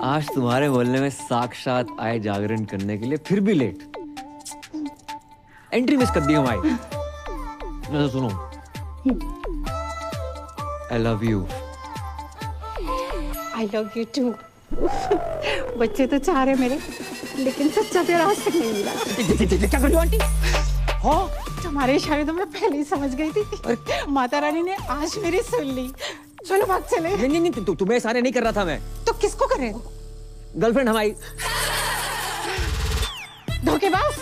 आज तुम्हारे मोहल्ले में साक्षात आए जागरण करने के लिए, फिर भी लेट। एंट्री मिस कर दी हमारी। तो सुनो, I love you. I love you too. बच्चे तो चाह रहे मेरे, लेकिन सच्चा प्यार आज तक नहीं मिला। क्या कर रही हो आंटी? हाँ, तुम्हारे इशारे तो मैं पहले ही समझ गई थी। माता रानी ने आज मेरी सुन ली। चलो भाग चले। नहीं, तुम्हें इशारे नहीं कर रहा था मैं। तो किसको करे? गर्लफ्रेंड हमारी। धोखेबाज।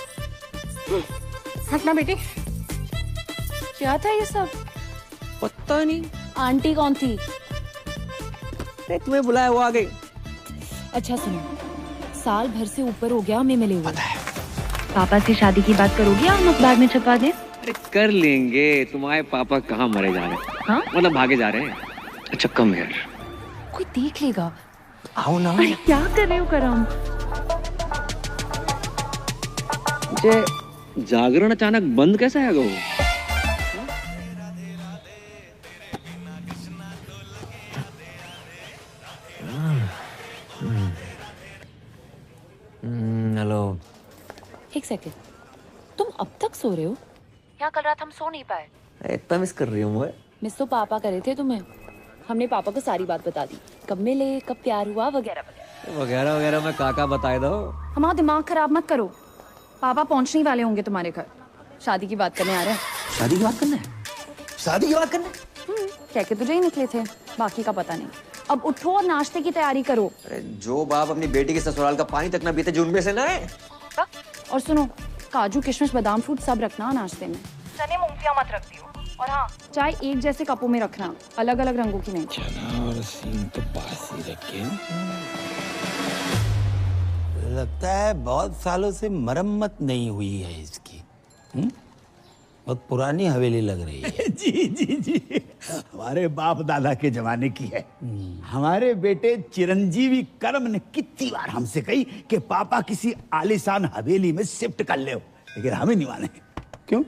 हटना बेटी। क्या था ये सब? पता नहीं। आंटी कौन थी? तुम्हें बुलाया, वो आ गई। अच्छा सुनो, साल भर से ऊपर हो गया हमें मिले हुए। पापा से शादी की बात करोगे या हम अखबार में छपवा दें? अरे कर लेंगे। तुम्हारे पापा कहाँ मरे जा रहे हैं? हाँ? मतलब भागे जा रहे हैं। अच्छा कम यार, कोई देख लेगा। आओ ना। अरे क्या कर रहे हो करम? मुझे जागरण अचानक बंद कैसे आ गया? हेलो। एक सेकंड, तुम अब तक सो रहे हो? यहाँ कल रात हम सो नहीं पाए। इतना मिस कर रही हूँ मैं। मिस तो पापा करे थे तुम्हें। हमने पापा को सारी बात बता दी, कब मिले, कब प्यार हुआ, वगैरह वगैरह। वगैरह वगैरह मैं काका बताए दो। हमारा दिमाग खराब मत करो। पापा पहुंचने ही वाले होंगे तुम्हारे घर। शादी की बात करने आ रहे हैं। शादी की बात करना है? शादी की बात करना है? कह के तुझे ही निकले थे, बाकी का पता नहीं। अब उठो और नाश्ते की तैयारी करो। अरे जो बाप अपनी बेटी के ससुराल का पानी तक ना पीते, जो उनमें से ना है। और सुनो, काजू किशमिश बादाम फ्रूट सब रखना नाश्ते में। चने मूंगफलियां मत रख दियो। और हाँ, चाय एक जैसे कपों में रखना, अलग अलग रंगों की नहीं। चना और सीन तो पास ही रखे। लगता है बहुत सालों से मरम्मत नहीं हुई है इसकी। बहुत पुरानी हवेली लग रही है। जी जी जी, हमारे बाप दादा के जमाने की है। हमारे बेटे चिरंजीवी करम ने कितनी बार हमसे कही कि पापा किसी आलीशान हवेली में शिफ्ट कर ले, लेकिन हमें नहीं माने। क्यों?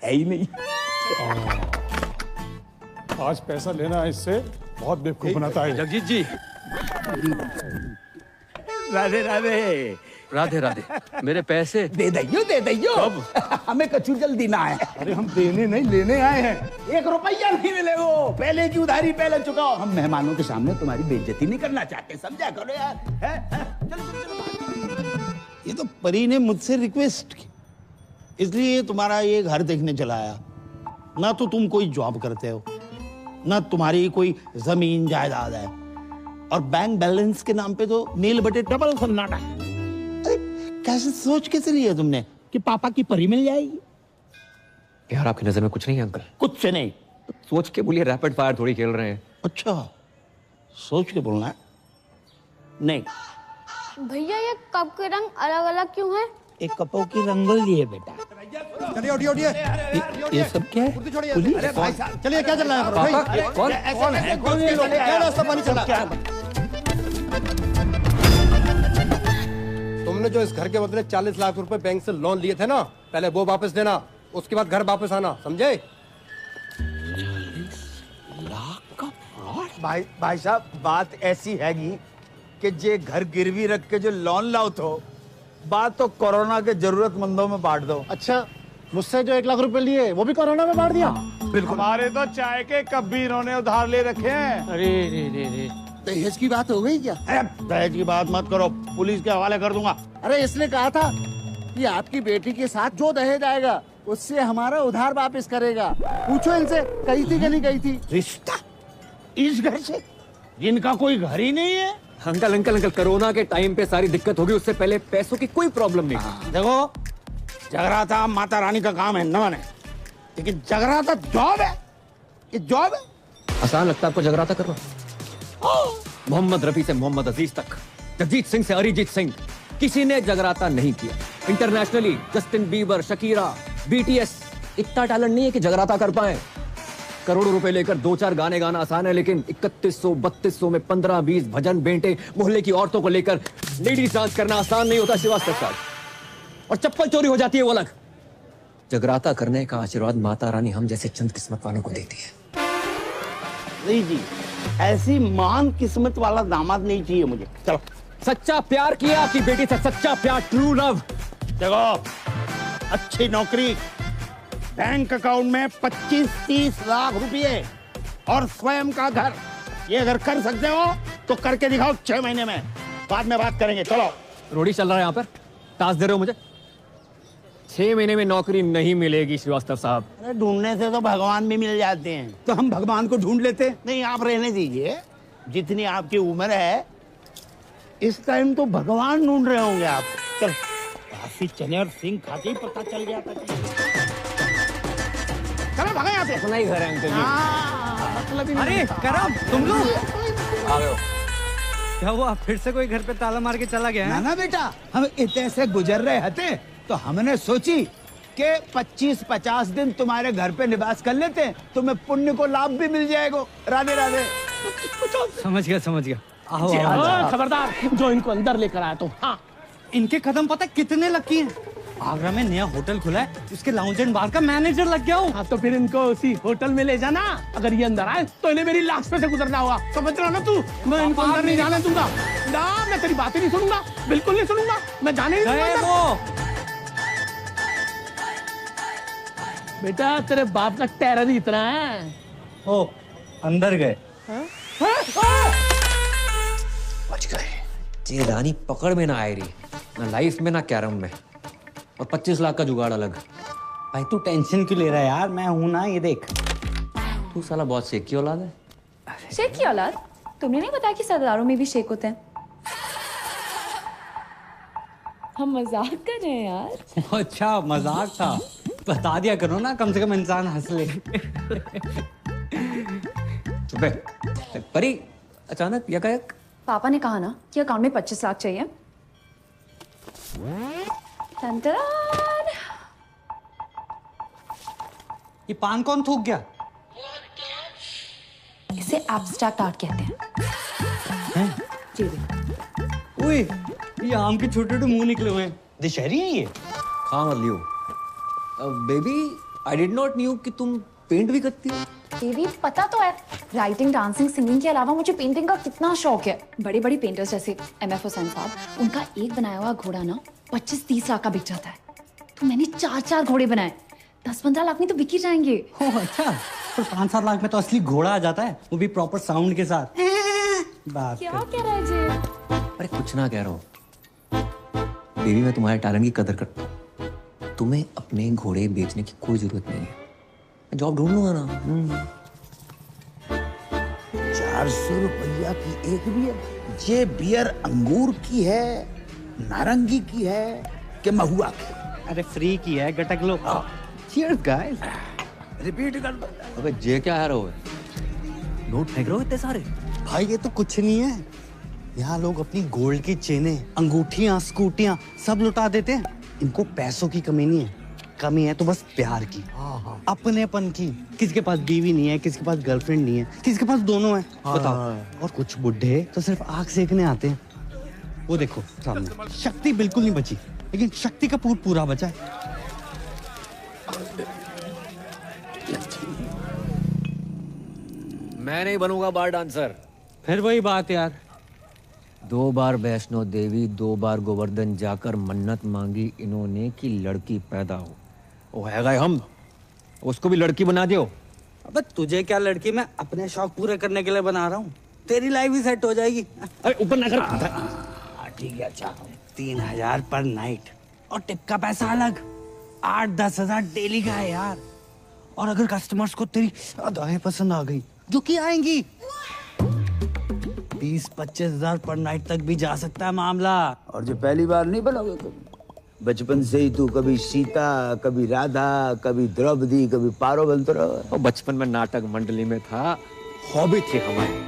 है ही नहीं। आज पैसा लेना है इससे, बहुत बेवकूफ बनाता है। जगजीत जी। राधे राधे। राधे राधे। मेरे पैसे दे दइयो, दे दइयो। हमें कछु जल्दी ना है। अरे हम देने नहीं लेने आए हैं। 1 रुपया नहीं मिलेगा। पहले की उधारी पहले चुकाओ। हम मेहमानों के सामने तुम्हारी बेइज्जती नहीं करना चाहते, समझा करो यार। चलो चलो चलो। ये तो परी ने मुझसे रिक्वेस्ट की, इसलिए तुम्हारा ये घर देखने चला आया। ना तो तुम कोई जॉब करते हो, ना तुम्हारी कोई जमीन जायदाद है, और बैंक बैलेंस के नाम पे तो नील बटे डबल सन्नाटा है। अरे कैसे सोच कैसे लिया तुमने कि पापा की परी मिल जाएगी? यार आपकी नजर में कुछ नहीं है अंकल? कुछ से नहीं। सोच के बोलिए, रैपिड फायर थोड़ी खेल रहे हैं। अच्छा, सोच के बोलना है। नहीं भैया, ये कप के रंग अलग अलग क्यों है? एक कपों की रंगोली है बेटा। चलिए उठिए। ये सब क्या है? पुलिस? अरे भाई साहब, चलिए क्या चल रहा है? भाई कौन है? कौन ये लोग? क्या रास्ता पानी चला? तुमने जो इस घर के बदले 40 लाख रुपए बैंक से लोन लिए थे ना, पहले वो वापस देना, उसके बाद घर वापस आना, समझे? 40 लाख का फ्रॉड? भाई साहब, बात ऐसी हैगी कि जे घर गिरवी रख के जो लोन लाओ तो बात तो कोरोना के जरूरतमंदों में बांट दो। अच्छा, मुझसे जो 1 लाख रुपए लिए वो भी कोरोना में बांट दिया? बिल्कुल। हमारे तो चाय के कप भी इन्होंने उधार ले रखे हैं। अरे रे। दहेज की बात हो गई क्या? दहेज की बात मत करो, पुलिस के हवाले कर दूंगा। अरे इसने कहा था कि आपकी बेटी के साथ जो दहेज आएगा उससे हमारा उधार वापस करेगा। पूछो इनसे, कही थी कि नहीं कही थी? रिश्ता इस घर से, जिनका कोई घर ही नहीं है। अंकल, कोरोना के टाइम पे सारी दिक्कत होगी, उससे पहले पैसों की कोई प्रॉब्लम नहीं। देखो, जगराता माता रानी का काम है, न माने, लेकिन जगराता जॉब है। ये जॉब है। आसान लगता है आपको जगराता करना? मोहम्मद रफी से मोहम्मद अजीज तक, जगजीत सिंह से अरिजीत सिंह, किसी ने जगराता नहीं किया। Internationally Justin Bieber, Shakira, BTS, इतना टैलेंट नहीं है कि जगराता कर पाए। करोड़ों रुपए लेकर 2-4 गाने गाना आसान है, लेकिन 3100-3200 में 15-20 भजन बेंटे मोहल्ले की औरतों को लेकर लेडीज डांस करना आसान नहीं होता श्रीवास्तव साहब। और चप्पल चोरी हो जाती है वो अलग। जगराता करने का आशीर्वाद माता रानी हम जैसे चंद किस्मत वालों को देती है। नहीं जी, ऐसी महान किस्मत वाला दामाद नहीं चाहिए मुझे। चलो सच्चा प्यार किया आपकी बेटी से, सच्चा प्यार, ट्रू लव। देखो, अच्छी नौकरी, बैंक अकाउंट में 25-30 लाख रुपए और स्वयं का घर, ये अगर कर सकते हो तो करके दिखाओ 6 महीने में, बाद में बात करेंगे। चलो। रोडी चल रहा है यहाँ पर, टास्क दे रहे हो मुझे? 6 महीने में नौकरी नहीं मिलेगी श्रीवास्तव साहब। अरे ढूंढने से तो भगवान भी मिल जाते हैं। तो हम भगवान को ढूंढ लेते। नहीं, आप रहने दीजिए, जितनी आपकी उम्र है इस टाइम तो भगवान ढूंढ रहे होंगे आप। चल, काफी चने और सिंह खाते ही पता चल गया था। चलो भगा यहाँ से। अपना ही घर है अंकल जी। मतलब ही अरे करम, तुम लोग आ गए हो। क्या हुआ? फिर से कोई घर पे ताला मार के चला गया ना है? ना बेटा, हम इतने से गुजर रहे थे तो हमने सोची कि 25-50 दिन तुम्हारे घर पे निवास कर लेते हैं, तुम्हें पुण्य को लाभ भी मिल जाएगा। राधे राधे। समझ गया। आओ, खबरदार, जो इनको अंदर लेकर आया तो। हाँ, इनके कदम पता कितने लकी हैं? आगरा में नया होटल खुला है, उसके लाउंज एंड बार का मैनेजर लग गया हूँ। हाँ, तो फिर इनको उसी होटल में ले जाना। अगर ये अंदर आए तो इन्हें मेरी लाश पे से गुजरना होगा, समझ रहा ना तू? मैं इनको अंदर नहीं जाने दूंगा ना, मैं तेरी बातें नहीं सुनूंगा, बिल्कुल नहीं सुनूंगा, मैं जाने नहीं गए दूंगा। वो। बेटा, तेरे बाप का टेरर ही इतना है। ओ, अंदर गए। बच गए। ये रानी पकड़ में ना आए रही, ना लाइफ में ना कैरम में, और 25 लाख का जुगाड़ अलग। भाई तू टेंशन क्यों ले रहा है यार? मैं हूं ना, ये देख। तू साला बहुत शेख की औलाद है। शेख की औलाद? तुमने नहीं बताया कि सरदारों में भी शेख होते हैं? हम मजाक कर रहे हैं यार। अच्छा, मजाक था। बता दिया करो ना, कम से कम इंसान हंस ले। चुप है। परी, अचानक यकायक पापा ने कहा ना कि अकाउंट में 25 लाख चाहिए। टन-टन-टन। ये पान कौन थूक गया? इसे एब्स्ट्रैक्ट आर्ट कहते हैं। जी देखो। ओए, ये आम के छोटे छोटे मुंह निकले हुए हैं। दशहरी है ये? खा मत लियो। Baby, I did not knew कि तुम पेंट भी करती हो। बेबी, पता तो है, राइटिंग, डांसिंग, सिंगिंग के अलावा मुझे पेंटिंग का कितना शौक है। बड़े बड़े पेंटर्स जैसे MF हुसैन साहब, उनका एक बनाया हुआ घोड़ा ना 25-30 लाख का बिक जाता है। तो मैंने 4 घोड़े बनाए, 10-15 लाख में तो बिक ही जाएंगे। ओह अच्छा, पर 5-7 लाख में तो असली घोड़ा आ जाता है, वो भी प्रॉपर साउंड के साथ। बात क्या कर। कह रहा है जी? अरे कुछ ना कह रहा हूँ बेबी, मैं तुम्हारे टैलेंट की कदर करता हूँ। तुम्हें अपने घोड़े बेचने की कोई जरूरत नहीं है, मैं जॉब ढूंढ लूंगा ना। 400 रुपया की एक बियर? ये बियर अंगूर की है, नारंगी की है कि महुआ की? अरे फ्री की है, गटक लो। Cheers guys। रिपीट कर दो। अबे जे क्या है रहो, नोट फेंक रहे हो इतने सारे? भाई ये तो कुछ नहीं है, यहाँ लोग अपनी गोल्ड की चेनें, अंगूठियां, स्कूटियां सब लुटा देते हैं। इनको पैसों की कमी नहीं है, कमी है तो बस प्यार की, अपनेपन की। किसी के पास बीवी नहीं है, किसी के पास गर्लफ्रेंड नहीं है, किसी के पास दोनों है। बताओ। और कुछ बुढ़े तो सिर्फ आग सेकने आते हैं। वो देखो सामने, शक्ति बिल्कुल नहीं बची, लेकिन शक्ति कपूर पूरा बचा है। मैं नहीं बनूंगा बार डांसर। फिर वही बात यार, 2 बार वैष्णो देवी, 2 बार गोवर्धन जाकर मन्नत मांगी इन्होंने कि लड़की पैदा हो। वो है गए हम, उसको भी लड़की बना दियो। अबे तुझे क्या लड़की, मैं अपने शौक पूरे करने के लिए बना रहा हूँ। तेरी लाइफ भी सेट हो जाएगी। अरे ऊपर ना कर। ठीक है, अच्छा 3000 पर नाइट, और टिप का पैसा अलग। 8-10 हजार डेली का है यार। और अगर कस्टमर्स को तेरी अदाएं पसंद आ गई, जो कि आएंगी, 20-25 हजार पर नाइट तक भी जा सकता है मामला। और जो पहली बार नहीं बनोगे कभी, बचपन से ही तू कभी सीता, कभी राधा, कभी द्रौपदी, कभी पारो बनते रहो। और बचपन में नाटक मंडली में था, हॉबी थी हमारी।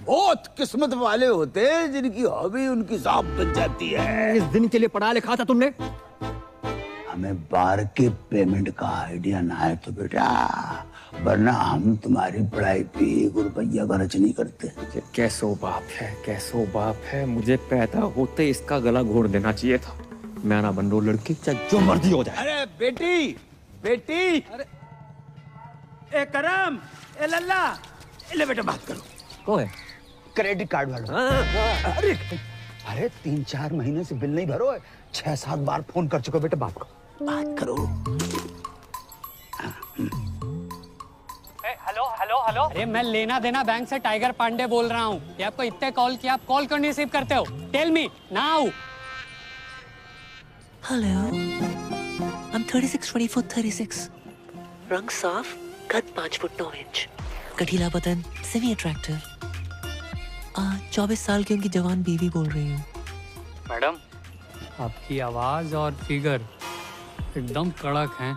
बहुत किस्मत वाले होते हैं जिनकी हॉबी उनकी जॉब बन जाती है। इस दिन के लिए पढ़ा लिखा था तुमने? हमें बार के पेमेंट का आइडिया ना है तो बेटा, वरना हम तुम्हारी पढ़ाई पे 1 रुपया खर्च नहीं करते। ये कैसो बाप है, कैसो बाप है। मुझे पैदा होते इसका गला घोड़ देना चाहिए था। मैं ना बन रो लड़की, चाहे जो मर्जी हो जाए। अरे बेटी, बेटी, अरे ए करम, ए लल्ला, ले बेटा बात करो। को है? क्रेडिट कार्ड वालों। अरे अरे 3-4 महीने से बिल नहीं भरो है, 6-7 बार फोन कर चुके बेटे बाप को, बात करो। हेलो हेलो हेलो, अरे मैं लेना देना बैंक से टाइगर पांडे बोल रहा हूँ। ये आपको इतने कॉल किया, आप कॉल क्यों नहीं रिसीव करते हो? Tell me now. Hello, I'm 36, 24, 36. रंग साफ, कद 5 फुट 9 इंच, गठीला बदन, सेमी अट्रैक्टिव। 24 साल की उनकी जवान बीवी बोल रही हूँ। मैडम, आपकी आवाज और फिगर एकदम कड़क हैं।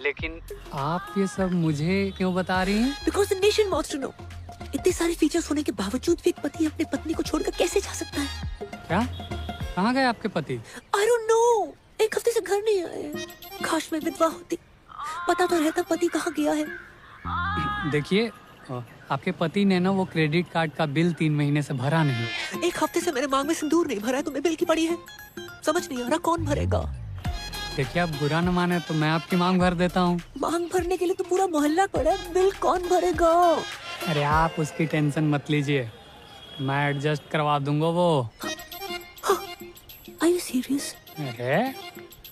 लेकिन आप ये सब मुझे क्यों बता रही हैं? Because the nation wants to know. इतने सारे फीचर्स होने के बावजूद भी एक पति अपने पत्नी को छोड़कर कैसे जा सकता है? क्या? कहाँ गए आपके पति? I don't know. एक हफ्ते से घर नहीं आए। काश मैं विधवा होती, पता तो रहता पति कहाँ गया है। देखिए, आपके पति ने ना वो क्रेडिट कार्ड का बिल 3 महीने से भरा नहीं। एक हफ्ते से मेरे मांग में सिंदूर नहीं भरा है, तुम्हें बिल की पड़ी है। समझ नहीं आ रहा कौन भरेगा। देखिए, आप बुरा न माने तो मैं आपकी मांग भर देता हूँ। मांग भरने के लिए तो पूरा मोहल्ला पड़ा है, बिल कौन भरेगा? अरे आप उसकी टेंशन मत लीजिए, मैं एडजस्ट करवा दूंगा वो। Are you serious? अरे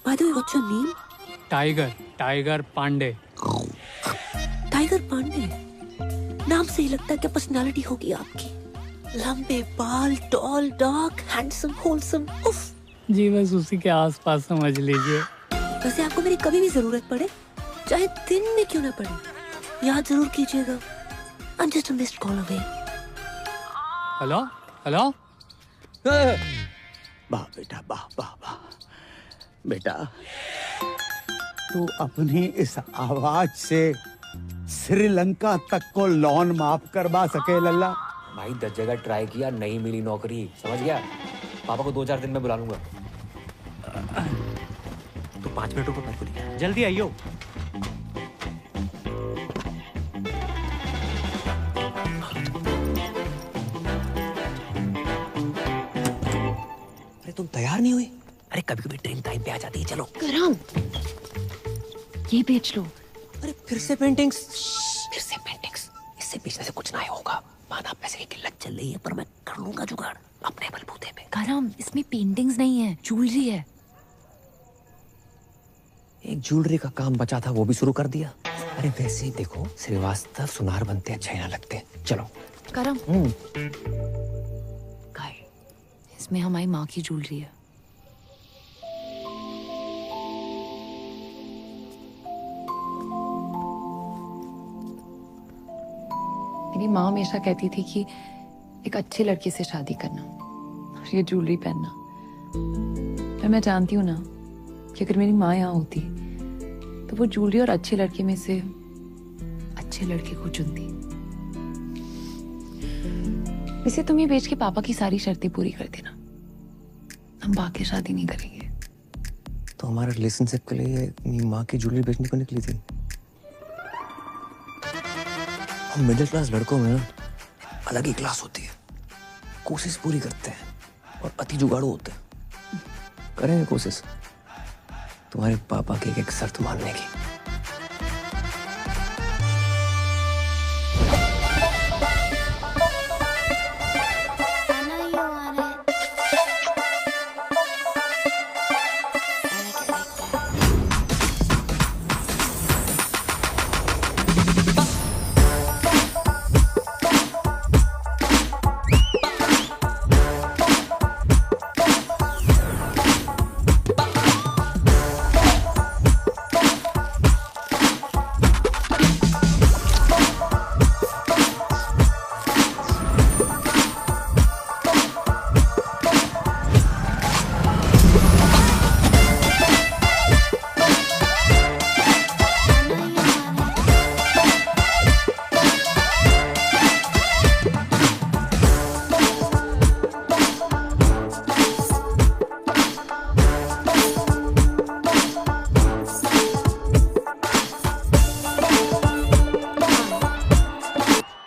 By the way, what's your name? Tiger Pandey. Tiger Pandey नाम से ही लगता है कि पर्सनालिटी होगी आपकी। लंबे बाल, टॉल, डार्क, हैंडसम, होलसम। उफ। जी बस उसी के आसपास समझ लीजिए। वैसे आपको मेरी कभी भी जरूरत पड़े, चाहे दिन में क्यों ना पड़े, याद जरूर कीजिएगा। I'm just a missed call away. Hello hello. वाह बेटा, वाह वाह वाह बेटा, तू अपनी इस आवाज से श्रीलंका तक को लोन माफ करवा सके लल्ला। भाई 10 जगह ट्राई किया, नहीं मिली नौकरी, समझ गया? पापा को 2-4 दिन में बुला लूंगा। तो 5 मिनट रुको, मैं बोली जल्दी आइयो। अरे तुम तैयार नहीं हुई? अरे कभी कभी ट्रेन टाइम पे आ जाती है। चलो करम, ये बेच लो। अरे फिर से पेंटिंग्स? फिर से पेंटिंग्स? इससे बेचने से कुछ ना होगा। माना पैसे की किल्लत चल रही है, पर मैं कर लूंगा जुगाड़ अपने बलबूते पे। करम, इसमें पेंटिंग्स नहीं है, ज्वेलरी है। एक ज्वेलरी का काम बचा था, वो भी शुरू कर दिया। अरे वैसे ही देखो, श्रीवास्तव सुनार बनते अच्छे ना लगते। चलो करम, गाय, इसमें हमारी माँ की ज्वेलरी है। मेरी माँ हमेशा कहती थी कि एक अच्छे लड़के से शादी करना और ये ज्वेलरी पहनना। पर मैं जानती हूँ ना कि अगर मेरी माँ यहाँ होती तो वो ज्वेलरी और अच्छे लड़के में से अच्छे लड़के को चुनती। वैसे तुम ये बेच के पापा की सारी शर्तें पूरी कर देना, हम बाकी शादी नहीं करेंगे। तो हमारे रिलेशनशिप के लिए अपनी माँ की ज्वेलरी बेचने को निकली थी। हम मिडिल क्लास लड़कों में अलग ही क्लास होती है, कोशिश पूरी करते हैं और अति जुगाड़ू होते हैं। करेंगे कोशिश तुम्हारे पापा की एक शर्त मानने की।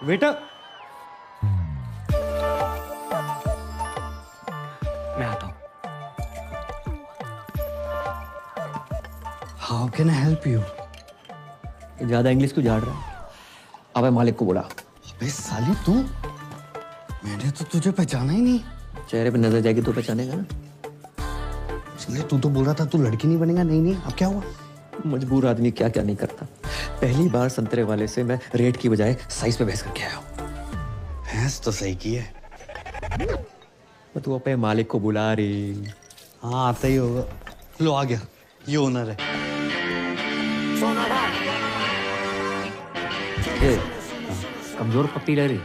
बेटा मैं आता हूं। How can I help you? ज्यादा इंग्लिश क्यों झाड़ रहा है? अबे मालिक को बुला। अबे साली तू मैंने तो तुझे पहचाना ही नहीं। चेहरे पे नजर जाएगी तो पहचानेगा ना। इसलिए तू तो बोल रहा था तू लड़की नहीं बनेगा। नहीं नहीं, अब क्या हुआ? मजबूर आदमी क्या क्या नहीं करता। पहली बार संतरे वाले से मैं रेट की बजाय साइज पे बहस करके आया हूँ। भैंस तो सही की है। तू अपने मालिक को बुला रही। हाँ आता ही होगा। लो आ गया, ये ओनर है। कमजोर पत्ती लह रही।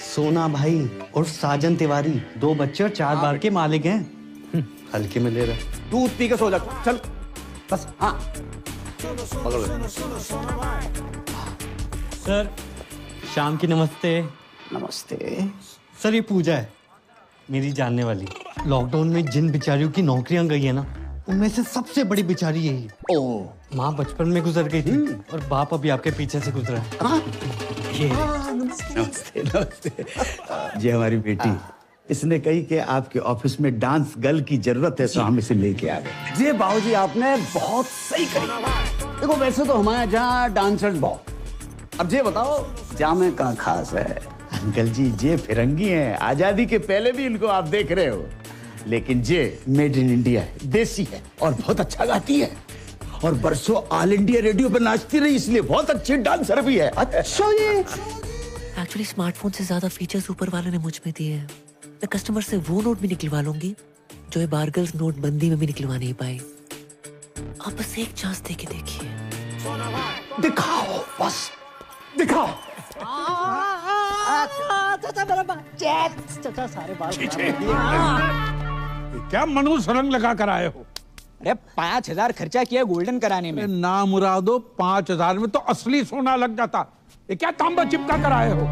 सोना भाई और साजन तिवारी 2 बच्चे और 4 बार के मालिक हैं। हल्के में ले रहा। दूध पी के सो जा, चल बस। हाँ पकड़ ले। सर शाम की नमस्ते। नमस्ते। सर ये पूजा है, मेरी जानने वाली। लॉकडाउन में जिन बिचारियों की नौकरियां गई है ना, उनमें से सबसे बड़ी बिचारी यही है। ओह। माँ बचपन में गुजर गई थी और बाप अभी आपके पीछे से गुजरा है। ये नमस्ते नमस्ते। ये हमारी बेटी, इसने कही कि आपके ऑफिस में डांस गर्ल की जरूरत है, तो हम इसे लेके आ गए। जी बाबूजी, आपने बहुत सही कही। देखो वैसे तो हमारे यहाँ डांसर्स बहुत, अब ये बताओ जामे कहाँ खास है। अंकल जी ये फिरंगी हैं, आजादी के पहले भी इनको आप देख रहे हो, लेकिन ये मेड इन इंडिया है, देसी है और बहुत अच्छा गाती है और बरसों ऑल इंडिया रेडियो पे नाचती रही, इसलिए बहुत अच्छी डांसर भी है। अच्छा ये एक्चुअली स्मार्टफोन से ज्यादा फीचर्स ऊपर वाले ने मुझ में दिए हैं। मैं कस्टमर से वो नोट भी निकलवा लूंगी जो ये बारगल्स नोटबंदी में भी निकलवा नहीं पाए। आप बस एक चांस दे के देखिए। दिखाओ, बस दिखाओ। क्या मनुष्य रंग लगा कर आए हो? अरे 5,000 खर्चा किया गोल्डन कराने में। ना मुरादो, 5,000 में तो असली सोना लग जाता। ये क्या तांबा चिपका कर आए हो?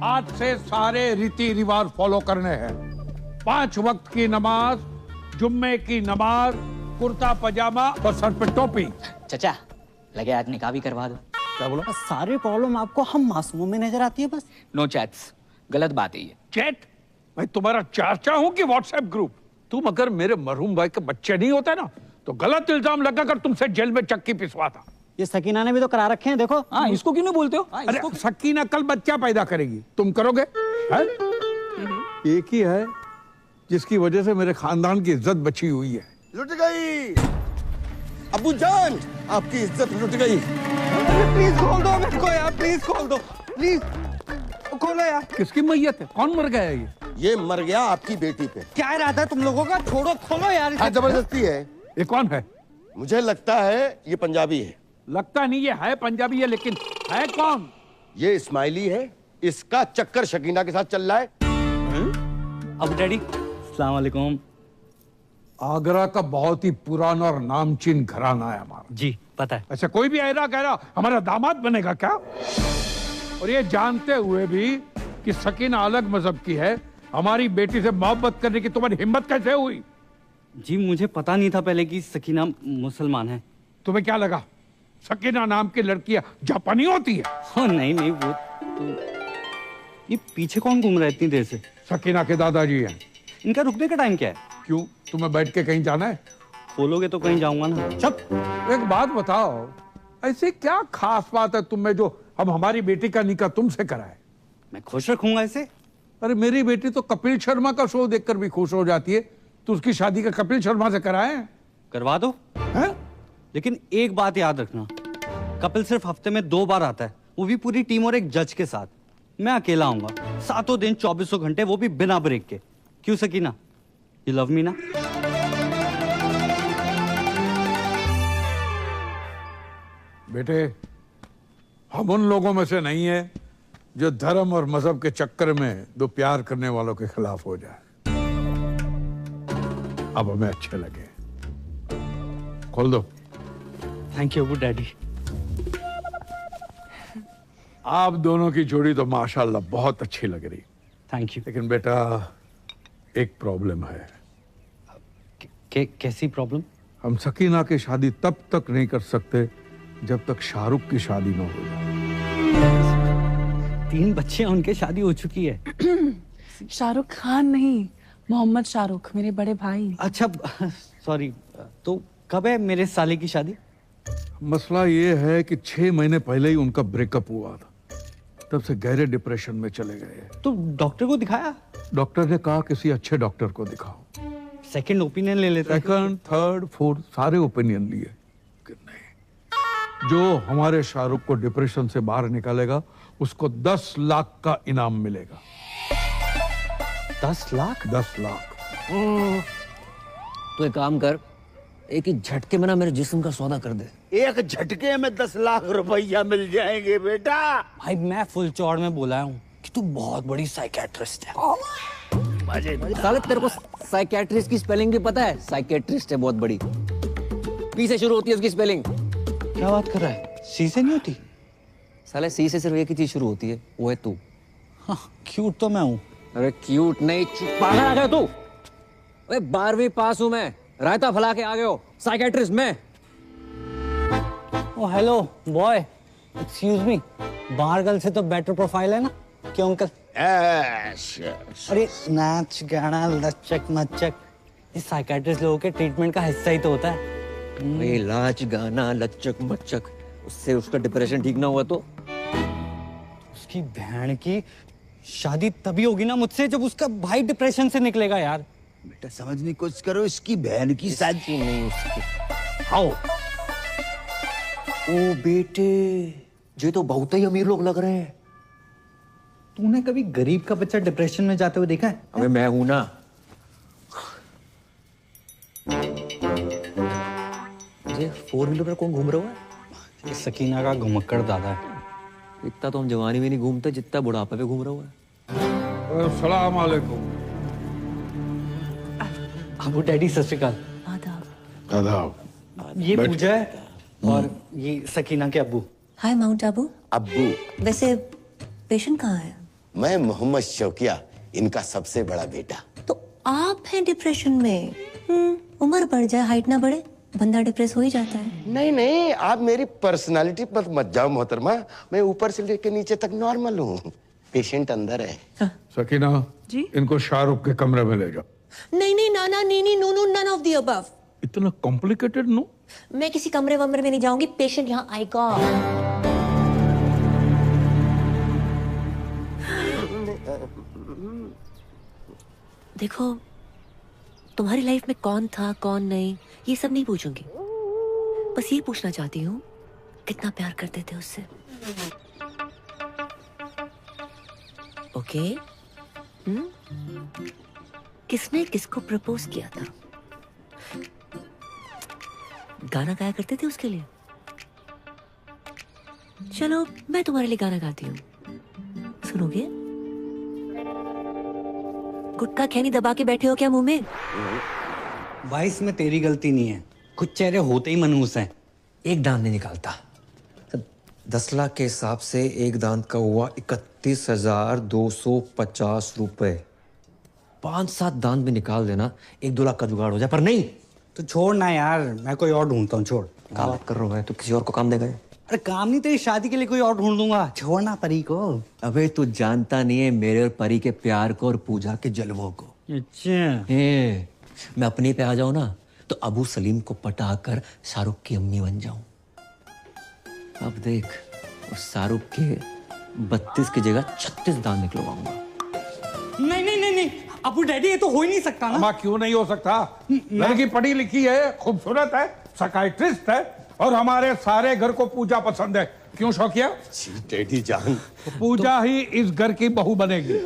आज से सारे रीति रिवाज फॉलो करने हैं। 5 वक्त की नमाज, जुम्मे की नमाज, कुर्ता पजामा और सर पे टोपी। चचा लगे आज निकाह भी करवा दो। क्या बोला? सारी प्रॉब्लम आपको हम मासूमों में नजर आती है बस। नो चैट्स, गलत बात है ये। चैट? मैं तुम्हारा चाचा हूँ कि व्हाट्सएप ग्रुप? तुम अगर मेरे मरहूम भाई के बच्चे नहीं होते ना, तो गलत इल्जाम लगाकर तुमसे जेल में चक्की पिसवाता। ये सकीना ने भी तो करा रखे हैं, देखो। हाँ, इसको क्यों नहीं बोलते हो? अरे सकीना कल बच्चा पैदा करेगी, तुम करोगे? एक ही है जिसकी वजह से मेरे खानदान की इज्जत बची हुई है। लुट गई अबू जान, आपकी इज्जत लुट गई। प्लीज खोल दो मेरे को यार, प्लीज खोल दो, प्लीज खोलो यार। किसकी मैयत है? कौन मर गया है? ये मर गया आपकी बेटी पे। क्या इरादा है तुम लोगों का? छोड़ो, खोलो यार। जबरदस्ती है। ये कौन है? मुझे लगता है ये पंजाबी है। लगता नहीं ये है पंजाबी है, लेकिन है कौन? ये इस्माइली है, इसका चक्कर शकीना के साथ चल रहा है। अब डैडी अस्सलाम वालेकुम। आगरा का बहुत ही पुराना और नामचीन घराना है हमारा। जी पता है। अच्छा, कोई भी ऐरा गहरा हमारा दामाद बनेगा क्या? और ये जानते हुए भी कि सकीना अलग मजहब की है, हमारी बेटी से मोहब्बत करने की तुम्हारी हिम्मत कैसे हुई? जी मुझे पता नहीं था पहले कि सकीना मुसलमान है। तुम्हें क्या लगा सकीना नाम की लड़कियां जापानी होती है? हाँ नहीं नहीं, वो तो ये पीछे कौन घूम रहा है इतनी देर से? सकीना के दादाजी हैं। इनका रुकने का टाइम क्या है? क्यों, तुम्हें बैठ के कहीं जाना है? खोलोगे तो कहीं जाऊंगा ना। चुप। एक बात बताओ, ऐसी क्या खास बात है तुम में जो हम हमारी बेटी का निकाह तुमसे कराए? मैं खुश रखूंगा इसे। अरे मेरी बेटी तो कपिल शर्मा का शो देखकर भी खुश हो जाती है, तो उसकी शादी का कपिल शर्मा से कराए? करवा दो। है? लेकिन एक बात याद रखना, कपिल सिर्फ हफ्ते में 2 बार आता है, वो भी पूरी टीम और एक जज के साथ। मैं अकेला आऊंगा, 7 दिन 24 घंटे, वो भी बिना ब्रेक के। क्यों सकीना, यू लव मी ना? बेटे, हम उन लोगों में से नहीं है जो धर्म और मजहब के चक्कर में दो प्यार करने वालों के खिलाफ हो जाए। अब हमें अच्छे लगे। खोल दो। Thank you daddy. आप दोनों की जोड़ी तो माशाल्लाह बहुत अच्छी लग रही। Thank you. लेकिन बेटा एक प्रॉब्लम है। कैसी प्रॉब्लम? हम सकीना की शादी तब तक नहीं कर सकते जब तक शाहरुख की शादी न हो जाए। 3 बच्चे हैं, उनके शादी हो चुकी है। शाहरुख खान नहीं, मोहम्मद शाहरुख, मेरे बड़े भाई। अच्छा सॉरी, तो कब है मेरे साले की शादी? मसला ये है कि 6 महीने पहले ही उनका ब्रेकअप हुआ था। तब से गहरे डिप्रेशन में चले गए। तो डॉक्टर को दिखाया? डॉक्टर ने कहा किसी अच्छे डॉक्टर को दिखाओ। सेकंड ओपिनियन ले लेते। सेकंड, थर्ड, फोर्थ सारे ओपिनियन लिए कि नहीं, जो हमारे शाहरुख को डिप्रेशन से बाहर निकालेगा उसको 10 लाख का इनाम मिलेगा। 10 लाख? 10 लाख। तो एक काम कर, एक ही झटके में ना मेरे जिस्म का सौदा कर दे। एक झटके में 10 लाख रुपया मिल जाएंगे बेटा। भाई मैं फुल चौड़ में बोला हूँ कि तू बहुत बड़ी साइकेट्रिस्ट है। साले तेरे को साइकेट्रिस्ट की स्पेलिंग भी पता है? साइकेट्रिस्ट है बहुत बड़ी, पी से शुरू होती है उसकी स्पेलिंग। क्या बात कर रहा है? सी से नहीं होती? साले सी से सिर्फ एक ही चीज शुरू होती है, वो है तू। हाँ, क्यूट तो मैं हूँ। अरे क्यूट नहीं, पागल आ गया तू। अरे 12वीं पास हूं मैं, रायता फैला के आ गए हो। साइकेट्रिस्ट मैं। ओ हेलो बॉय, एक्सक्यूज मी, बाहर गर्ल से तो बेटर प्रोफाइल है ना? क्यों अंकल? अरे नाच गाना लचक मचक ये साइकेट्रिस्ट लोगों के ट्रीटमेंट का हिस्सा ही तो होता है। इलाज गाना लचक मचक, उससे उसका डिप्रेशन ठीक ना हुआ तो उसकी बहन की शादी तभी होगी ना मुझसे जब उसका भाई डिप्रेशन से निकलेगा यार। बेटा समझने की कोशिश करो, इसकी बहन की शादी नहीं उसकी। आओ। ओ बेटे, ये तो बहुत ही अमीर लोग लग रहे हैं। तूने कभी गरीब का बच्चा डिप्रेशन में जाते हुए देखा है? अबे मैं हूं ना। ये 4 व्हीलर पर कौन घूम रहा है? सकीना का घुमक्कड़ दादा है। इतना तो हम जवानी में नहीं घूमते जितना बुढ़ापे पे घूम रहा है। अस्सलाम वालेकुम। अबू डैडी सत श्री अकाल। आदाब। ये पूजा है और ये सकीना के अब्बू। हाय माउंट आबू। अब्बू। वैसे पेशेंट कहाँ है? मैं मोहम्मद शौकिया, इनका सबसे बड़ा बेटा। तो आप हैं डिप्रेशन में? उम्र बढ़ जाए हाइट ना बढ़े, बंदा डिप्रेस हो ही जाता है। नहीं नहीं, आप मेरी पर्सनालिटी पर मत जाओ मोहतरमा, मैं ऊपर से लेकर नीचे तक नॉर्मल हूँ। पेशेंट अंदर है। सकीना जी? इनको शाहरुख के कमरे में ले जाओ। नहीं नहीं नाना नीनी no no none of the above. इतना कॉम्प्लिकेटेड नो? मैं किसी कमरे वमरे में नहीं जाऊंगी, पेशेंट यहाँ आएगा। देखो, तुम्हारी लाइफ में कौन था कौन नहीं ये सब नहीं पूछूंगी, बस ये पूछना चाहती हूँ कितना प्यार करते थे उससे। ओके? किसने किसको प्रपोज किया था? गाना गाया करते थे उसके लिए? चलो मैं तुम्हारे लिए गाना गाती हूँ, सुनोगे? गुटखा खैनी दबा के बैठे हो क्या मुंह में? भाई इसमें तेरी गलती नहीं है, कुछ चेहरे होते ही मनहूस हैं। एक दांत नहीं निकालता। 10 लाख के हिसाब से एक दांत का हुआ 31,250 रुपए। 5-7 दांत भी निकाल देना 1-2 लाख का जुगाड़ हो जाए, पर नहीं। तो छोड़ ना यार, मैं कोई और ढूंढता हूँ। छोड़। क्या बात कर रहा है? तो किसी और को काम देगा? अरे काम नहीं, तेरी शादी के लिए कोई और ढूंढ दूंगा। छोड़ना परी को। अबे तू जानता नहीं है मेरे और परी के प्यार को और पूजा के जलवों को। अच्छा। मैं अपने पे आ जाऊं ना तो अबू सलीम को पटाकर शाहरुख की अम्मी बन जाऊं। अब देख, उस शाहरुख के 32 की जगह 36 दांत निकलवाऊंगा। नहीं नहीं नहीं नहीं अबू डैडी, ये तो हो ही नहीं सकता ना। क्यों नहीं हो सकता? लड़की पढ़ी लिखी है, खूबसूरत है, साइकियाट्रिस्ट है और हमारे सारे घर को पूजा पसंद है। क्यों शौकिया? डैडी जान, पूजा ही इस घर की बहू बनेगी।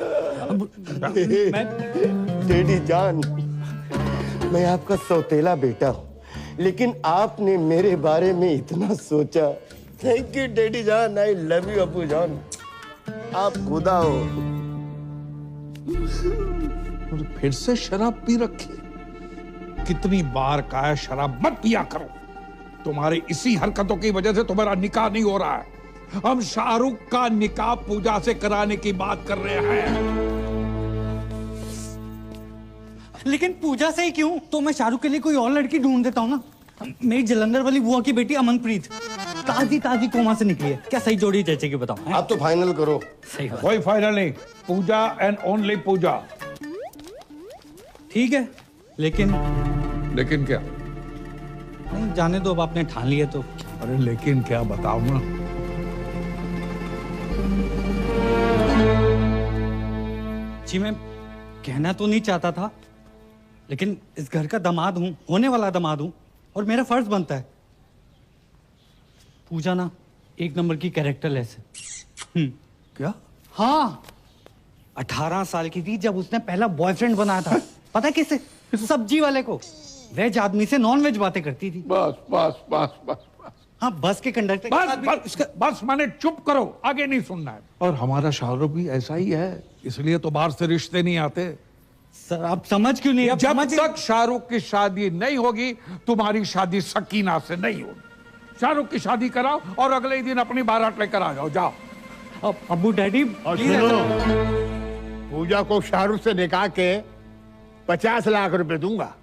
डैडी जान, मैं आपका सौतेला बेटा हूँ, लेकिन आपने मेरे बारे में इतना सोचा। थैंक यू डैडी जान, आई लव यू अबू जान, आप खुदा हो। और फिर से शराब पी रखी। कितनी बार कहा है शराब मत पिया करो। तुम्हारी इसी हरकतों की वजह से तुम्हारा निकाह नहीं हो रहा है। हम शाहरुख का निकाह पूजा से कराने की बात कर रहे हैं। लेकिन पूजा से ही क्यों? तो मैं शाहरुख के लिए कोई और लड़की ढूंढ देता हूँ ना। मेरी जलंधर वाली बुआ की बेटी अमनप्रीत ताजी ताजी कोमा से निकली है। क्या सही जोड़ी जैसे कि बताओ? आप तो फाइनल करो। सही बात। कोई फाइनल नहीं, पूजा एंड ओनली पूजा। ठीक है, लेकिन क्या? नहीं जाने दो, अब आपने ठान लिया तो। अरे लेकिन क्या बताओ ना। सच्ची में कहना तो नहीं चाहता था, लेकिन इस घर का दामाद हूं, होने वाला दामाद हूं, और मेरा फर्ज बनता है। पूजा ना एक नंबर की कैरेक्टर लेस है। क्या? हाँ, 18 साल की थी जब उसने पहला बॉयफ्रेंड बनाया था। पता है किसे? सब्जी वाले को। वेज आदमी से नॉन वेज बातें करती थी। बस बस बस बस बस। हाँ, बस के कंडक्टर के साथ भी- बस माने चुप करो, आगे नहीं सुनना है। और हमारा शाहरुख भी ऐसा ही है, इसलिए तो बाहर से रिश्ते नहीं आते। सर आप समझ क्यों नहीं? जब तक शाहरुख की शादी नहीं होगी, तुम्हारी शादी सकीना से नहीं होगी। शाहरुख की शादी कराओ और अगले ही दिन अपनी बारात लेकर आ जाओ। जाओ। अबू डैडी, और सुनो, पूजा को शाहरुख से निकाह के 50 लाख रुपए दूंगा।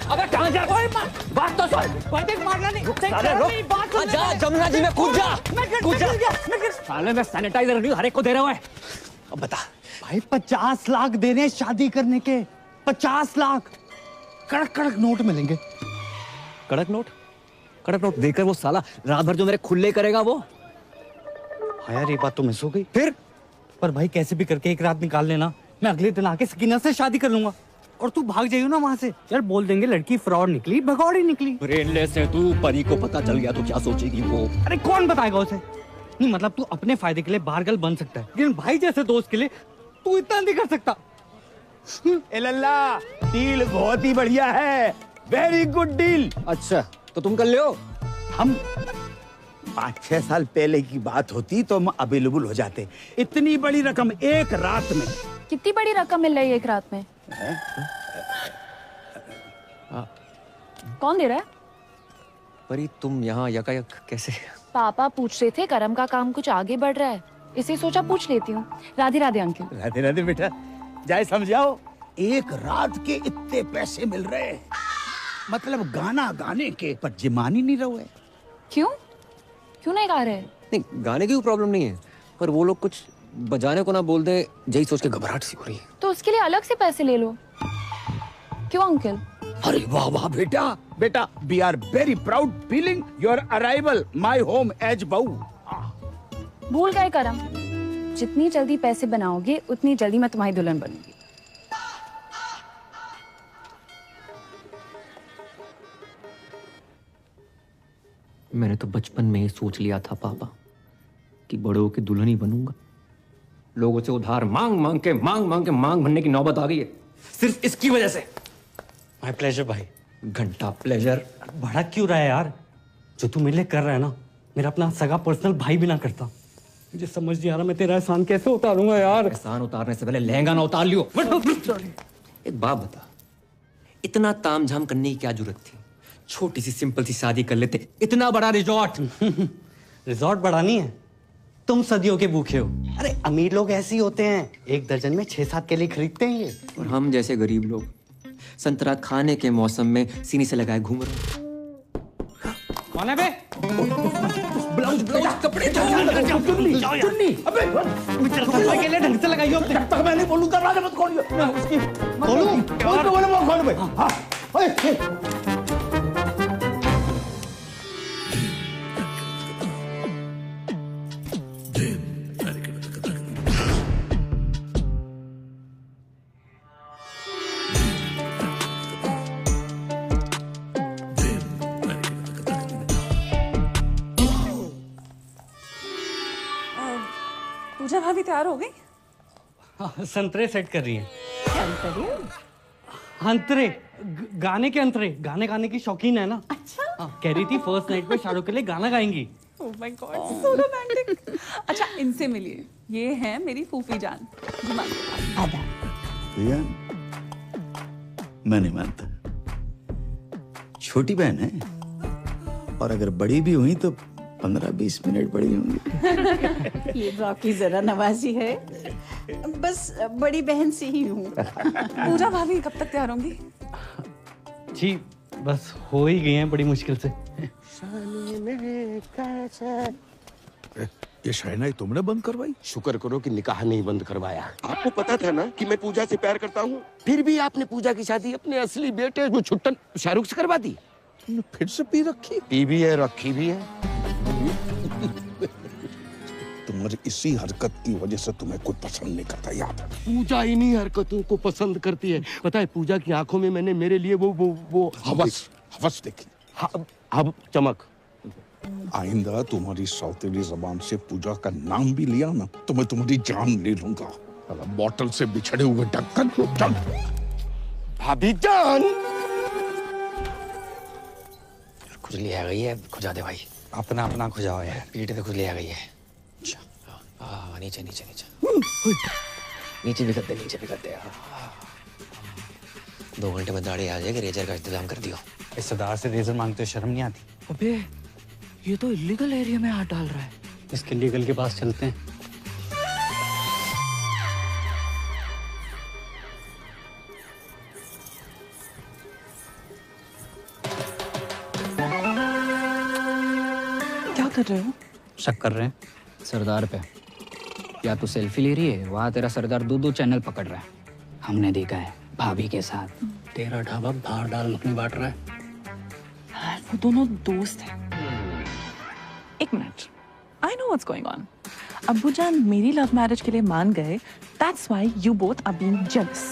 अबे कहाँ जा? बात तो सुन। मारना नहीं। जा जमुना जी में कूद जा, कूद जा। साले में सैनिटाइजर नहीं हर एक को दे रहा है। अब बता भाई 50 लाख देने हैं शादी करने के। 50 लाख कड़क कड़क नोट मिलेंगे। कड़क नोट? कड़क नोट देकर वो साला रात भर जो मेरे खुले करेगा वो। हाँ यार, ये बात तो मिस हो गई। फिर पर भाई कैसे भी करके एक रात निकाल लेना, मैं अगले दिन आके सकीना से शादी कर लूंगा। और तू भाग जाइयो ना वहां से। यार बोल देंगे लड़की फ्रॉड निकली, भगौड़ी निकली। ब्रेनलेस है तू, परी को पता चल गया तो क्या सोचेगी वो? अरे कौन बताएगा उसे? नहीं मतलब तू अपने फायदे के लिए बारगल बन सकता है, लेकिन भाई जैसे दोस्त के लिए तू इतना नहीं कर सकता। ए लल्ला, डील बहुत ही बढ़िया है, वेरी गुड डील। अच्छा तो तुम कर लो। हम 5-6 साल पहले की बात होती तो हम अवेलेबल हो जाते। इतनी बड़ी रकम एक रात में। कितनी बड़ी रकम मिल रही है एक रात में? कौन दे रहा है? परी तुम यहाँ यकायक कैसे? पापा पूछ रहे थे करम का काम कुछ आगे बढ़ रहा है, इसे सोचा पूछ लेती हूँ। राधे राधे अंकल। राधे राधे बेटा, जाए समझाओ। एक रात के इतने पैसे मिल रहे हैं, मतलब गाना गाने के, पर जिमान ही नहीं रहे। क्यों क्यों नहीं गा रहे? नहीं गाने की प्रॉब्लम नहीं है, पर वो लोग कुछ बजाने को ना बोल दे, यही सोच के घबराहट सी हो रही है। तो उसके लिए अलग से पैसे ले लो। क्यों अंकल? अरे वाह वाह बेटा, बेटा we are very proud feeling your arrival my home as बहू। भूल गए करम, जितनी जल्दी पैसे बनाओगे उतनी जल्दी मैं तुम्हारी दुल्हन बनूंगी। मैंने तो बचपन में ही सोच लिया था पापा कि बड़ों की दुल्हन ही बनूंगा। लोगों से उधार मांग मांग के मांग भरने की नौबत आ गई है, सिर्फ इसकी वजह से। माय प्लेजर भाई। घंटा प्लेजर। बड़ा क्यों रहा है यार? जो तू मेरे लिए कर रहा है ना, मेरा अपना सगा पर्सनल भाई भी ना करता। मुझे समझ नहीं आ रहा मैं तेरा एहसान कैसे उतारूंगा यार। एहसान उतारने से पहले लहंगा ना उतार लियो। एक बात बता, इतना तामझाम करने की क्या जरूरत थी? छोटी सी सिंपल सी शादी कर लेते। इतना बड़ा रिजॉर्ट। रिजॉर्ट बड़ा नहीं है, तुम सदियों के भूखे हो। अरे अमीर लोग ऐसे ही होते हैं, 1 दर्जन में 6-7 केले खरीदते हैं ये। और हम जैसे गरीब लोग संतरा खाने के मौसम में सीने से लगाए घूम रहे हैं। कौन है बे? ब्लाउज कपड़े चुन्नी। अबे के लिए ढंग से लगाइयो। जब तक मैं नहीं बोलूं दरवाजा मत खोलियो। खोलूं? खोल भाई। हाँ। पूजा भाभी तैयार हो गई? हाँ, संतरे सेट कर रही है। अंतरे गाने के अंतरे, गाने गाने की शौकीन है ना। अच्छा। हाँ, कह रही थी फर्स्ट नाइट पे शाहरुख के लिए गाना गाएंगी। Oh my God, so romantic. अच्छा इनसे मिलिए, ये है मेरी फूफी जान। भैया मैं नहीं मानता, छोटी बहन है, और अगर बड़ी भी हुई तो 15-20 मिनट बड़ी होंगी। ये रॉकी जरा नवाजी है, बस बड़ी बहन से ही हूँ। पूजा भाभी कब तक तैयार होंगी? जी बस हो ही गई हैं बड़ी मुश्किल से। ये शहनाई तुमने बंद करवाई? शुक्र करो कि निकाह नहीं बंद करवाया। आपको पता था ना कि मैं पूजा से प्यार करता हूँ, फिर भी आपने पूजा की शादी अपने असली बेटे वो छुट्टन शाहरुख से करवा दी। तुमने फिर से पी रखी? पी भी है, रखी भी है। तुम्हारी इसी हरकत की वजह से तुम्हें कोई पसंद नहीं करता, याद है? पूजा इन्हीं हरकतों को पसंद करती है। पता है, पूजा की आंखों में मैंने मेरे लिए वो हवस देखी। अब चमक। आइंदा तुम्हारी सौतेली जबान से पूजा का नाम भी लिया ना तो मैं तुम्हारी जान ले लूंगा। बॉटल से बिछड़े हुए ढक्कन, चल। भाभी जान, खुजली आ गई है, खुजा दे भाई। अपना अपना खुजाओ यार। पीठ पे खुजली आ गई है। नीचे नीचे नीचे नीचे भी करते, नीचे भी करते। 2 घंटे में दाढ़ी आ जाएगी, रेजर का इंतजाम कर दियो। इस सरदार से रेजर मांगते शर्म नहीं आती? अबे ये तो इलीगल एरिया में हाथ डाल रहा है। इसके लीगल के पास चलते हैं। क्या कर रहे हो? शक कर रहे हैं सरदार पे। या तो सेल्फी ले रही है, वहाँ तेरा सरदार 2-2 चैनल पकड़ रहा है। हमने देखा है भाभी के साथ। तेरा ढाबा बाहर दाल मखनी बांट रहा है। वो दोनों दोस्त हैं। एक minute, I know what's going on. अब्बू जान मेरी लव मैरिज के लिए मान गए। That's why you both are being jealous.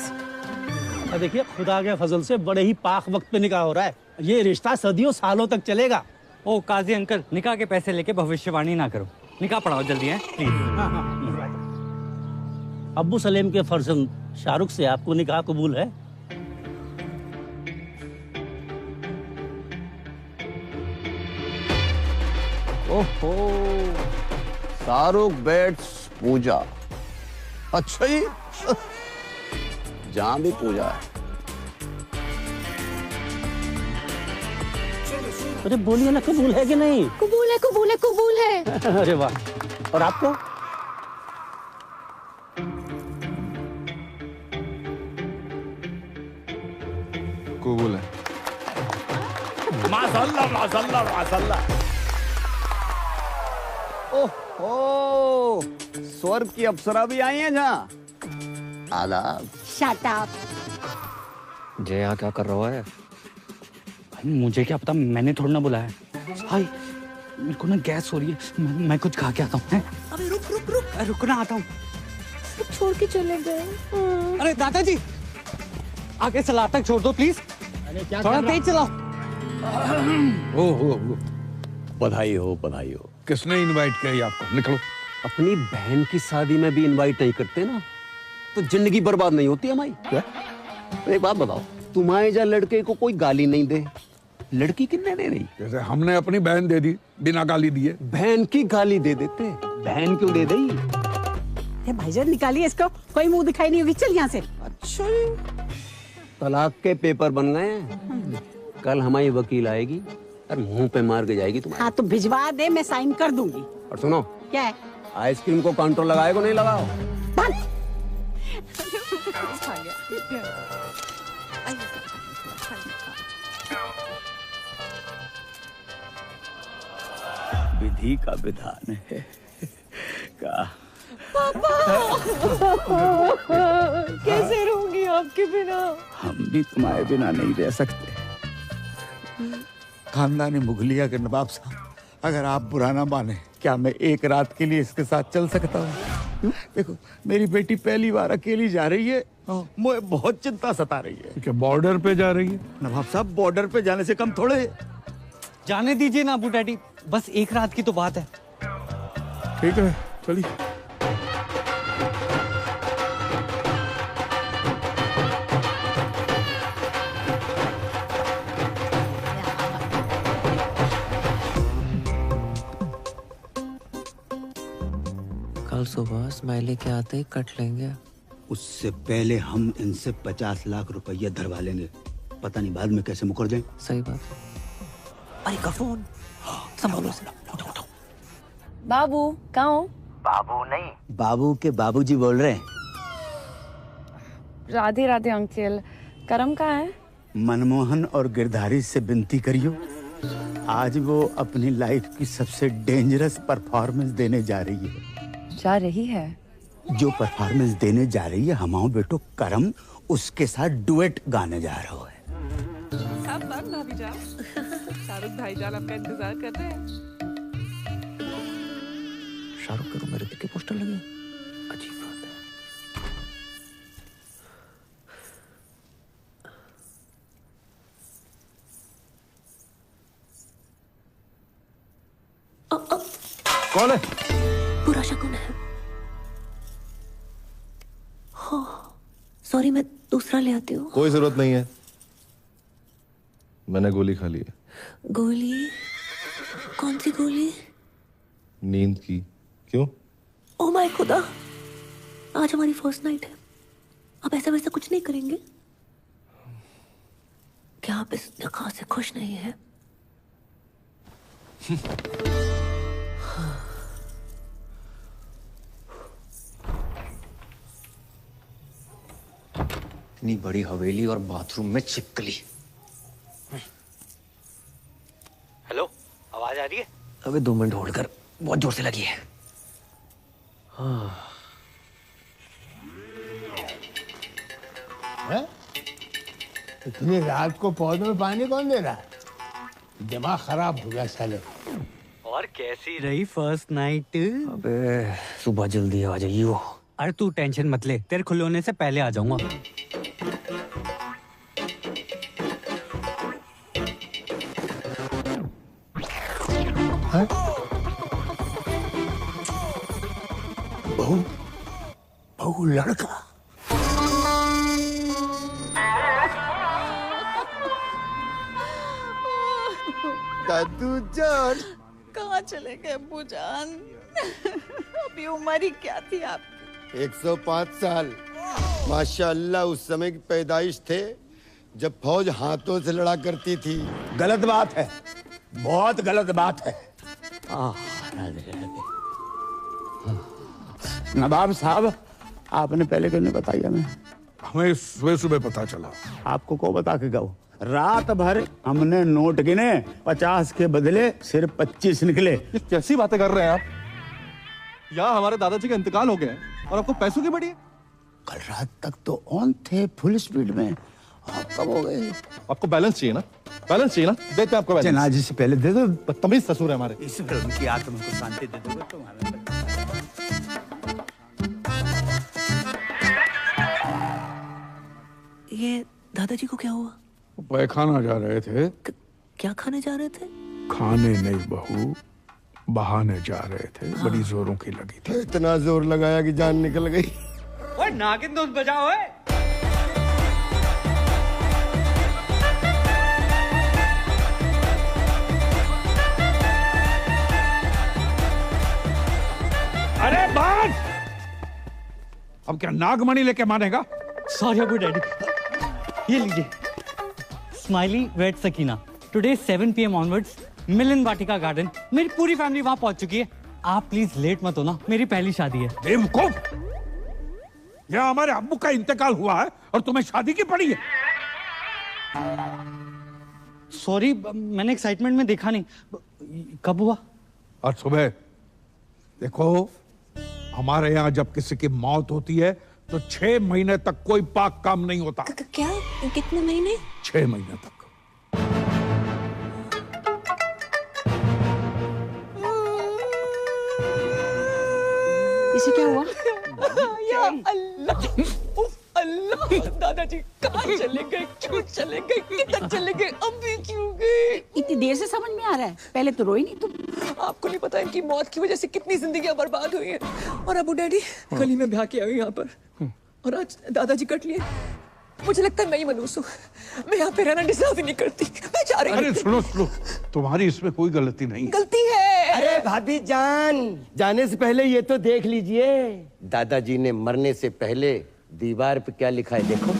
देखिए, खुदा के फजल से बड़े ही पाक वक्त पे निकाह हो रहा है। ये रिश्ता सदियों सालों तक चलेगा। ओ काजी अंकल, निकाह के पैसे लेके भविष्यवाणी ना करो। निकाह पढ़ाओ जल्दी है प्लीज। अब्बू सलेम के फर्जंद शाहरुख से आपको निकाह कबूल है? ओहो, शाहरुख बेट्स पूजा। अच्छा ही जहां भी पूजा है। अरे बोलिए ना, कबूल है कि नहीं? कबूल है, कबूल है, कबूल है। अरे वाह। और आपको? कबूल है। माशाल्लाह माशाल्लाह माशाल्लाह। ओह, स्वर्ग की अप्सरा भी आई हैं जहाँ। आदाब। Shut up. जय यहाँ क्या कर रहा है? भाई मुझे क्या पता, मैंने थोड़ा ना बुलाया। भाई मेरे को ना गैस हो रही है, मैं कुछ खा के आता हूँ। अबे रुक रुक रुक, रुकना आता हूँ। छोड़ के चले गए। अरे दादाजी, आगे सलाद तक छोड़ दो प्लीज। थोड़ा तेज चलाओ। ओह, बधाई हो, बधाई हो। किसने इनवाइट किया ये आपको? निकलो। अपनी बहन की शादी में भी इनवाइट नहीं करते ना तो जिंदगी बर्बाद नहीं होती हमारी। क्या? एक बात बताओ, तुम्हारे जहाँ लड़के को कोई गाली नहीं दे, लड़की कितने दे रही? जैसे हमने अपनी बहन दे दी बिना गाली दिए। बहन की गाली दे देते, बहन क्यों दे दी? भाईजान निकालिए इसको, कोई मुंह दिखाई नहीं होगी। चल यहाँ से। अच्छा, तलाक के पेपर बन गए हैं। कल हमारी वकील आएगी और मुंह पे मार के जाएगी तुम्हारे। हाँ तो भिजवा दे, मैं साइन कर दूंगी। और सुनो, क्या है? आइसक्रीम को काउंटर लगाए को नहीं लगाओ। विधि का विधान है का। पापा कैसे रहूंगी आपके बिना? हम भी तुम्हारे बिना नहीं रह सकते। खानदानी मुगलिया के नवाब साहब, अगर आप बुरा ना माने, क्या मैं एक रात के लिए इसके साथ चल सकता हूँ? देखो, मेरी बेटी पहली बार अकेली जा रही है, मुझे बहुत चिंता सता रही है। क्या बॉर्डर पे जा रही है? नवाब साहब, बॉर्डर पे जाने से कम थोड़े। जाने दीजिए ना अबू डैडी, बस एक रात की तो बात है। ठीक है, चलिए। कल सुबह स्माइली के आते ही कट लेंगे। उससे पहले हम इनसे 50 लाख रुपया धरवा लेंगे। पता नहीं बाद में कैसे मुकर जाए। सही बात। अरे का फोन संभालो। बाबू कहाँ हो? बाबू नहीं, बाबू के बाबूजी बोल रहे हैं। राधे राधे अंकल। करम कहाँ है? मनमोहन और गिरधारी से विनती करियो, आज वो अपनी लाइफ की सबसे डेंजरस परफॉर्मेंस देने जा रही है। जा रही है? जो परफॉर्मेंस देने जा रही है हमाओ बेटो करम उसके साथ डुएट गाने जा रहा है। सब बंद भाभी जान। शाहरुख भाईजान आपका इंतजार कर रहे हैं। शाहरुख के रूम में ऋतिक के पोस्टर लगे, अजीब बात है। कौन है? बुरा शकुन है। हो सॉरी, मैं दूसरा ले आती हूँ। कोई जरूरत नहीं है, मैंने गोली खा ली है। गोली? कौन सी गोली? नींद की। क्यों? ओ माय खुदा, आज हमारी फर्स्ट नाइट है। आप ऐसा वैसा कुछ नहीं करेंगे? क्या आप इस निकाह से खुश नहीं हैं? इतनी बड़ी हवेली और बाथरूम में छिपकली। हेलो, आवाज आ रही है? अबे 2 मिनट होल्ड कर, बहुत जोर से लगी है। इतनी रात को पौधे में पानी कौन दे रहा है? दिमाग खराब हो गया साले। और कैसी रही फर्स्ट नाइट? अबे सुबह जल्दी आ जाइयो। अरे तू टेंशन मत ले, तेरे खुले होने से पहले आ जाऊंगा। बहू, बहू लड़का। दादू जान, कहाँ चले गए अब्बू जान? अभी उम्र ही क्या थी आपकी? 105 साल। माशाअल्लाह उस समय की पैदाइश थे जब फौज हाथों से लड़ा करती थी। गलत बात है, बहुत गलत बात है। नवाब साहब, आपने पहले क्यों नहीं बताया? हमें सुबह सुबह पता चला। आपको को बता के गए? रात भर हमने नोट गिने, 50 के बदले सिर्फ 25 निकले। ये कैसी बातें कर रहे हैं आप? यहाँ हमारे दादाजी का इंतकाल हो गया है और आपको पैसों की बड़ी है। कल रात तक तो ऑन थे, फुल स्पीड में। आप कब हो गए? आपको बैलेंस चाहिए ना? बैलेंस चाहिए ना? देते हैं आपको बैलेंस। जनाजे से पहले दे दो। बदतमीज ससुर है हमारे। इस उनकी आत्मा को शांति दे दोगे तुम्हारा। ये दादाजी को क्या हुआ? पैखाना जा रहे थे। क्या खाने जा रहे थे? खाने नहीं बहू, बहाने जा रहे थे। बड़ी जोरों की लगी थी। इतना जोर लगाया कि जान निकल गई। ओए नागिन दोस्त बजाओ। अरे बस! अब क्या नागमणि लेके मानेगा? सॉरी अबू डैडी, ये लीजिए Smiley weds Sakina. Today 7 PM onwards Milan Vatika garden. मेरी पूरी फैमिली वहां पहुंच चुकी है। आप प्लीज लेट मत होना, मेरी पहली शादी है। बेवकूफ! यहाँ हमारे अब्बू का इंतकाल हुआ है और तुम्हें शादी की पड़ी है। सॉरी, मैंने एक्साइटमेंट में देखा नहीं। कब हुआ? और सुबह देखो, हमारे यहाँ जब किसी की मौत होती है तो 6 महीने तक कोई पाक काम नहीं होता। क्या? कितने महीने? 6 महीने तक। इसे क्या हुआ? या अल्लाह, उफ अल्लाह, दादाजी कहाँ चले गए? क्यों चले गए? किधर चले गए? अभी क्यों गए? इतनी देर से समझ में आ रहा है, पहले तो रोई नहीं तुम। आपको नहीं पता इनकी मौत की वजह से कितनी जिंदगियां बर्बाद हुई हैं। और अबू डैडी कल ही मैं ब्याह के आई हूँ यहाँ पर, और आज दादाजी कट लिए। मुझे लगता है मैं ही मनूस हूँ। मैं यहाँ पे रहना डिजर्व ही नहीं करती। मैं जा रही हूँ। अरे सुनो सुनो, तुम्हारी इसमें कोई गलती नहीं है। गलती है। अरे भाभी जान, जाने से पहले ये तो देख लीजिए। दादाजी ने मरने से पहले दीवार पे क्या लिखा है, देखो।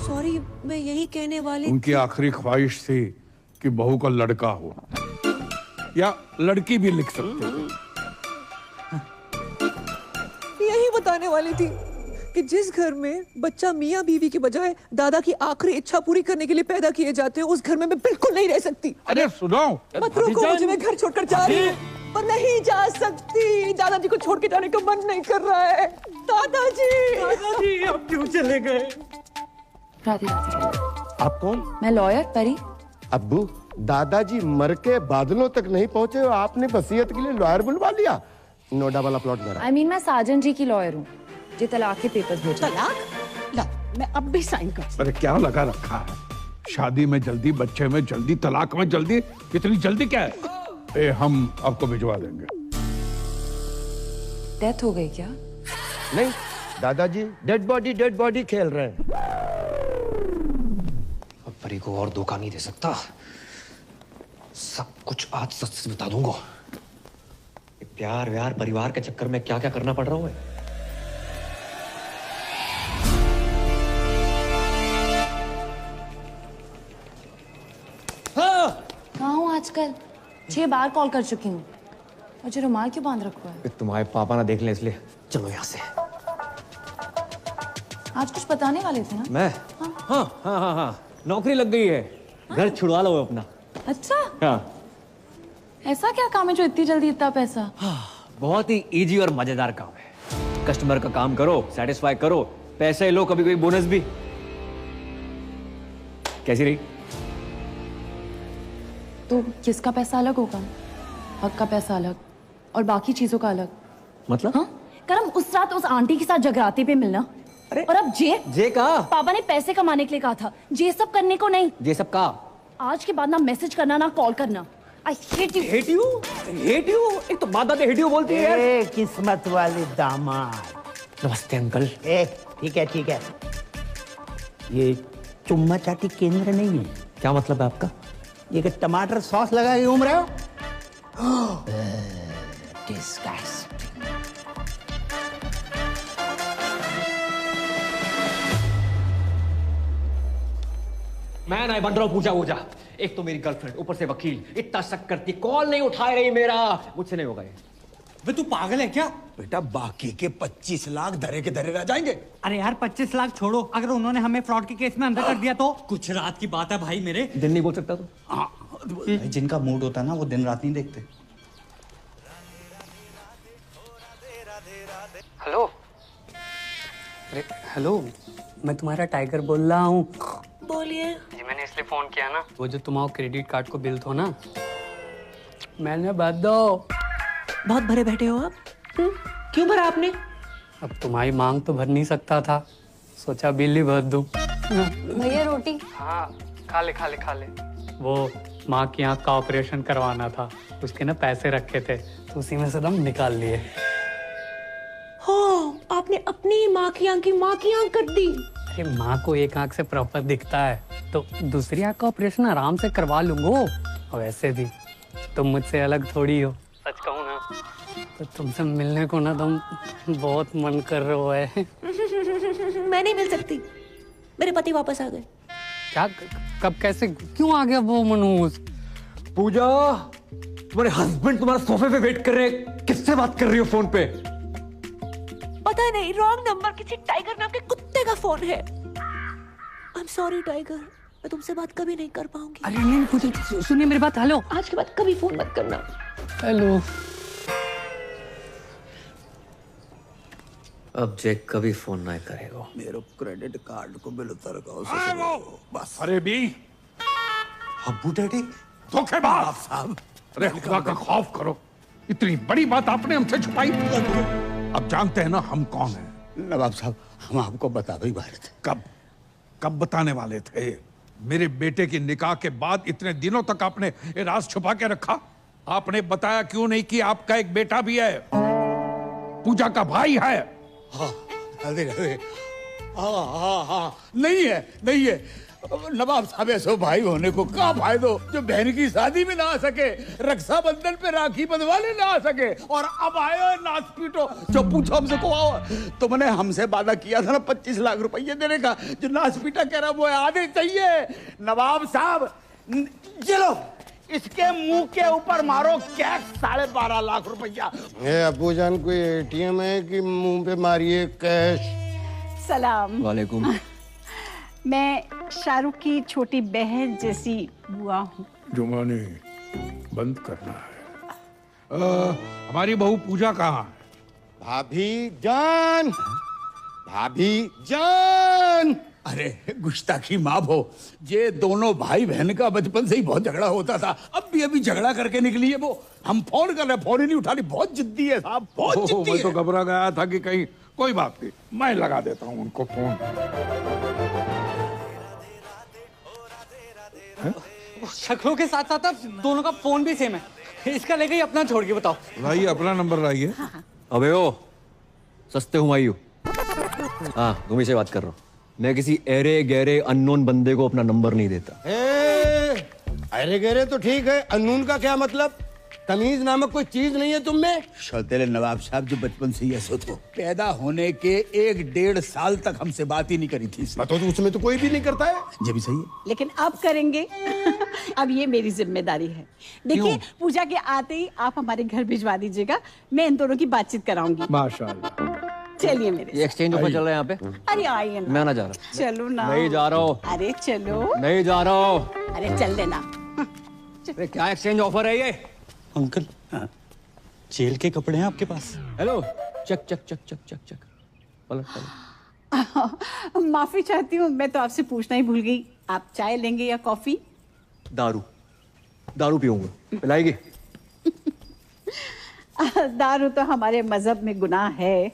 सॉरी, मैं यही कहने वाली उनकी आखिरी ख्वाहिश थी कि बहू का लड़का हो, या लड़की भी लिख सकते थे। यही बताने वाली थी कि जिस घर में बच्चा मियाँ बीवी के बजाय दादा की आखिरी इच्छा पूरी करने के लिए पैदा किए जाते हैं, उस घर में मैं बिल्कुल नहीं रह सकती। अरे सुनो, मत रोको मुझे, मैं घर छोड़कर जा रही हूँ, पर नहीं जा सकती। दादाजी को छोड़ के जाने का मन नहीं कर रहा है। दादाजी अब क्यों चले गए? राधे राधे। आप कौन? मैं लॉयर परी। अब्बू, दादाजी मर के बादलों तक नहीं पहुंचे और आपने वसीयत के लिए लॉयर बुलवा लिया। नोएडा वाला प्लॉट मेरा। I mean, मैं साजन जी की लॉयर हूँ, जी तलाक के पेपर्स भेजो। तलाक? ला, मैं अब भी साइन कर। अरे क्या लगा रखा है? शादी में जल्दी, बच्चे में जल्दी, तलाक में जल्दी, इतनी जल्दी क्या है? हम आपको भिजवा देंगे। डेथ हो गई क्या? नहीं, दादाजी डेड बॉडी खेल रहे हैं। अब परी को और धोखा नहीं दे सकता, सब कुछ आज सच से बता दूंगा। प्यार व्यार परिवार के चक्कर में क्या क्या करना पड़ रहा हूं मैं। कहाँ हूँ आजकल? 6 बार कॉल कर चुकी हूँ। मुझे रुमाल क्यों बांध रखा है? तुम्हारे पापा ना देख ले इसलिए। चलो यहाँ से। आज कुछ बताने वाले थे ना? मैं? हाँ, नौकरी लग गई है। घर छुड़वा लो अपना। अच्छा, हाँ। ऐसा क्या काम है जो इतनी जल्दी इतना पैसा? बहुत ही इजी और मजेदार काम है। कस्टमर का काम करो, सेटिस्फाई करो, पैसे लो, कभी कोई बोनस भी। कैसी रही? तो किसका पैसा अलग होगा? हक का पैसा अलग और बाकी चीजों का अलग। मतलब? हाँ? करम उस रात उस आंटी के साथ जगराते पे मिलना। अरे और अब जे का पापा ने पैसे कमाने के लिए कहा था, जे सब करने को नहीं। जे सब का आज के बाद ना मैसेज करना ना कॉल करना। I hate you. Hate you? Hate you? एक तो बात hate you बोलती है यार। किस्मत वाले दामाद। नमस्ते अंकल। ठीक है। ये चुम्मा चाटी केंद्र नहीं है। क्या मतलब है आपका? ये कि टमाटर सॉस लगा के घूम रहे हो? Disgusting. मैं नहीं बन रहा हूँ पूजा। एक तो मेरी गर्लफ्रेंड, ऊपर से वकील, इतना शक करती, कॉल नहीं उठा रही मेरा। मुझसे नहीं होगा ये। वे तू पागल है क्या? बेटा बाकी के 25 लाख धरे के धरे रह जाएंगे। अरे यार 25 लाख छोड़ो, अगर उन्होंने हमें फ्रॉड के केस में अंदर कर दिया तो? कुछ रात की बात है भाई मेरे। दिन नहीं बोल सकता तू? जिनका मूड होता है ना वो दिन रात नहीं देखते। हेलो। अरे हेलो, मैं तुम्हारा टाइगर बोल रहा हूँ। बोलिए। जी मैंने इसलिए फोन किया ना, वो जो तुम्हारा क्रेडिट कार्ड को बिल थो ना, मैंने भर दो। बहुत भरे बैठे हो आप? क्यों भरा आपने? अब तुम्हारी मांग तो भर नहीं सकता था, सोचा बिल ही भर दूं। भैया रोटी। हाँ खा ले। वो माँ की आँख का ऑपरेशन करवाना था, उसके ना पैसे रखे थे, तो उसी में से दम निकाल लिए। हो, आपने अपनी माँ की आँख कर दी। अरे माँ को एक आँख से प्रॉपर दिखता है, तो दूसरी आँख का ऑपरेशन आराम से करवा लूंगा। वैसे भी तुम मुझसे अलग थोड़ी हो, सच कहूँ ना तो तुमसे मिलने को ना तुम बहुत मन कर रहे है। मैं नहीं मिल सकती, मेरे पति वापस आ गए। क्या? कब? कैसे? क्यों आ गया वो मनोज? पूजा, तुम्हारे हस्बैंड तुम्हारे सोफे पे वेट कर रहे हैं। किससे बात कर रही हो फोन पे? पता नहीं, रॉन्ग नंबर, किसी टाइगर नाम के कुत्ते का फोन है। आई एम सॉरी टाइगर, मैं तुमसे बात कभी नहीं कर पाऊंगी। अरे नहीं पूजा, सुनिए मेरी बात। हेलो, आज के बाद कभी फोन मत करना। हेलो। अब जैक कभी फोन नहीं करेगा। मेरे क्रेडिट कार्ड को बिल उतर बस। अरे बी अब्बू डैडी धोखेबाज साहब। अरे खुदा का खौफ करो, इतनी बड़ी बात आपने हमसे छुपाई। अब जानते हैं ना हम कौन हैं। नवाब साहब, हम आपको बता भी वाले थे। कब बताने वाले थे? मेरे बेटे की निकाह के बाद इतने दिनों तक आपने ये राज छुपा के रखा। आपने बताया क्यों नहीं कि आपका एक बेटा भी है, पूजा का भाई है। हाँ, नहीं है। नवाब साहब ऐसो भाई होने को क्या फायदो जो बहन की शादी में ना आ सके, रक्षाबंधन पे राखी बंधवाने ना आ सके, और अब आयो नाच पीटो। जो पूछो हमसे को आओ, तुमने हमसे वादा किया था ना 25 लाख रुपये देने का, जो नाच पीटा कह रहा वो आधे चाहिए। नवाब साहब चलो इसके मुंह के ऊपर मारो कैश 12.5 लाख रुपया। अबू जान कोई ATM है कि मुंह पे मारिए कैश? सलाम। वालेकुम। मैं शाहरुख की छोटी बहन जैसी बुआ हूँ। जुमानी बंद करना है। हमारी बहू पूजा कहाँ है? भाभी जान, भाभी जान। अरे गुस्ताखी माफ हो, ये दोनों भाई बहन का बचपन से ही बहुत झगड़ा होता था। अब भी अभी झगड़ा करके निकली है वो। हम फोन कर रहे, फोन ही नहीं उठा रही। बहुत जिद्दी है साहब, बहुत जिद्दी मैं है। तो घबरा गया था कि कहीं कोई बात नहीं, मैं लगा देता हूँ उनको फोन। शक्लों के साथ साथ अब दोनों का फोन भी सेम है। इसका लेके ही अपना छोड़ के बताओ। लाइए अपना नंबर लाइए। अबे ओ सस्ते हुमायूं। हाँ तुम्ही से बात कर रहा हूँ। मैं किसी एरे गहरे अननोन बंदे को अपना नंबर नहीं देता। अरे गहरे तो ठीक है, अनून का क्या मतलब? तमीज नामक कोई चीज नहीं है तुम में? सौतेले नवाब साहब जो बचपन से ही ऐसे थे, पैदा होने के 1-1.5 साल तक हमसे बात ही नहीं करी थी। तो उसमें तो कोई भी नहीं करता है। ये भी सही है। लेकिन अब करेंगे। अब ये मेरी जिम्मेदारी है। देखिए पूजा के आते ही आप हमारे घर भिजवा दीजिएगा। मैं इन दोनों की बातचीत कराऊंगी। माशाल्लाह। चलिए मेरे। ये एक्सचेंज ऑफर चल रहा है यहाँ पे। अरे आइए ना। मैं ना जा रहा। चलो ना। नहीं जा रहा हूँ। अरे चलो। नहीं जा रहा हूँ। अरे चल देना। अरे क्या एक्सचेंज ऑफर है ये? अंकल जेल के कपड़े हैं आपके पास? हेलो चक चक चक चक चक चक। पलट पलट। माफी चाहती हूँ, मैं तो आपसे पूछना ही भूल गई। आप चाय लेंगे या कॉफी? दारू। दारू पीऊंगा। पिलाएगी? दारू तो हमारे मजहब में गुनाह है।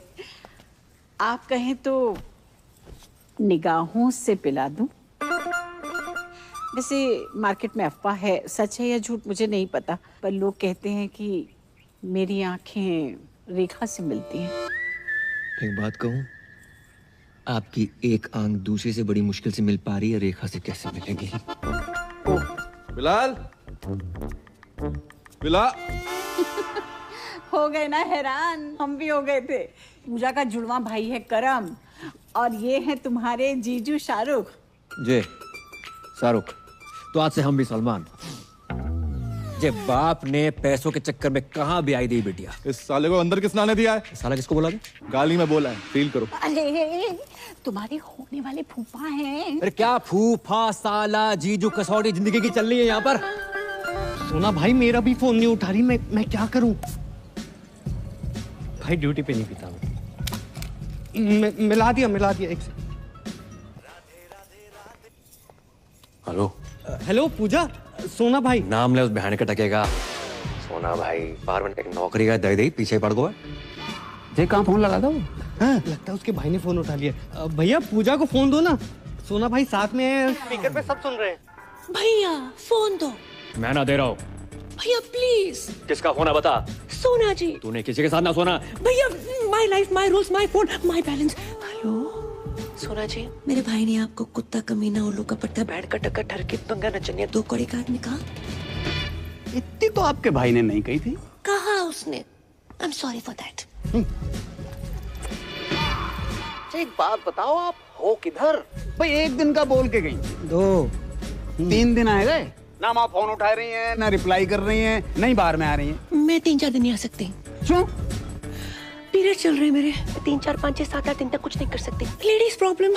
आप कहें तो निगाहों से पिला दूं। वैसे मार्केट में अफवाह है, सच है या झूठ मुझे नहीं पता, पर लोग कहते हैं कि मेरी आंखें रेखा से मिलती हैं। एक बात कहूं, आपकी एक आंख दूसरे से बड़ी मुश्किल से मिल पा रही है, रेखा से कैसे मिलेगी? बिलाल, बिलाल। हो गए ना हैरान? हम भी हो गए थे। पूजा का जुड़वा भाई है करम, और ये है तुम्हारे जीजू शाहरुख। जे शाहरुख, तो आज से हम भी सलमान। जे बाप ने पैसों के चक्कर में कहाँ भी आई दी बिटिया। इस साले को अंदर किसने आने दिया है? साला किसको बोला? गाली में बोला है, फील करो। अरे तुम्हारे होने वाले फूफा हैं। अरे क्या फूफा साला जीजू कसौटी जिंदगी की चल रही है यहाँ पर। सोना भाई मेरा भी फोन नहीं उठा रही, मैं क्या करूं? भाई ड्यूटी पे नहीं पीता मिला दिया एक से। हेलो हेलो पूजा, सोना भाई। नाम ले उस बहन के टकेगा। सोना भाई बार एक नौकरी का दे दे पीछे पड़ गो। जे कहाँ फोन लगा दो? हाँ लगता है उसके भाई ने फोन उठा लिया। भैया पूजा को फोन दो ना, सोना भाई साथ में है, स्पीकर पे सब सुन रहे हैं। भैया फोन दो। मैं ना दे रहा हूँ। भैया प्लीज। किसका फोन है बता? सोना जी। तूने किसी के साथ ना सोना। भैया my life my rules my phone my balance. Hello सोना जी, मेरे भाई ने आपको कुत्ता कमीना उल्लू का पट्टा बैठ का टक्कर ठरके पंगा नचनिया 2 कौड़ी का आदमी कहा। इतनी तो आपके भाई ने नहीं कही थी। कहा उसने। I am sorry for that. एक बात बताओ, आप हो किधर? भाई 1 दिन का बोल के गई, 2 3 दिन आए गए ना। आप फोन उठा रही हैं, ना रिप्लाई कर रही हैं, नहीं बाहर में आ रही हैं। मैं 3-4 दिन नहीं आ सकती। क्यों? पीरियड चल रहे हैं मेरे। 3, 4, 5, 6, 7, 8 दिन तक कुछ नहीं कर सकती। Ladies problem.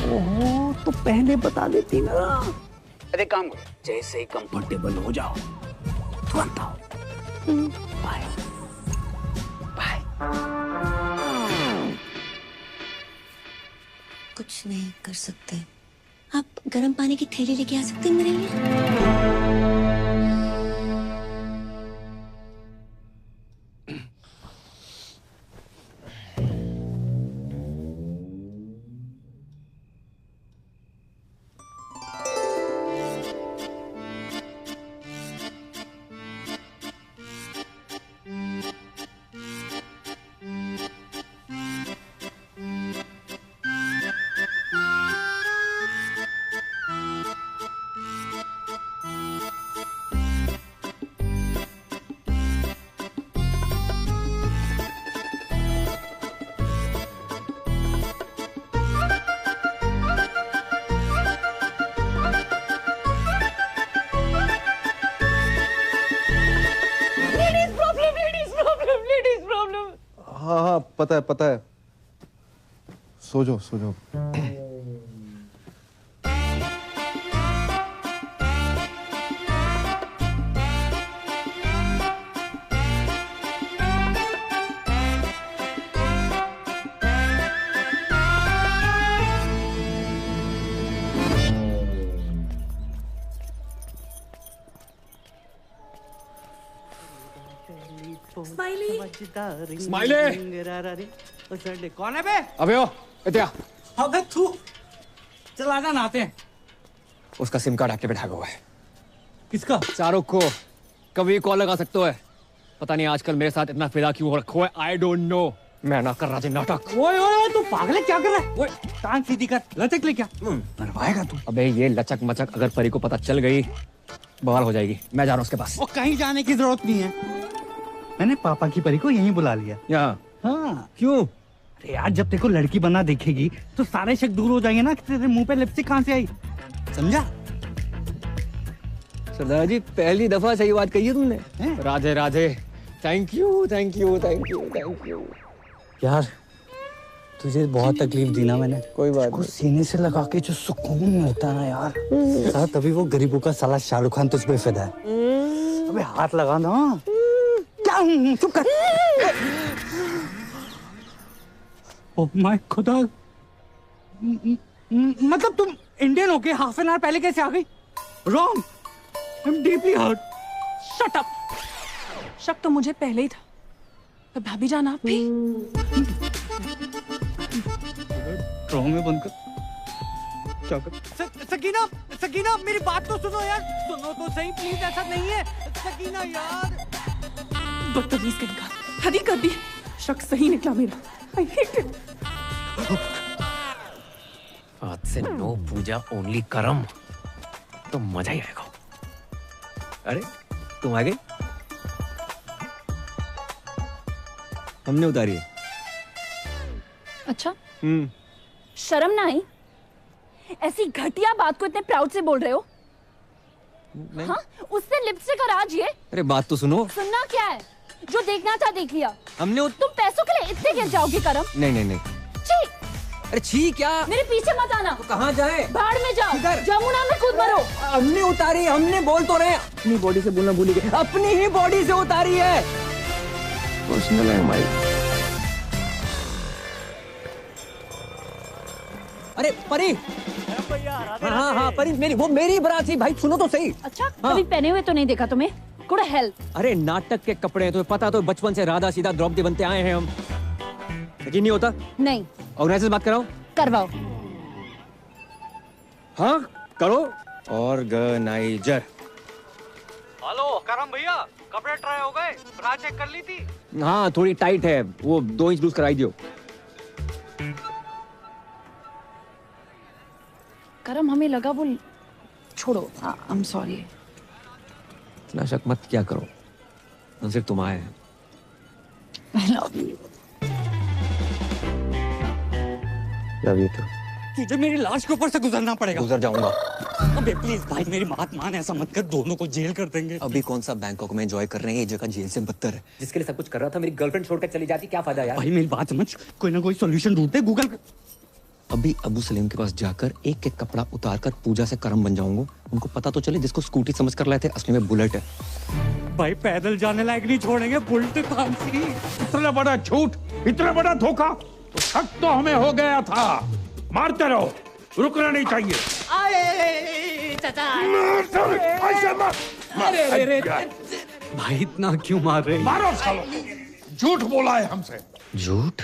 ओहो, तो पहले बता देती ना। अरे काम करो, जैसे ही कंफर्टेबल हो जाओ तुरंत आओ। Bye bye. कुछ नहीं कर सकते। आप गर्म पानी की थैली लेके आ सकते हैं मेरे लिए? हाँ पता है। सो जाओ सो जाओ। स्माइली कौन है बे? अबे ओ इत्या अबे तू चला जा नहाते हैं। उसका सिम कार्ड एक्टिवेट हुआ है। किसका? शाहरुख को कभी कॉल लगा सकते हो है। पता नहीं आजकल मेरे साथ इतना फिदा क्यों हो रखा है। I don't know. मैं ना कर रहा था नाटक। ओए ओए तू पागल है, क्या कर रहा है? ओए टांग सीधी कर, लचक ले क्या मरवाएगा तू? अबे ये लचक मचक अगर परी को पता चल गई बवाल हो जाएगी। मैं जा रहा हूँ उसके पास। वो कहीं जाने की जरूरत नहीं है, मैंने पापा की परी को यहीं बुला लिया। यहाँ? हाँ। क्यों? अरे यार जब तेरे को लड़की बना देखेगी तो सारे शक दूर हो जाएंगे ना कि तेरे मुंह पे लिपस्टिक कहाँ से आई, समझा? सरदार जी पहली दफा सही बात कही है तुमने। Radhe Radhe. Thank you thank you thank you thank you. यार तुझे बहुत तकलीफ दी ना मैंने। कोई बात नहीं। सीने से लगा के जो सुकून मिलता है ना यार, साला तभी वो गरीबों का साला शाहरुख खान तुझ पे फिदा है। अबे हाथ लगा ना। क्या? चुप कर। ओह माय खुदा, मतलब तुम इंडियन होके हाफ एन आवर पहले कैसे आ गई? Wrong, I am deeply hurt. Shut up. शक तो मुझे पहले ही था, पर भाभी जान आप भी। ड्रामे बंद कर। क्या कर? सकीना, सकीना मेरी बात तो सुनो यार, सुनो तो सही प्लीज, ऐसा नहीं है सकीना यार। बदतमीज कहेगा, हद ही कर दी। शक सही निकला मेरा। I hate it. आज से नो पूजा ओनली करम, तो मजा ही आएगा। अरे तुम आ गई? हमने उतारी है। अच्छा शर्म ना आई? ऐसी घटिया बात को इतने प्राउड से बोल रहे हो? हाँ, उससे लिपस्टिक और आज ये। अरे बात तो सुनो। सुनना क्या है? जो देखना था देख लिया। हमने तुम पैसों के लिए इतने गिर जाओगे करम? नहीं नहीं नहीं। छी! अरे छी क्या? मेरे पीछे मत आना। तो कहाँ जाए? भाड़ में जाओ। जमुना में कूद मरो। हमने उतारी, हमने बोल तो रहे। अपनी बॉडी से बोलना भूल गए। अपनी ही बॉडी से उतारी है। पर्सनल है हमारी। अरे परी। हाँ हाँ परी मेरी, वो मेरी बराती। भाई सुनो तो सही। अच्छा कभी पहने हुए तो नहीं देखा तुम्हें? Good help. अरे नाटक के कपड़े हैं, तुम्हें पता तो बचपन से राधा सीधा द्रौपदी बनते आए हैं हम। यकीन नहीं होता? नहीं। ऑर्गेनाइजर बात कराओ। करवाओ। हाँ करो। ऑर्गेनाइजर। हेलो करम भैया, कपड़े ट्राई हो गए? ब्रा चेक कर ली थी? हाँ थोड़ी टाइट है, वो 2 इंच लूज कराई दियो। करम हमें लगा वो, छोड़ो, आई एम सॉरी। इतना शक मत क्या करो, हम सिर्फ तुम आए हैं। I love you. Love you too. तुझे मेरी लाश के ऊपर से गुजरना पड़ेगा। गुजर जाऊंगा। अबे प्लीज भाई मेरी बात मान, ऐसा मत कर, दोनों को जेल कर देंगे। अभी कौन सा बैंकॉक में एंजॉय कर रहे हैं, ये जगह जेल से बदतर है। जिसके लिए सब कुछ कर रहा था मेरी गर्लफ्रेंड छोड़कर चली जाती, क्या फायदा यार? भाई मेरी बात समझ, कोई ना कोई सॉल्यूशन ढूंढते, गूगल कर। अभी अबू सलीम के पास जाकर एक एक कपड़ा उतार कर पूजा से करम बन जाऊंगा। उनको पता तो चले जिसको स्कूटी समझ कर लाए थे असली में बुलेट है। भाई पैदल जाने लायक नहीं छोड़ेंगे, बुलेट कौन सी? इतना बड़ा झूठ, इतना बड़ा धोखा, तो शक तो हमें हो गया था। मारते रहो, रुकना नहीं चाहिए। भाई इतना क्यों मार रहे? मारो सालो, झूठ बोला है हमसे। झूठ?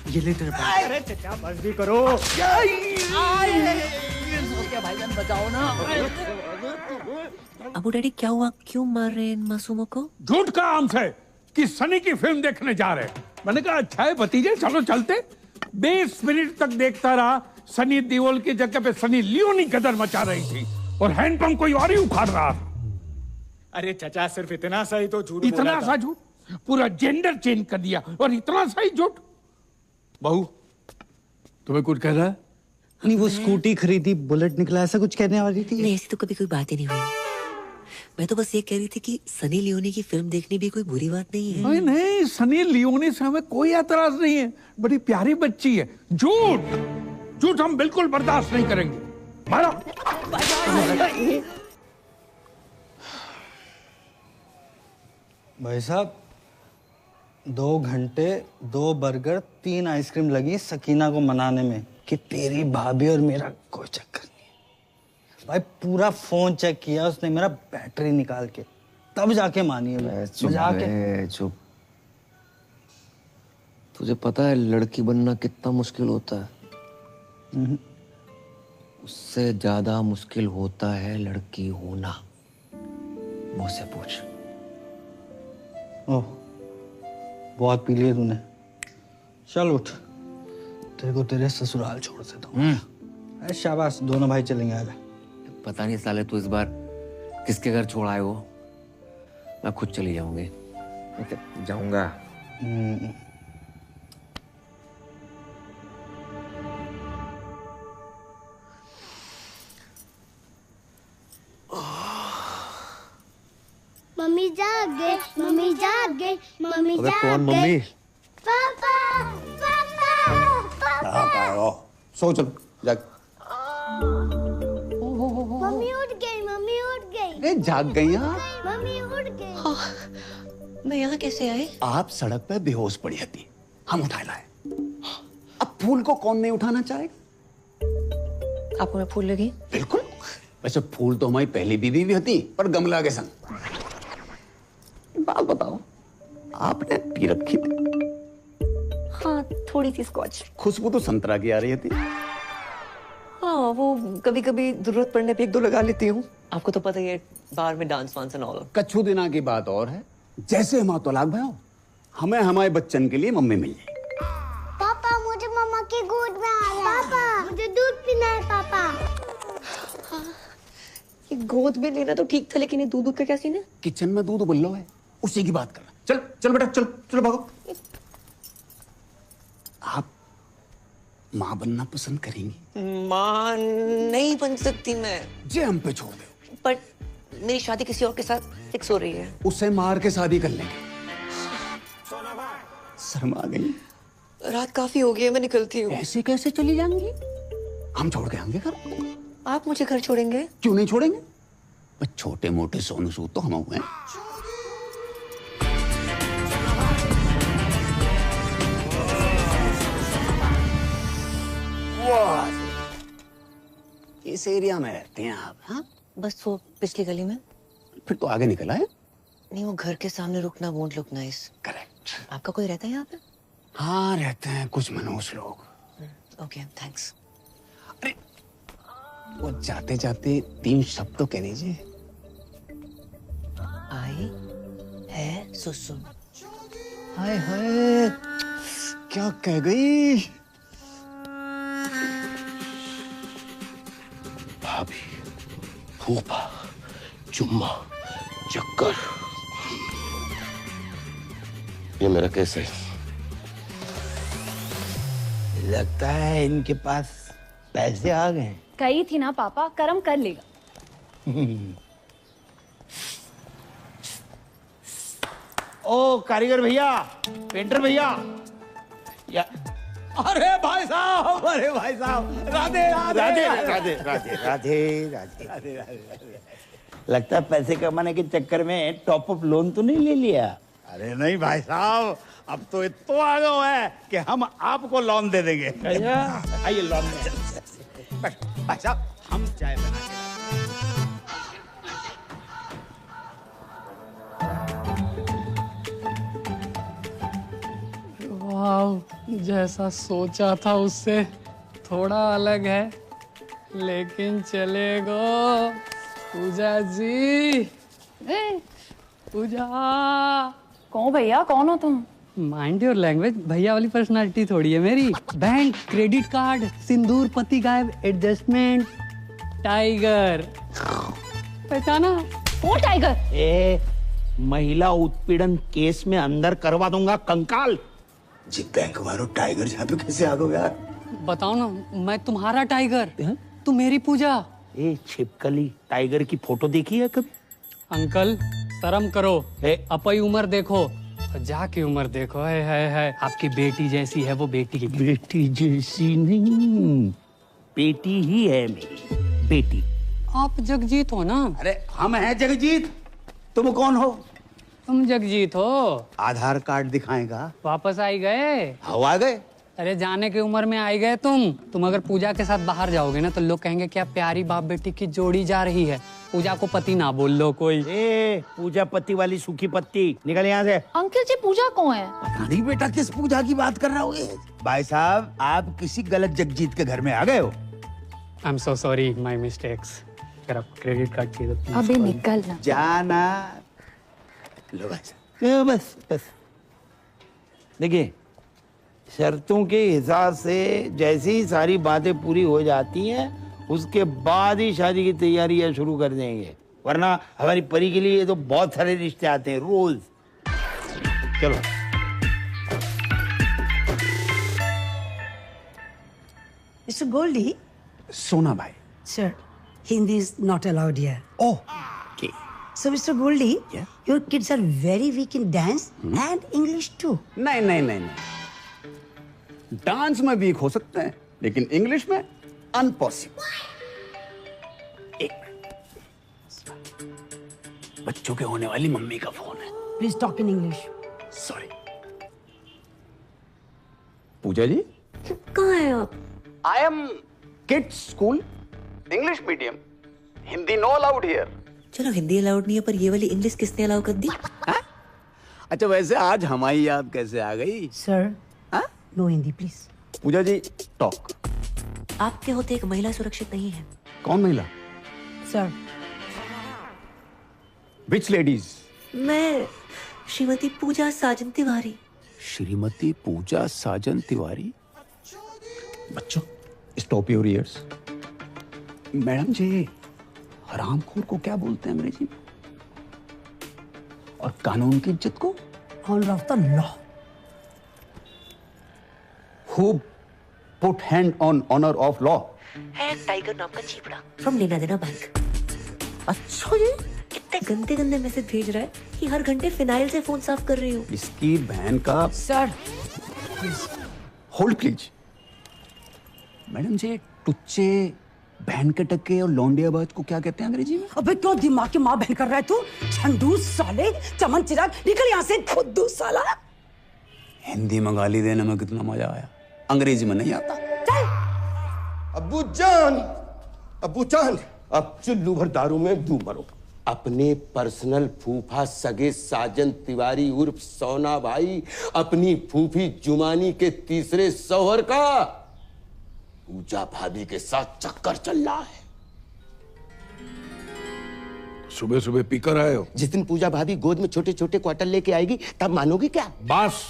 ये ले तेरे पास। अरे चचा बस भी करो। भाईजान बचाओ ना। अबू डैडी क्या हुआ, क्यों मार रहे हैं इन मासूमों को? झूठ कहा हमसे कि सनी की फिल्म देखने जा रहे हैं। मैंने कहा अच्छा है भतीजे, चलो चलते। 20 मिनट तक देखता रहा, सनी देओल की जगह पे सनी लियोनी गदर मचा रही थी और हैंडपंप कोई और ही उखाड़ रहा था। अरे चचा सिर्फ इतना सा ही तो झूठ इतना बोला था। सा झूठ? पूरा जेंडर चेंज कर दिया और इतना सा ही झूठ। बहू तुम्हें कुछ कह रहा है? नहीं वो स्कूटी खरीदी, बुलेट निकला, ऐसा कुछ कहने वाली थी। नहीं ऐसी तो कभी कोई बात ही नहीं हुई। मैं तो बस ये कह रही थी कि सनी लियोनी की फिल्म देखनी भी कोई बुरी बात नहीं है। नहीं नहीं, सनी लियोनी से हमें कोई एतराज नहीं है, बड़ी प्यारी बच्ची है। झूठ झूठ हम बिल्कुल बर्दाश्त नहीं करेंगे। मारो। भाई साहब 2 घंटे 2 बर्गर 3 आइसक्रीम लगी सकीना को मनाने में कि तेरी भाभी और मेरा कोई चक्कर नहीं है। भाई पूरा फोन चेक किया उसने मेरा, बैटरी निकाल के, तब जाके मानी है। चुप। तुझे पता है लड़की बनना कितना मुश्किल होता है? उससे ज्यादा मुश्किल होता है लड़की होना। मुझसे पूछ। ओह, बहुत पी लिया तूने। चल उठ, तेरे को तेरे ससुराल छोड़ देता हूँ। शाबाश, दोनों भाई चलेंगे। आजा। पता नहीं साले तू इस बार किसके घर छोड़ आए हो। मैं खुद चली जाऊंगी। जाऊंगा। मम्मी जाग गए, मम्मी जाग गए, मम्मी अबे जाग कौन गए। मम्मी? पापा, पापा, पापा। सो चलो जाग। मम्मी उठ गई, मम्मी उठ गई। ए, जाग गई आप? मम्मी उठ गई। मैं यहाँ कैसे आई? आप सड़क पे बेहोश पड़ी थी, हम उठा लाए। अब फूल को कौन नहीं उठाना चाहेगा? आपको मैं फूल लगी? बिल्कुल। वैसे फूल तो हमारी पहली बीवी भी थी, पर गमला के संग। बात बताओ, आपने पी रखी थी? हाँ, थोड़ी सी स्कॉच। खुशबू तो संतरा की आ रही थी। हाँ, वो कभी कभी जरूरत पड़ने पे 1-2 लगा लेती हूँ। आपको तो पता ही है, बाहर में डांस वांस एंड ऑल। कच्छू दिना की बात और है। जैसे हम तलाक भयो, हमें हमारे बच्चन के लिए मम्मी मिल जाए। पापा, मुझे मम्मा की गोद में आना है। पापा, मुझे दूध पीना है। पापा। हाँ, ये गोद में लेना तो ठीक था, लेकिन ये दूध का क्या सीन है? किचन में दूध उबल है, उसी की बात करना। चल चल बेटा, चल चलो भागो। आप माँ बनना पसंद करेंगी? माँ नहीं बन सकती मैं। जे हम पे छोड़ दो। पर मेरी शादी किसी और के साथ फिक्स हो रही है। उससे मार के शादी कर लेंगे। शर्मा गई? रात काफी हो गई है, मैं निकलती हूँ। ऐसे कैसे चली जाएंगी? हम छोड़ के आएंगे घर। आप मुझे घर छोड़ेंगे? क्यों नहीं छोड़ेंगे? बस छोटे मोटे सोनू सूद तो हम हुए। इस एरिया में रहते हैं आप? हाँ, बस वो पिछली गली में। फिर तो आगे निकला है। नहीं, वो घर के सामने रुकना वोंट लुक नाइस। करेक्ट। आपका कोई रहता है यहाँ पे? हाँ, रहते हैं कुछ मनोज लोग। Okay, thanks. अरे वो जाते जाते 3 शब्द तो कह दीजिए। आई है सुसु। हाय हाय, क्या कह गई? भाभी, फूफा, चुम्मा, चक्कर। ये मेरा केस है। लगता है इनके पास पैसे आ गए। कही थी ना पापा, कर्म कर लेगा। ओ कारीगर भैया, पेंटर भैया, या अरे भाई साहब, अरे भाई साहब, राधे राधे राधे राधे राधे राधे राधे राधे। लगता है पैसे कमाने के चक्कर में टॉप अप लोन तो नहीं ले लिया? अरे नहीं भाई साहब, अब तो इतना आ गया है कि हम आपको लोन दे देंगे। आइए लोन में। भाई साहब, हम चाय बना के वाह, जैसा सोचा था उससे थोड़ा अलग है, लेकिन चलेगा। पूजा जी, पूजा। कौन भैया, कौन हो तुम? माइंड योर लैंग्वेज, भैया वाली पर्सनालिटी थोड़ी है मेरी। बैंक, क्रेडिट कार्ड, सिंदूर, पति गायब, एडजस्टमेंट, टाइगर। पहचाना? कौन टाइगर? ए, महिला उत्पीड़न केस में अंदर करवा दूंगा कंकाल। जी बैंक मारो, टाइगर यहाँ पे कैसे आ गए यार? बताओ ना, मैं तुम्हारा टाइगर, तुम मेरी पूजा। ए छिपकली, टाइगर की फोटो देखी है कभी? अंकल शर्म करो, अपनी उम्र देखो, जाके उम्र देखो। है आपकी बेटी जैसी है वो बेटी की। बेटी जैसी नहीं, बेटी ही है मेरी बेटी। आप जगजीत हो ना? अरे हम हैं जगजीत, तुम कौन हो? तुम जगजीत हो। आधार कार्ड दिखाएगा। वापस आई गए? हाँ आ गए। अरे जाने की उम्र में आई गए तुम अगर पूजा के साथ बाहर जाओगे ना तो लोग कहेंगे क्या प्यारी बाप बेटी की जोड़ी जा रही है। पूजा को पति ना बोल लो कोई। पूजा पति वाली सूखी पत्ती, निकल यहाँ से। अंकल जी पूजा कौन है? पता नहीं बेटा किस पूजा की बात कर रहा हो। भाई साहब आप किसी गलत जगजीत के घर में आ गए हो। I am so sorry, my mistakes. अगर आपको क्रेडिट कार्ड चाहिए तो please अबे call me. निकल ना। जाना लो भाई साहब, बस देखिए, शर्तों के हिसाब से जैसे ही सारी बातें पूरी हो जाती हैं उसके बाद ही शादी की तैयारियां शुरू कर देंगे, वरना हमारी परी के लिए तो बहुत सारे रिश्ते आते हैं रोज। चलो Mr. Goldie, सोना भाई। sir, Hindi is not allowed here. Oh, okay. So, Mr. Goldie, your kids are very weak in dance and English too. नहीं, डांस में वीक हो सकते हैं लेकिन इंग्लिश में अनपॉसिबल। एक मिनट, बच्चों के होने वाली मम्मी का फोन है। Please talk in English. Sorry. Pooja ji कहाँ है आप? I am kids school, English medium, Hindi no allowed here. चलो हिंदी अलाउड नहीं है पर ये वाली इंग्लिश किसने अलाउ कर दी? अच्छा वैसे आज हमारी याद कैसे आ गई? Sir, no Hindi, please. Pooja ji talk. आपके होते एक महिला सुरक्षित नहीं है। कौन महिला? Sir. विच लेडीज? मैं श्रीमती पूजा साजन तिवारी। श्रीमती पूजा साजन तिवारी। बच्चों स्टॉप योर ईयर्स। मैडम जी हरामखोर को क्या बोलते हैं अंग्रेजी में? और कानून की इज्जत को? Honor of the law. Who put hand on honor of law? है एक टाइगर नाम का चीपड़ा फ्रॉम लेना देना बैंक। अच्छा ये इतने गंदे गंदे मैसेज भेज रहा है कि हर घंटे फिनाइल से फोन साफ कर रही हूँ। इसकी बहन का। Sir. Hold please. मैडम जी टुच्चे, बहन के टक्के और लौंडियाबाज को क्या कहते हैं अंग्रेजी में? अबे क्यों दिमाग की माँ बहन कर रहा है तू? झंडू साले, चमन चिराग, निकल यहाँ से खुद्दू साला। हिंदी में गाली देने में कितना मजा आया, अंग्रेजी में नहीं आता। अब्बू जान, अब चुल्लू भर दारू में डूब मरो। अपने पर्सनल फूफा सगे साजन तिवारी उर्फ सोना भाई, अपनी फूफी जुमानी के तीसरे शौहर का पूजा भाभी के साथ चक्कर चल रहा है। सुबह सुबह पीकर आए हो? जिस दिन पूजा भाभी गोद में छोटे छोटे क्वार्टर लेके आएगी तब मानोगे क्या? बस,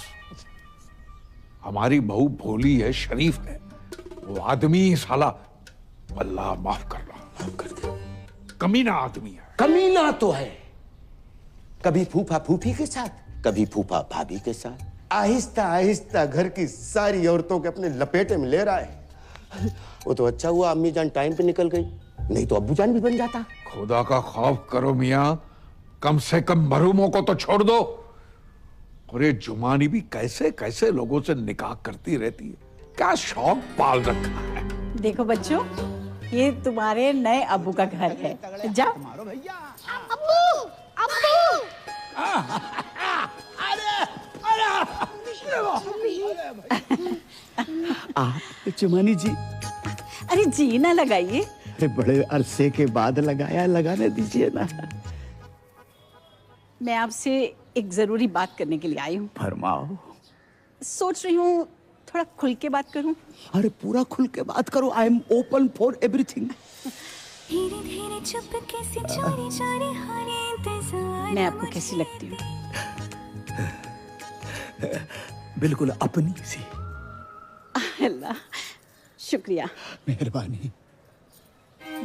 हमारी बहू भोली है, शरीफ है, वो आदमी साला अल्लाह माफ कर रहा, माफ कर दे, कमीना आदमी है। कमीना तो है, कभी फूफा फूफी के साथ, कभी फूफा भाभी के साथ, आहिस्ता आहिस्ता घर की सारी औरतों के अपने लपेटे में ले रहा है। वो तो अच्छा हुआ अम्मी जान टाइम पे निकल गई, नहीं तो अब्बू जान भी बन जाता। खुदा का खौफ करो मियां, कम से कम मरूमों को तो छोड़ दो। और ये जुमानी भी कैसे कैसे लोगों से निकाह करती रहती है, क्या शौक पाल रखा है। देखो बच्चों, ये तुम्हारे नए अब्बू का घर है, जाओ। अब्बू, अब्बू। जुमानी जी। अरे जी ना लगाइए। अरे बड़े अरसे के बाद लगाया, लगाने दीजिए ना। मैं आपसे एक जरूरी बात करने के लिए आई हूँ। फरमाओ। सोच रही हूँ थोड़ा खुल के बात करूँ। अरे पूरा खुल के बात करो, I am open for everything. धीरे धीरे चुपके से चोरी चोरी हरे इंतजार। मैं आपको कैसी लगती हूँ? बिल्कुल अपनी सी। अल्लाह, शुक्रिया, मेहरबानी।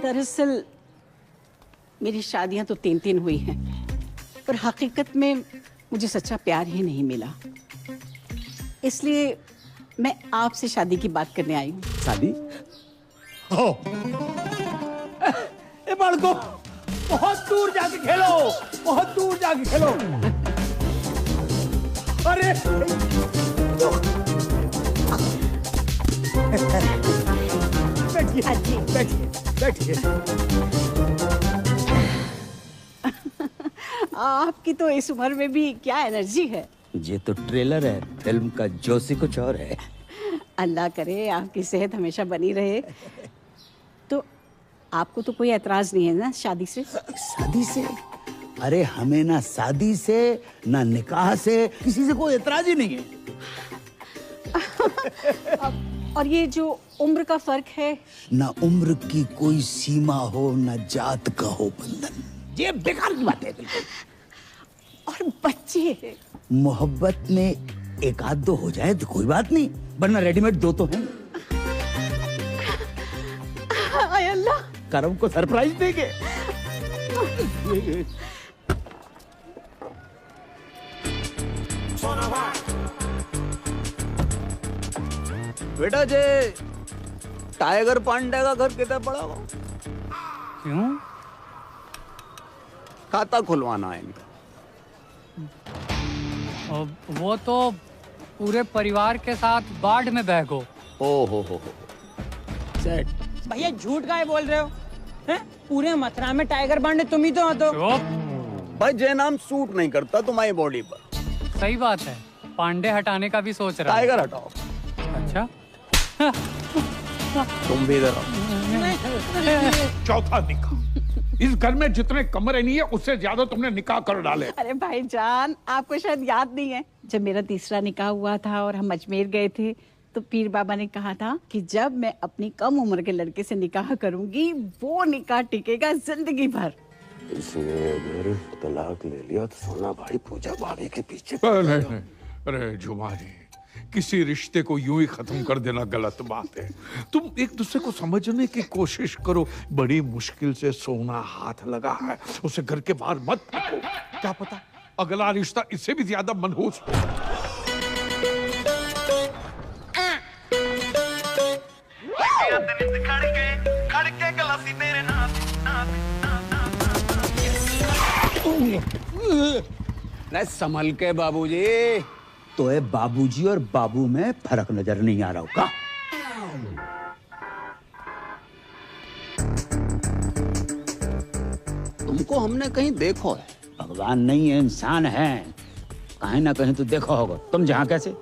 दरअसल मेरी शादियां तो 3 हुई हैं, पर हकीकत में मुझे सच्चा प्यार ही नहीं मिला। इसलिए मैं आपसे शादी की बात करने आई हूँ। शादी? हो। ए बालको, बहुत दूर जाके खेलो, बहुत दूर जाके खेलो। अरे बैठिए बैठिए बैठिए। आपकी तो इस उम्र में भी क्या एनर्जी है। ये तो ट्रेलर है, फिल्म का जोशी कुछ और है। अल्लाह करे आपकी सेहत हमेशा बनी रहे। तो आपको तो कोई एतराज नहीं है ना शादी से? शादी से? अरे हमें ना शादी से ना निकाह से किसी से कोई एतराज ही नहीं है। और ये जो उम्र का फर्क है? ना उम्र की कोई सीमा हो, ना जात का हो बंधन। ये बेकार की बात है बिल्कुल। और बच्चे? मोहब्बत में एक आध दो हो जाए तो कोई बात नहीं, वरना रेडीमेड दो तो हैं। हाय अल्लाह, करम को सरप्राइज देंगे। बेटा जे टाइगर पांडे का घर कितना बड़ा हो? क्यों? खाता खुलवाना है इनका। वो तो पूरे परिवार के साथ बाढ़ में बह गो। ओ हो। सेट भैया झूठ काहे बोल रहे हो? हैं? पूरे मथुरा में टाइगर पांडे तुम ही तो हो। तो भाई जे नाम सूट नहीं करता तुम्हारी बॉडी पर। सही बात है, पांडे हटाने का भी सोच रहा है। टाइगर हटाओ। अच्छा तुम भी इधर आओ। चौथा निकाह। इस घर में जितने कमरे नहीं है उससे ज्यादा तुमने निकाह कर डाले। अरे भाईजान, आपको शायद याद नहीं है, जब मेरा तीसरा निकाह हुआ था और हम अजमेर गए थे तो पीर बाबा ने कहा था कि जब मैं अपनी कम उम्र के लड़के से निकाह करूंगी वो निकाह टिकेगा जिंदगी भर। इसने अगर तलाक ले लिया तो सोना भाई पूजा भाभी के पीछे। नहीं। अरे जुमा जी, किसी रिश्ते को यूं ही खत्म कर देना गलत बात है। तुम एक दूसरे को समझने की कोशिश करो। बड़ी मुश्किल से सोना हाथ लगा है, उसे घर के बाहर मत फेंको। क्या पता अगला रिश्ता इससे भी ज्यादा मनहूस हो। संभल के बाबूजी। तो है बाबूजी और बाबू में फर्क नजर नहीं आ रहा होगा। तुमको हमने कहीं देखो है। भगवान नहीं है, इंसान है, कहीं ना कहीं तो देखो होगा। तुम जहां कैसे?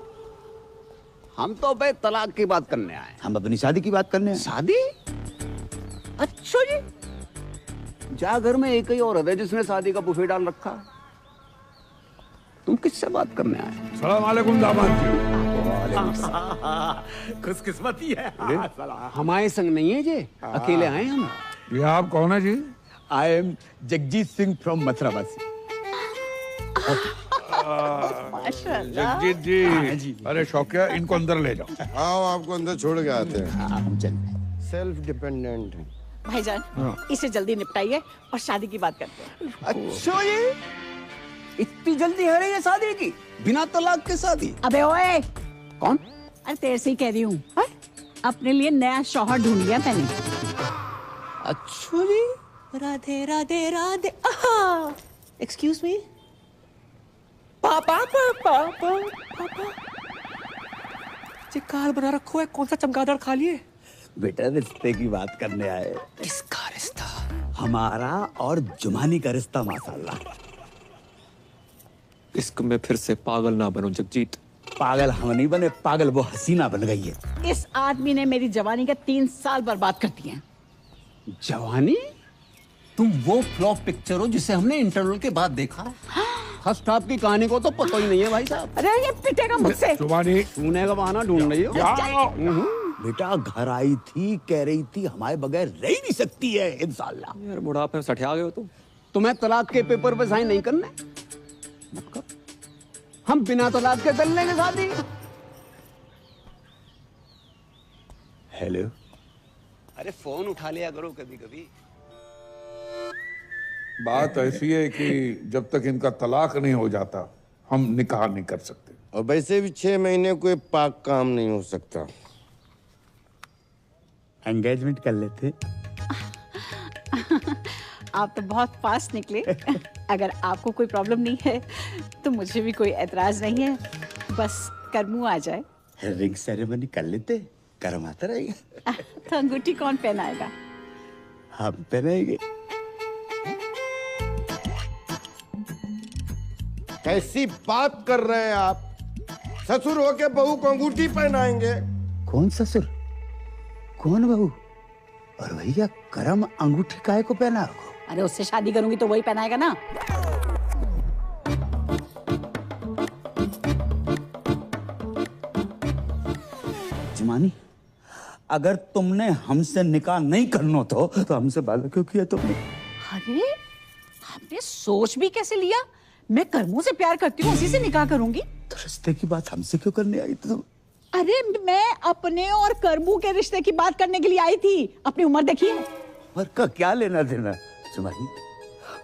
हम तो भाई तलाक की बात करने आए। हम अपनी शादी की बात करने आए। शादी? अच्छा जी। जा घर में एक ही औरत है जिसने शादी का बुफे डाल रखा है। तुम किससे बात करने आए? सलाम अलैकुम दामाद जी। खुशकिस्मती है। हमारे संग नहीं है जे, अकेले आए हम। ये आप कौन है जी? I am Jagjit Singh from मथुरावासी। जगजीत जी। अरे शौकिया, इनको अंदर ले जाओ। आओ, आपको अंदर छोड़ के आते हैं। हम चल। सेल्फ डिपेंडेंट है भाईजान, इसे जल्दी निपटाइए और शादी की बात करते हैं। अच्छा ये इतनी जल्दी है रे ये शादी की? बिना तलाक के शादी? अबे ओए, कौन? अरे तेरे से ही कह रही हूँ। अपने लिए नया शौहर ढूंढ लिया मैंने। अच्छा जी। राधे राधे राधे। Excuse me. पापा पापा पापा काल बना रखो है, कौन सा चमगादड़ खा लिए? बेटा रिश्ते की बात करने आए। किसका रिश्ता? हमारा और जुमानी का रिश्ता माशाल्लाह। इश्क में फिर से पागल ना बनो जगजीत। पागल हम नहीं बने, पागल वो हसीना बन गई है। इस आदमी ने मेरी जवानी के 3 साल बर्बाद कर दिए। जवानी? तुम वो फ्लॉप पिक्चर हो जिसे हमने इंटरवल के बाद देखा। फर्स्ट हाफ की कहानी को तो पता ही नहीं है भाई साहब। अरे ये पिटेगा मुझसे। जुबानी सुने का बहाना ढूंढ रही हो। बेटा घर आई थी, कह रही थी हमारे बगैर रह ही नहीं सकती है इंशाल्लाह। यार बुढ़ापे में सठिया गए हो तुम। तुम्हें तलाक के पेपर पे साइन नहीं करने? मत कर। हम बिना तलाक के कर लेंगे शादी। हेलो। अरे फोन उठा लिया करो कभी कभी। बात ऐसी है कि जब तक इनका तलाक नहीं हो जाता हम निकाह नहीं कर सकते। और वैसे भी 6 महीने कोई पाक काम नहीं हो सकता। एंगेजमेंट कर लेते। आप तो बहुत फास्ट निकले। अगर आपको कोई प्रॉब्लम नहीं है तो मुझे भी कोई एतराज नहीं है, बस करमू आ जाए। रिंग सेरेमनी कर लेते, कर्म आता रहेगा। तो अंगूठी कौन पहनाएगा? हम पहनाएंगे। कैसी बात कर रहे हैं आप? ससुर होके बहू को अंगूठी पहनाएंगे? कौन ससुर, कौन बहू? और भैया करम अंगूठी काहे को पहना? अरे उससे शादी करूंगी तो वही पहनाएगा ना। जमानी, अगर तुमने हमसे निकाह नहीं करना तो हमसे वादा क्यों किया तुमने? अरे आपने सोच भी कैसे लिया? मैं करमू से प्यार करती हूँ, उसी से निकाह करूंगी। तो रिश्ते की बात हमसे क्यों करने आई तुम? अरे मैं अपने और करमू के रिश्ते की बात करने के लिए आई थी। अपनी उम्र देखिए। और का क्या लेना देना? जमानी,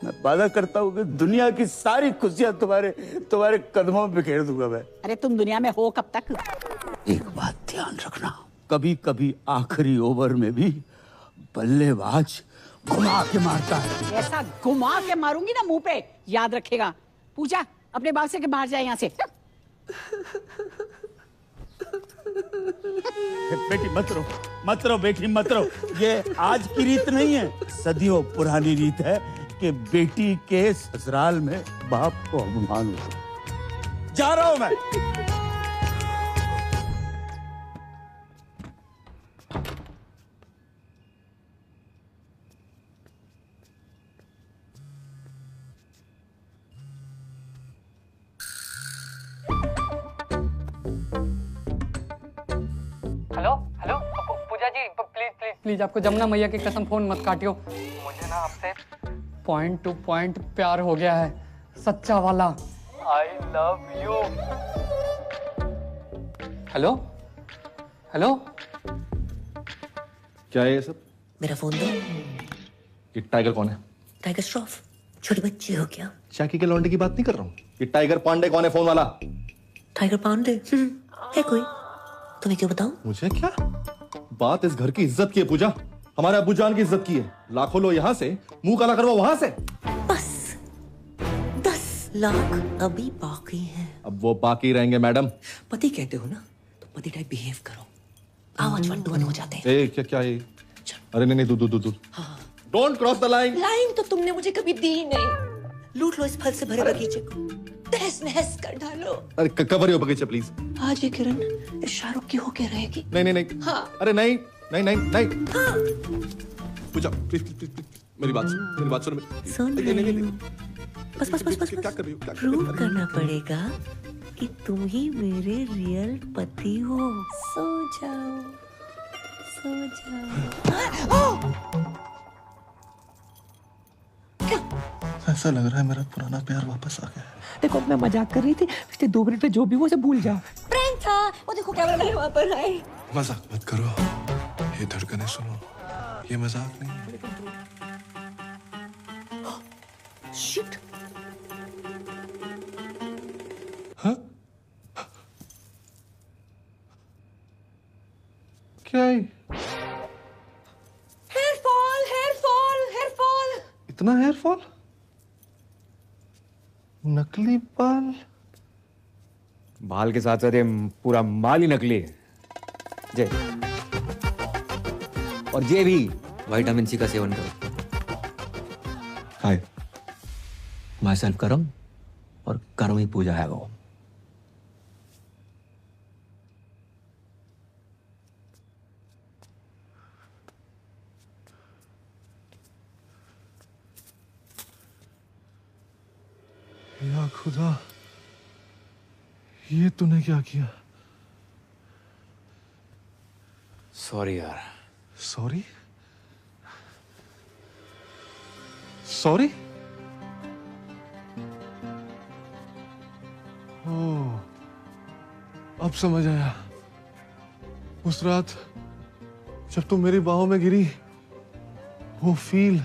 मैं वादा करता हूँ कि दुनिया की सारी खुशियां तुम्हारे कदमों में बिखेर दूंगा मैं। अरे तुम दुनिया में हो कब तक? एक बात ध्यान रखना, कभी कभी आखिरी ओवर में भी बल्लेबाज घुमा के मारता है। ऐसा घुमा के मारूंगी ना मुंह पे, याद रखेगा। पूजा, अपने बाप से के बाहर जाए यहाँ से। बेटी मत रो बेटी मत रो। ये आज की रीत नहीं है, सदियों पुरानी रीत है कि बेटी के ससुराल में बाप को अपमान हो। जा रहा हूं मैं। हेलो पूजा जी, प्लीज आपको जमुना मैया की कसम फोन मत काटियो। मुझे ना आपसे पॉइंट टू पॉइंट प्यार हो गया है, सच्चा वाला। आई लव यू। हेलो हेलो, क्या है ये सब? मेरा फोन दो। ये टाइगर कौन है? टाइगर श्रॉफ, छोटी बच्ची हो क्या? चाकी के लौंडे की बात नहीं कर रहा हूँ। ये टाइगर पांडे कौन है फोन वाला? टाइगर पांडे है कोई? तुम्हें क्यों बताऊं? मुझे क्या? बात इस घर की इज्जत की है पूजा, हमारे अब्बू जान की इज्जत की है। लाखों लो यहाँ से, मुंह काला करवा वहां से। बस 10 लाख अभी बाकी हैं। अब वो बाकी रहेंगे मैडम। पति कहते हो ना, तो पति टाइप बिहेव करो। आवाज 1 to 1 हो जाते हैं। ए क्या ये? अरे नहीं दूध। Don't cross the line. Line तो तुमने मुझे कभी दी नहीं। लूट लो इस फल से भरे बगीचे को, तहस नहस कर डालो। अरे कवर हो बगीचा प्लीज। आज ये किरण इस शाहरुख की होके रहेगी। नहीं। हाँ। अरे नहीं। हाँ। पूजा प्लीज मेरी बात सुनो। सुन रही हूँ। बस क्या कर रही हो? प्रूव करना पड़ेगा कि तुम ही मेरे रियल पति हो। सो जाओ। ऐसा लग रहा है मेरा पुराना प्यार वापस आ गया। देखो मैं मजाक कर रही थी, पिछले 2 मिनट में जो भी वो सब भूल जाओ। प्रैंक था वो, देखो कैमरा वाले वहां पर आए। मजाक मत करो, ये धड़कनें सुनो, ये मजाक नहीं है। शिट। हाँ? क्या है? Hair fall. इतना हेयर फॉल? नकली बाल? बाल के साथ साथ ये पूरा माल ही नकली है। जय, और ये भी विटामिन सी का सेवन करो। हाय, माई सेल्फ करम, और करम ही पूजा है वो। या खुदा, ये तूने क्या किया? सॉरी यार। सॉरी? ओह, अब समझ आया। उस रात जब तुम मेरी बाहों में गिरी, वो फील,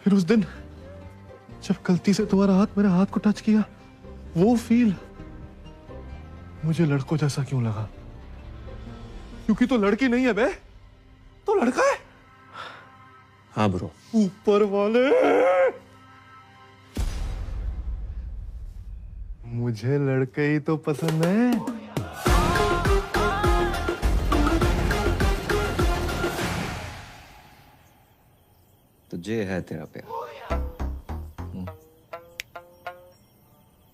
फिर उस दिन जब गलती से तुम्हारा हाथ मेरे हाथ को टच किया, वो फील मुझे लड़कों जैसा क्यों लगा? क्योंकि तो लड़की नहीं है बे, तो लड़का है। हाँ ब्रो। ऊपर वाले, मुझे लड़के ही तो पसंद है। तो ये है तेरा प्यार।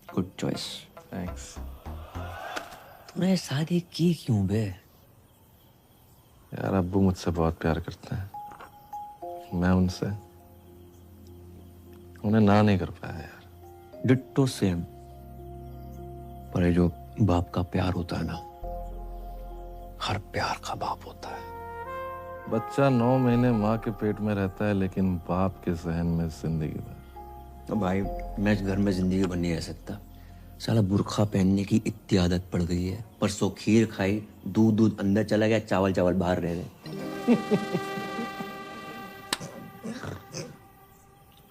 Good choice. थैंक्स। तूने शादी की क्यों बे? यार अब्बू मुझसे बहुत प्यार करते हैं, मैं उनसे, उन्हें ना नहीं कर पाया यार। Ditto same. पर ये जो बाप का प्यार होता है ना, हर प्यार का बाप होता है। बच्चा 9 महीने माँ के पेट में रहता है, लेकिन बाप के सहन में जिंदगी भर। तो भाई मैं इस घर में जिंदगी भर नहीं रह सकता। साला बुर्खा पहनने की इतनी आदत पड़ गई है। परसों खीर खाई, दूध अंदर चला गया, चावल बाहर रह गए।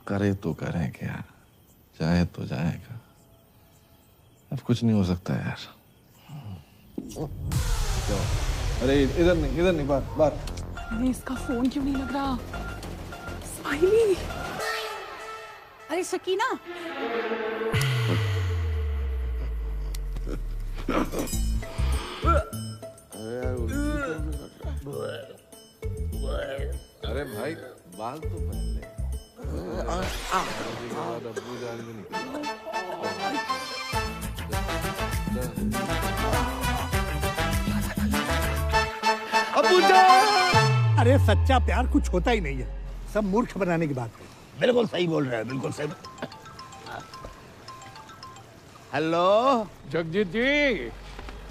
करे तो करें क्या, जाए तो जाएगा, अब कुछ नहीं हो सकता यार। अरे इधर नहीं, बाहर। अरे इसका फोन क्यों नहीं लग रहा? स्माइली। अरे सकीना, अरे भाई बाल तो पहन ले। अब्बू जान भी नहीं। अब्बू जान! अरे सच्चा प्यार कुछ होता ही नहीं है, सब मूर्ख बनाने की बात है। बिल्कुल सही बोल रहे हैं, बिल्कुल सही। हेलो जगजीत जी,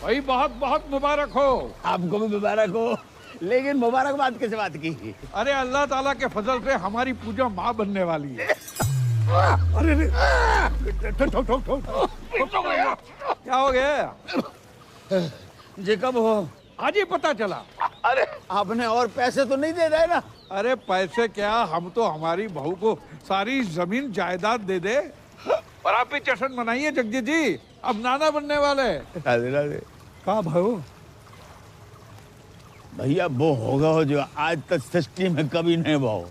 भाई बहुत बहुत मुबारक हो। आपको भी मुबारक हो, लेकिन मुबारकबाद किस बात की? अरे अल्लाह ताला के फजल से हमारी पूजा माँ बनने वाली है। अरे क्या हो गया जी? कब हो? आज ही पता चला। अरे आपने और पैसे तो नहीं दे रहे ना? अरे पैसे क्या, हम तो हमारी बहू को सारी जमीन जायदाद दे दे और आप ही जश्न मनाइए जगजीत जी, अब नाना बनने वाले। राधे राधे। कहाँ भाई? भैया वो होगा हो जो आज तक सृष्टि में कभी नहीं भाव।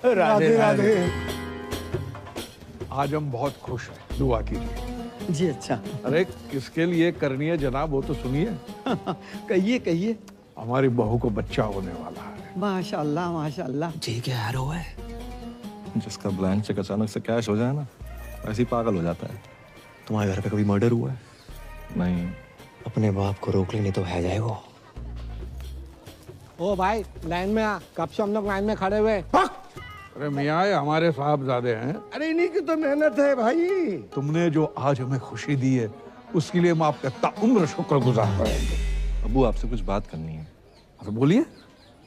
राधे राधे। आज हम बहुत खुश हैं, दुआ कीजिए। जी अच्छा। अरे किसके लिए करनी है जनाब, वो तो सुनिए। कहिए। हमारी बहू को बच्चा होने वाला है। माशाल्लाह माशाल्लाह। जी क्या यार हुआ है? जिसका ब्लैंक चेक अचानक से कैश हो जाए ना, ऐसे ही पागल हो जाता है। तुम्हारे घर पे कभी मर्डर हुआ है? नहीं। अपने बाप को रोक ले, नहीं तो है जाए वो। ओ भाई लाइन में आ, कब से हम लोग लाइन में खड़े हुए। अरे मियाँ ये हमारे साहबजादे हैं। अरे इन्हीं की तो मेहनत है भाई। तुमने जो आज हमें खुशी दी है उसके लिए हम आपका ताउम्र शुक्रगुजार रहेंगे। अब्बू आपसे कुछ बात करनी है। तो बोलिए।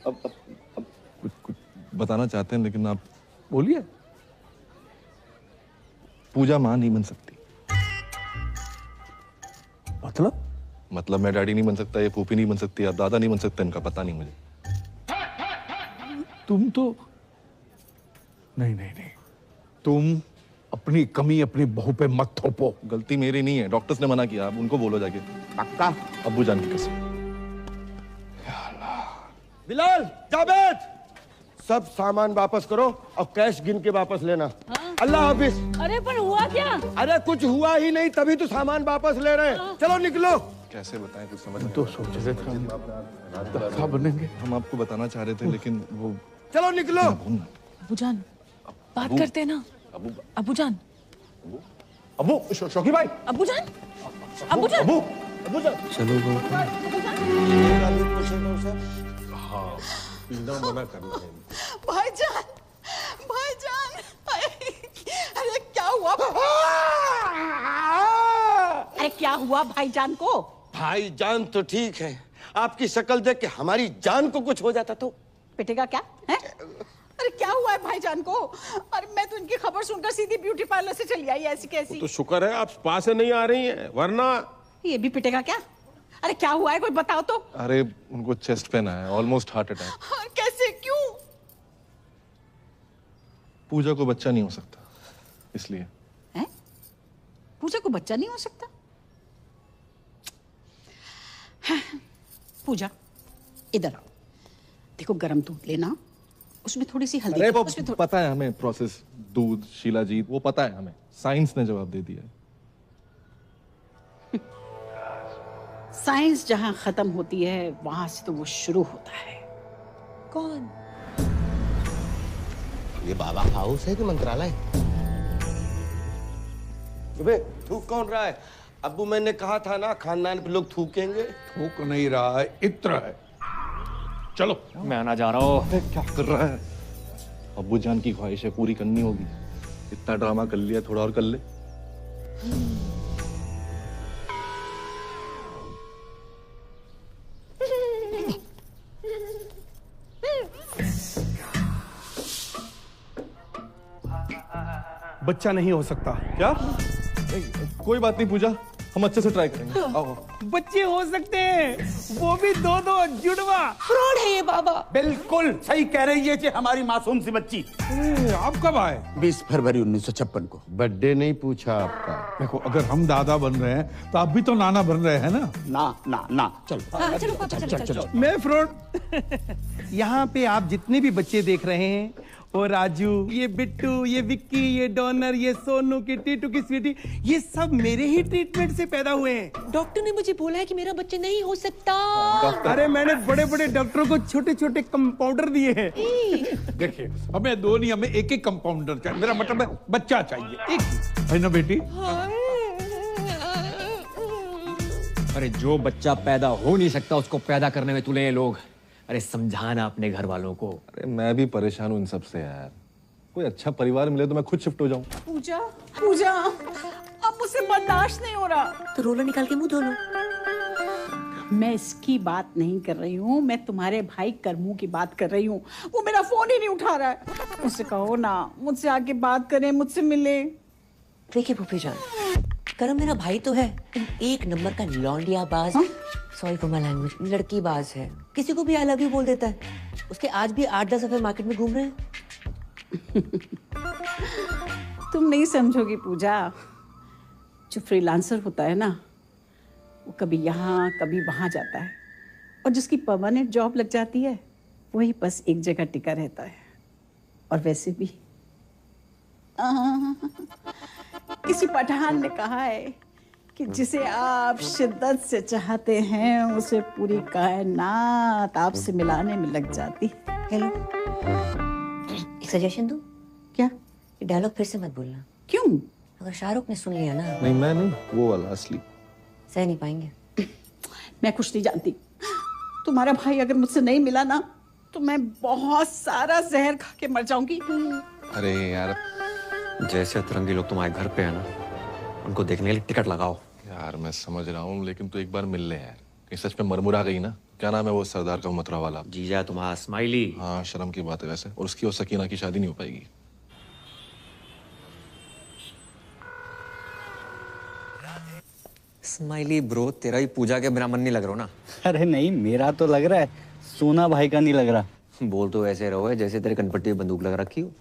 अब कुछ बताना चाहते हैं, लेकिन आप बोलिए। पूजा माँ नहीं बन सकती। मतलब मैं डैडी नहीं बन सकता, ये फूफी नहीं बन सकती, आप दादा नहीं बन सकते, इनका पता नहीं मुझे। तुम तो नहीं, तुम अपनी कमी अपनी बहू पे मत थोपो। गलती मेरी नहीं है, डॉक्टर्स ने मना किया, आप उनको बोलो जाके। पक्का? अब्बू जान की कसम। बिलाल, जावेद, सब सामान वापस करो और कैश गिन के वापस लेना। अल्लाह हाफिज। अरे पर हुआ क्या? अरे कुछ हुआ ही नहीं, तभी तो सामान वापस ले रहे हैं। चलो निकलो। कैसे बताएं, कुछ समझ तो सोच रहे थे हम बनेंगे। हम आपको बताना चाह रहे थे, लेकिन वो। चलो निकलो। अबू जान बात करते हैं ना। अबू जान। अबू शौकी भाई। अबू जान। चलो वो मना करना है। भाईजान, अरे क्या हुआ? अरे क्या हुआ भाईजान को? भाईजान तो ठीक है, आपकी शक्ल देख के हमारी जान को कुछ हो जाता तो पिटेगा क्या है? अरे क्या हुआ है भाईजान को? अरे मैं तो इनकी खबर सुनकर सीधी ब्यूटी पार्लर से चली आई, ऐसी कैसी। तो शुक्र है आप स्पा से नहीं आ रही हैं, वरना ये भी पिटेगा क्या? अरे क्या हुआ है, कोई बताओ तो। अरे उनको चेस्ट पेन आया, ऑलमोस्ट हार्ट अटैक। कैसे, क्यों? पूजा को बच्चा नहीं हो सकता, इसलिए। हैं? पूजा को बच्चा नहीं हो सकता? हाँ, पूजा इधर आओ। देखो गरम दूध लेना, उसमें थोड़ी सी हल्दी अरे वो उसमें पता है हमें प्रोसेस, दूध, शिलाजीत, वो पता है हमें, साइंस ने जवाब दे दिया है। साइंस जहां खत्म होती है वहां से तो वो शुरू होता है। कौन? ये बाबा हाउस है कि मंत्रालय? अबे थूक कौन रहा है? अब्बू मैंने कहा था ना खानदान पे लोग थूकेंगे। थूक नहीं रहा है, इत्र है। चलो मैं आना जा रहा हूँ। क्या कर रहा है? अब्बू जान की ख्वाहिश है, पूरी करनी होगी। इतना ड्रामा कर लिया, थोड़ा और कर ले। बच्चा नहीं हो सकता। क्या? नहीं, कोई बात नहीं पूजा, हम अच्छे से ट्राई करेंगे। आओ। बच्चे हो सकते हैं, वो भी दो जुड़वा। फ्रॉड है ये बाबा। बिल्कुल सही कह रही है कि हमारी मासूम सी बच्ची। आप कब आए? 20 फरवरी 1956 को। बर्थडे नहीं पूछा आपका। देखो अगर हम दादा बन रहे हैं तो आप भी तो नाना बन रहे हैं ना। ना चलो। हाँ, चलो पापा, चलो। मैं फ्रॉड। यहाँ पे आप जितने भी बच्चे देख रहे हैं, वो राजू, ये बिट्टू, ये विक्की, ये डॉनर, ये सोनू की टीटू की स्वीटी, ये सब मेरे ही ट्रीटमेंट से पैदा हुए हैं। डॉक्टर ने मुझे बोला है कि मेरा बच्चा नहीं हो सकता। अरे मैंने बड़े बड़े डॉक्टरों को छोटे छोटे कंपाउंडर दिए हैं। देखिए हमें दो नहीं, हमें एक एक कंपाउंडर चाहिए। मेरा मतलब है बच्चा चाहिए, एक है ना बेटी? अरे जो बच्चा पैदा हो नहीं सकता उसको पैदा करने में तुले ये लोग। अरे समझाना अपने घर वालों को। अरे मैं भी परेशान हूँ इन सब से यार। कोई अच्छा परिवार मिले तो मैं खुद शिफ्ट हो जाऊँ। पूजा अब मुझसे बर्दाश्त नहीं हो रहा। तो रोलर निकाल के मुंह धो लो। मैं इसकी बात नहीं कर रही हूँ, मैं तुम्हारे भाई करमू की बात कर रही हूँ। वो मेरा फोन ही नहीं उठा रहा है। उससे कहो ना मुझसे आके बात करे, मुझसे मिले। देखिए फूफी जान, करम मेरा भाई तो है, एक नंबर का लौंडिया बाज। सॉरी फॉर माय लैंग्वेज, लड़की बाज है। किसी को भी आई लव यू बोल देता है। उसके आज भी 8-10 अफेयर मार्केट में घूम रहे हैं। तुम नहीं समझोगी पूजा। जो फ्रीलांसर होता है ना, वो कभी यहाँ कभी वहां जाता है, और जिसकी परमानेंट जॉब लग जाती है वही बस एक जगह टिका रहता है। और वैसे भी किसी पठान ने कहा है कि जिसे आप शिद्दत से चाहते हैं उसे पूरी कायनात आपसे मिलाने में लग जाती। हेलो, एक सजेशन दूं? क्या? ये डायलॉग फिर से मत बोलना। क्यों? अगर शाहरुख ने सुन लिया ना। नहीं मैं नहीं, वो वाला असली। सह नहीं पाएंगे। मैं कुछ नहीं जानती। तुम्हारा भाई अगर मुझसे नहीं मिला ना तो मैं बहुत सारा जहर खा के मर जाऊंगी। अरे यार, जैसे अतरंगी लोग तुम्हारे घर पे है ना, उनको देखने के लिए टिकट लगाओ। यार मैं समझ रहा हूँ, लेकिन तू एक बार मिल ले यार। कहीं सच में मरमुरा गई ना। क्या नाम है वो सरदार का मथुरा वाला? जीजा तुम्हारा स्माइली। हाँ शर्म की बात है वैसे। और उसकी और सकीना की शादी नहीं हो पाएगी। स्माइली ब्रो, तेरा ही पूजा के बिना मन नहीं लग रहा ना? अरे नहीं, मेरा तो लग रहा है, सोना भाई का नहीं लग रहा। बोल तो ऐसे रहो है जैसे तेरे कनपट्टी में बंदूक लगा रखी हो।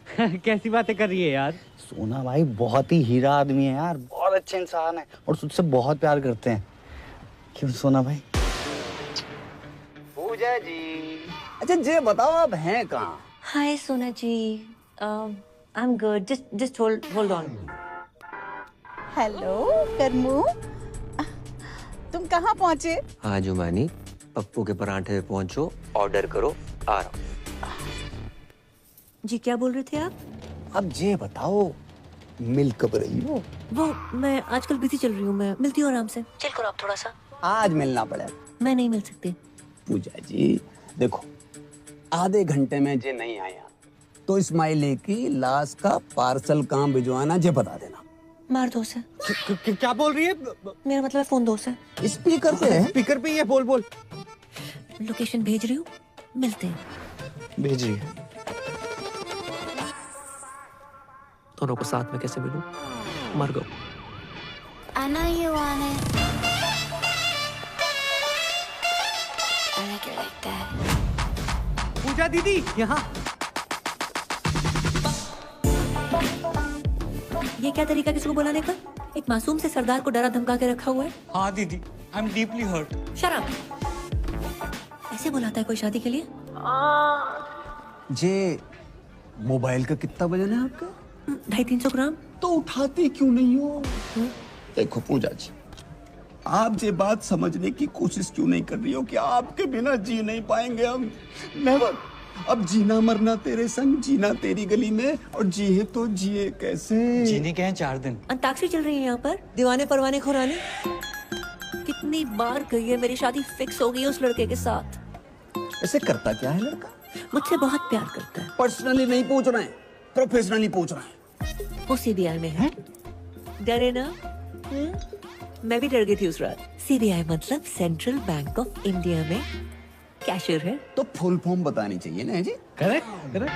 कैसी बातें कर रही है यार? सोना भाई बहुत ही हीरा आदमी है यार, बहुत अच्छे इंसान है और तुझसे बहुत प्यार करते हैं। क्यों सोना भाई? पूजा जी, अच्छा ये बताओ आप हैं कहाँ? Hi Sona ji, I am good, just hold on. Hello Karmu, तुम कहाँ पहुँचे? हाँ जुमानी, पप्पू के परांठे पे पहुंचो, ऑर्डर करो, आ रहा हूँ। जी क्या बोल रहे थे आप? अब ये बताओ, मिल कब रही हो? वो मैं आजकल बिजी चल रही हूँ, मैं मिलती हूँ आराम से। चिल करो आप थोड़ा सा। आज मिलना पड़ेगा। मैं नहीं मिल सकती। पूजा जी देखो, आधे घंटे में जे नहीं आया तो इस्माइली की लाश का पार्सल कहाँ भिजवाना जे बता देना। मार दो से। क्या बोल रही है? मेरा मतलब फोन दो से। स्पीकर पे है? स्पीकर पे ही है, बोल बोल। लोकेशन भेज रही हूँ, मिलते हैं। भेज रही है। दोनों को साथ में कैसे मिलूं? मर गो। I know you want it. I like it like that. पूजा दीदी यहाँ। ये क्या तरीका किसी को बुलाने का? एक मासूम से सरदार को डरा धमका के रखा हुआ है। हाँ दीदी, I am deeply hurt. Shut up. ऐसे बुलाता है कोई शादी के लिए? जे मोबाइल का कितना वजन है आपका? 250-300 ग्राम। तो उठाते क्यों नहीं हो? देखो पूजा जी, आप ये बात समझने की कोशिश क्यों नहीं कर रही हो कि आपके बिना जी नहीं पाएंगे हम? नेवर। अब जीना मरना तेरे संग, जीना तेरी गली में, और जिए तो जिए कैसे? जीने के हैं 4 दिन। अंताक्षरी चल रही है यहाँ पर, दीवाने परवाने खुराने। कितनी बार गई है, मेरी शादी फिक्स हो गई है उस लड़के के साथ। ऐसे करता क्या है लड़का? मुझसे बहुत प्यार करता है। पर्सनली नहीं पूछ रहे हैं, प्रोफेशनली पूछ रहे हैं। वो सीबीआई में है। डरे ना? मैं भी डर गई थी उस रात। सीबीआई मतलब सेंट्रल बैंक ऑफ इंडिया में कैशियर है। तो फुल फॉर्म बतानी चाहिए ना जी। Correct correct.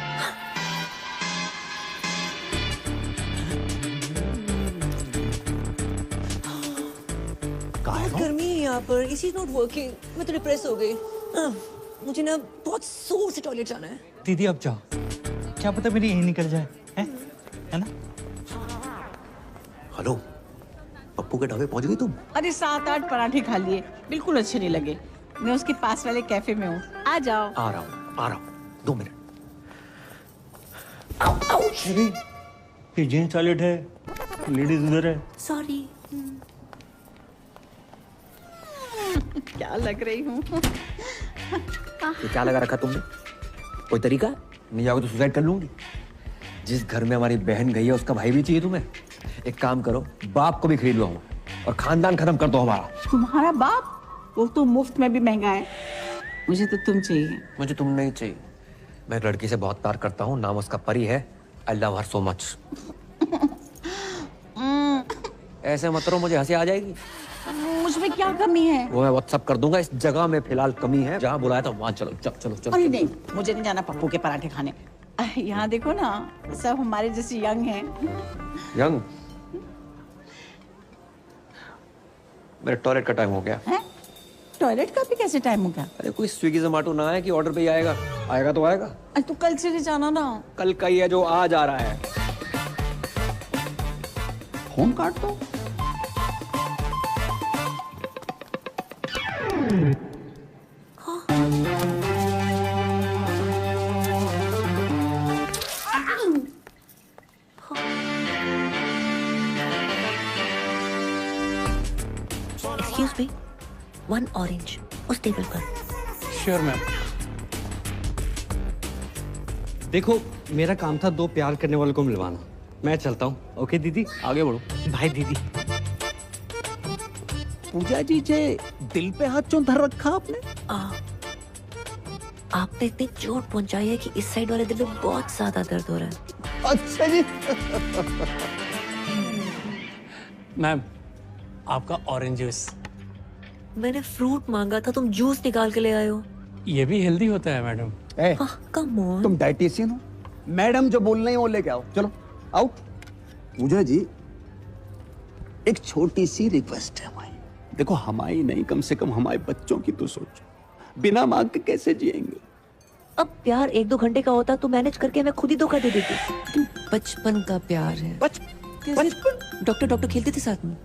बहुत गर्मी है यहाँ पर, इसी नॉट वर्किंग। मैं तो डिप्रेस हो गई। मुझे ना बहुत जोर से टॉयलेट जाना है। दीदी अब जाओ, क्या पता मेरी यही निकल जाए, है ना? हेलो, पप्पू के ढाबे पहुंच गई तुम? अरे 7-8 पराठे खा लिए, बिल्कुल अच्छे नहीं लगे। मैं उसके पास वाले कैफे में हूँ, आ जाओ। आ रहा हूँ 2 मिनट। ये जेंट्स टॉयलेट है, लेडीज उधर है। सॉरी। क्या लग रही हूँ? ये क्या लगा रखा तुमने? कोई तरीका? नहीं आओगे तो सुसाइड कर लूंगी। जिस घर में हमारी बहन गई है उसका भाई भी चाहिए तुम्हें? एक काम करो, बाप को भी खरीद लो और खानदान खत्म कर दो हमारा। तुम्हारा बाप? वो तो मुफ्त में भी महंगा है। मुझे तो तुम चाहिए। मुझे तुम नहीं चाहिए। मैं लड़की से बहुत प्यार करता हूँ, नाम उसका परी है। I love her so much. ऐसे मत करो, मुझे हंसी आ जाएगी। मुझमें क्या कमी है? वो मैं व्हाट्सएप कर दूंगा। इस जगह में फिलहाल कमी है, जहाँ बुलाया था वहाँ चलो। चलो। अरे नहीं, मुझे नहीं जाना पप्पू के पराठे खाने। यहाँ देखो ना, सब हमारे जैसे यंग हैं। यंग? मेरे टॉयलेट का टाइम हो गया है? टॉयलेट का भी कैसे टाइम हो गया? अरे कोई स्विगी जोमेटो ना है कि ऑर्डर पे ही आएगा। आएगा तो आएगा। अरे तो कल से जाना ना। कल का ही है जो आज आ रहा है। फोन काट दो। Excuse me, 1 orange उस टेबल पर। Sure ma'am. देखो, मेरा काम था 2 प्यार करने वालों को मिलवाना। मैं चलता हूँ। ओके दीदी, आगे बढ़ो। भाई दीदी। पूजा जी जे दिल पे हाथ क्यों धर रखा आपने? आपने इतनी चोट पहुंचाई है कि इस साइड वाले दिल में बहुत ज्यादा दर्द हो रहा है। अच्छा जी। मैम, आपका ऑरेंज जूस। मैंने फ्रूट मांगा था, तुम जूस निकाल के ले आए हो। ये भी हेल्दी होता है मैडम। Come on. तुम डाइटिशियन हो? मैडम जो बोल रही है वो लेके आओ। चलो आओ। पूजा जी, एक छोटी सी रिक्वेस्ट है हमारी। देखो, हमारी नहीं, कम से कम हमारे बच्चों की तो सोचो। बिना मांग के कैसे जिएंगे? अब प्यार 1-2 घंटे का होता तो मैनेज करके मैं खुद ही धोखा दे देती। बचपन का प्यार है। बचपन? डॉक्टर खेलते थे साथ में,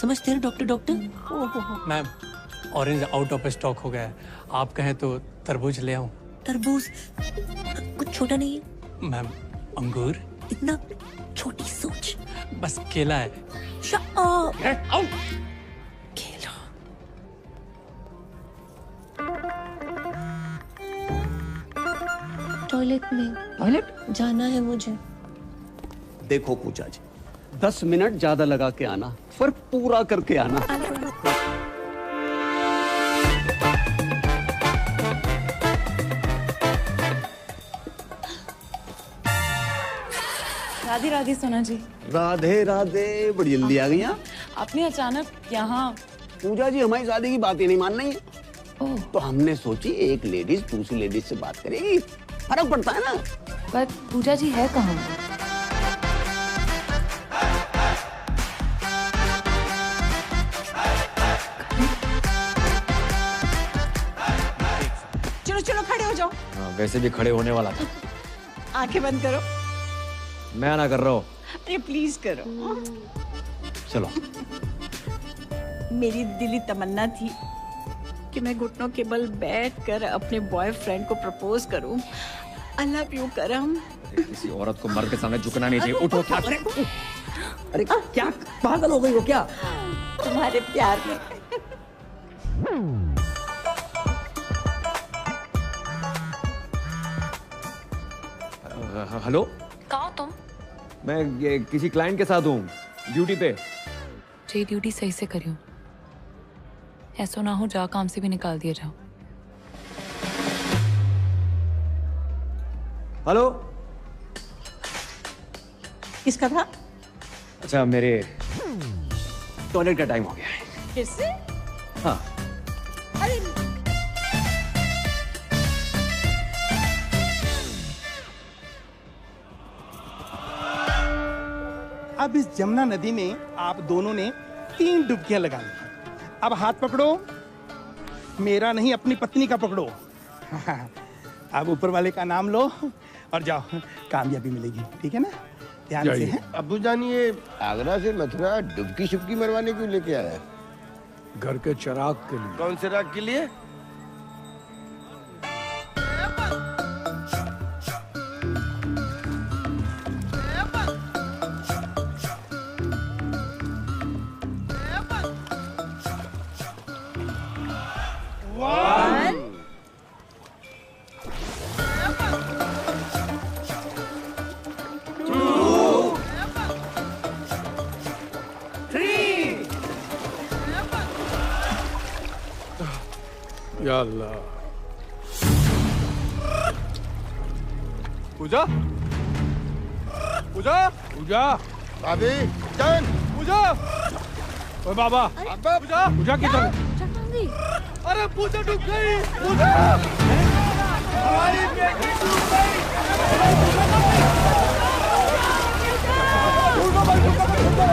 समझते हैं doctor. Ma'am, orange out of stock हो गया है। आप कहें तो तरबूज ले आऊं? तरबूज कुछ छोटा नहीं है। मैम, अंगूर? इतना छोटी सोच। बस केला है। Shut up. केला। टॉयलेट में। टॉयलेट जाना है मुझे। देखो पूजा जी, 10 मिनट ज्यादा लगा के आना, पर पूरा करके आना। राधे राधे सोना जी। राधे राधे, बड़ी जल्दी आ गई आप। आपने अचानक यहाँ? पूजा जी, हमारी शादी की बात ही नहीं मान रही है। तो हमने सोची एक लेडीज दूसरी लेडीज से बात करेगी, फर्क पड़ता है ना। पर पूजा जी है कहाँ? चलो खड़े हो जाओ। हाँ, वैसे भी खड़े होने वाला था। आंखें बंद करो। मैं ना कर रहा हूँ। अरे प्लीज करो। चलो। मेरी दिली तमन्ना थी कि मैं घुटनों के बल बैठकर अपने बॉयफ्रेंड को प्रपोज करूं, I love you, करम। किसी औरत को मर्द के सामने झुकना नहीं चाहिए। उठो, क्या करे? अरे क्या पागल हो गई हो क्या? तुम्हारे प्यार में। हेलो, कहाँ हो तुम? मैं ये किसी क्लाइंट के साथ हूँ, ड्यूटी पे। जी ड्यूटी सही से करियो, ऐसा ना हो जा काम से भी निकाल दिया जाओ। हेलो, किसका था? अच्छा, मेरे टॉयलेट का टाइम हो गया है। फिर से? हाँ। अरे अब इस जमुना नदी में आप दोनों ने 3 डुबकियां लगा ली। अब हाथ पकड़ो, मेरा नहीं अपनी पत्नी का पकड़ो। अब ऊपर वाले का नाम लो और जाओ, कामयाबी मिलेगी, ठीक है ना? ध्यान से है। अब्बू जान, ये आगरा से मथुरा डुबकी शुबकी मरवाने क्यों लेके आया है? घर के चिराग के लिए। कौन से राग के लिए? या अल्लाह। पूजा, पूजा, पूजा, भाभी जान, पूजा, ओए बाबा, पूजा, पूजा किधर? अरे पूजा डूब गई, पूजा, हमारी बेटी डूब गई। पूजा को ढूंढो,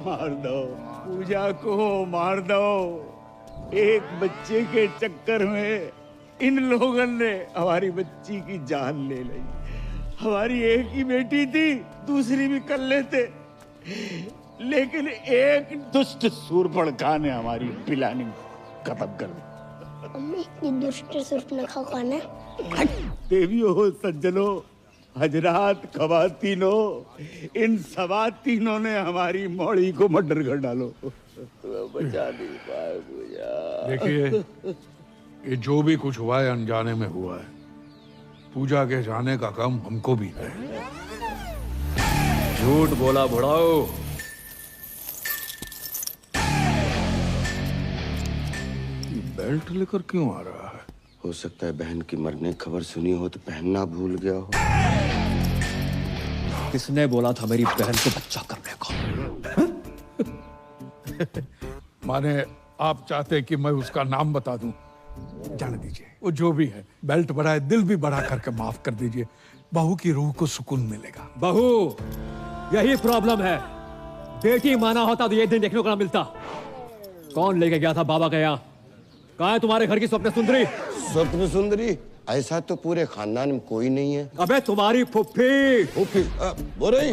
मार दो पूजा को, मार दो। एक बच्चे के चक्कर में इन लोगों ने हमारी बच्ची की जान ले ली। हमारी एक ही बेटी थी, दूसरी भी कर लेते, लेकिन एक दुष्ट सूर्पणखा ने हमारी प्लानिंग खत्म कर दी। मम्मी, ये दुष्ट सूर्पणखा कौन है? देवियों, सज्जनों, हजरात, खवातीनों, इन सवातीनों ने हमारी मौड़ी को मर्डर कर डालो। बचा नहीं पाए पूजा। देखिए, ये जो भी कुछ हुआ है अनजाने में हुआ है। पूजा के जाने का गम हमको भी है। झूठ बोला बुढ़ाओ। बेल्ट लेकर क्यों आ रहा है? हो सकता है बहन की मरने की खबर सुनी हो तो पहनना भूल गया हो। किसने बोला था मेरी बहन को बच्चा करने को? माने आप चाहते कि मैं उसका नाम बता दूं? जाने दीजिए, वो जो भी है, बेल्ट बढ़ाए, दिल भी बढ़ा करके माफ कर दीजिए। बहू की रूह को सुकून मिलेगा। बहू, यही प्रॉब्लम है। बेटी माना होता तो ये दिन देखने को ना मिलता। कौन लेके गया था बाबा के यहाँ? कहाँ है तुम्हारे घर की स्वप्न सुंदरी? स्वप्न सुंदरी? ऐसा तो पूरे खानदान में कोई नहीं है। अबे तुम्हारी फुफ्फी। फुफ्फी बोल रही?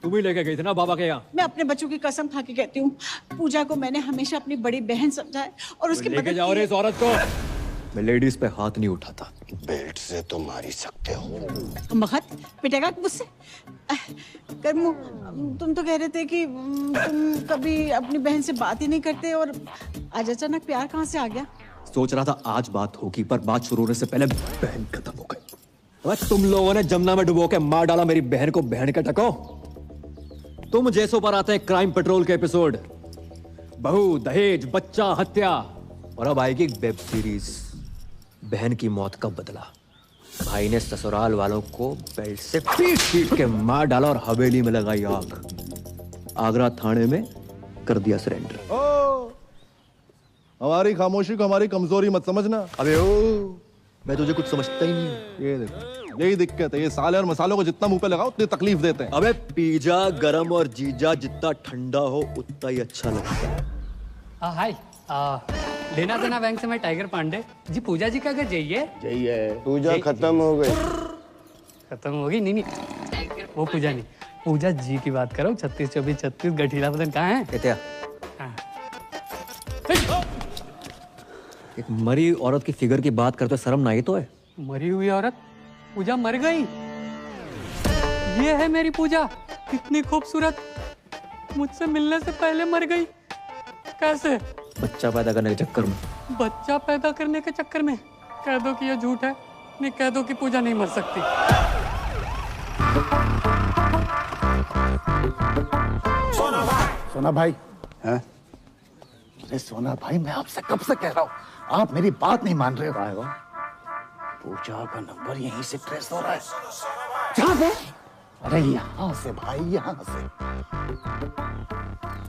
तुम ही लेके गई थी ना बाबा के यहाँ? मैं अपने बच्चों की कसम खा के कहती हूँ, पूजा को मैंने हमेशा अपनी बड़ी बहन समझा है और उसकी लेके जाओ रे इस औरत को। मैं लेडीज पे हाथ नहीं उठाता। बेल्ट से तो मार ही सकते हो। मगध पिटेगा मुझसे? कर्मू, तुम तो कह रहे थे कि तुम कभी अपनी बहन से बात ही नहीं करते और आज अचानक प्यार कहाँ से आ गया? सोच रहा था आज बात होगी, पर बात शुरू होने से पहले बहन खत्म हो गई। अबे तुम लोगों ने जमुना में डुबो के मार डाला मेरी बहन को। बहन का टको। तुम जैसों पर आते हैं क्राइम पेट्रोल के एपिसोड, बहू, दहेज, बच्चा, हत्या, और अब आएगी वेब सीरीज बहन की मौत का बदला। भाई ने ससुराल वालों को बेल्ट से पीट पीट के मार डाला और हवेली में लगाई आग। आगरा थाने में कर दिया सरेंडर। हमारी खामोशी को हमारी कमजोरी मत समझना। अबे ओ, मैं तुझे कुछ समझता ही नहीं हूँ। ये देखो, यही दिक्कत है, ये साले और मसालों को जितना मुंह पे लगाओ उतनी तकलीफ देते हैं। अबे पिज्जा गरम और जीजा जितना ठंडा हो उतना ही अच्छा लगता है। हाय, लेना देना बैंक से मैं टाइगर पांडे जी। पूजा जी का घर जाइए। जाइए। पूजा खत्म हो गई। खत्म हो गई? नहीं, वो पूजा नहीं, पूजा जी की बात करो। 36 24 36 गठीला बदन कहाँ है? क्या? एक मरी औरत की फिगर की बात करते शर्म नहीं तो है? मरी हुई औरत? पूजा मर गई? ये है मेरी पूजा, कितनी खूबसूरत, मुझसे मिलने से पहले मर गई। कैसे? बच्चा पैदा करने के चक्कर में। बच्चा पैदा करने के चक्कर में? कह दो कि ये झूठ है, नहीं कह दो कि पूजा नहीं मर सकती। सोना भाई, हैं? अरे सोना भाई, मैं आपसे कब से कह रहा हूँ, आप मेरी बात नहीं मान रहे हो। पूजा का नंबर यहीं से ट्रेस हो रहा है। जहाँ से? अरे यहाँ से भाई, यहाँ से।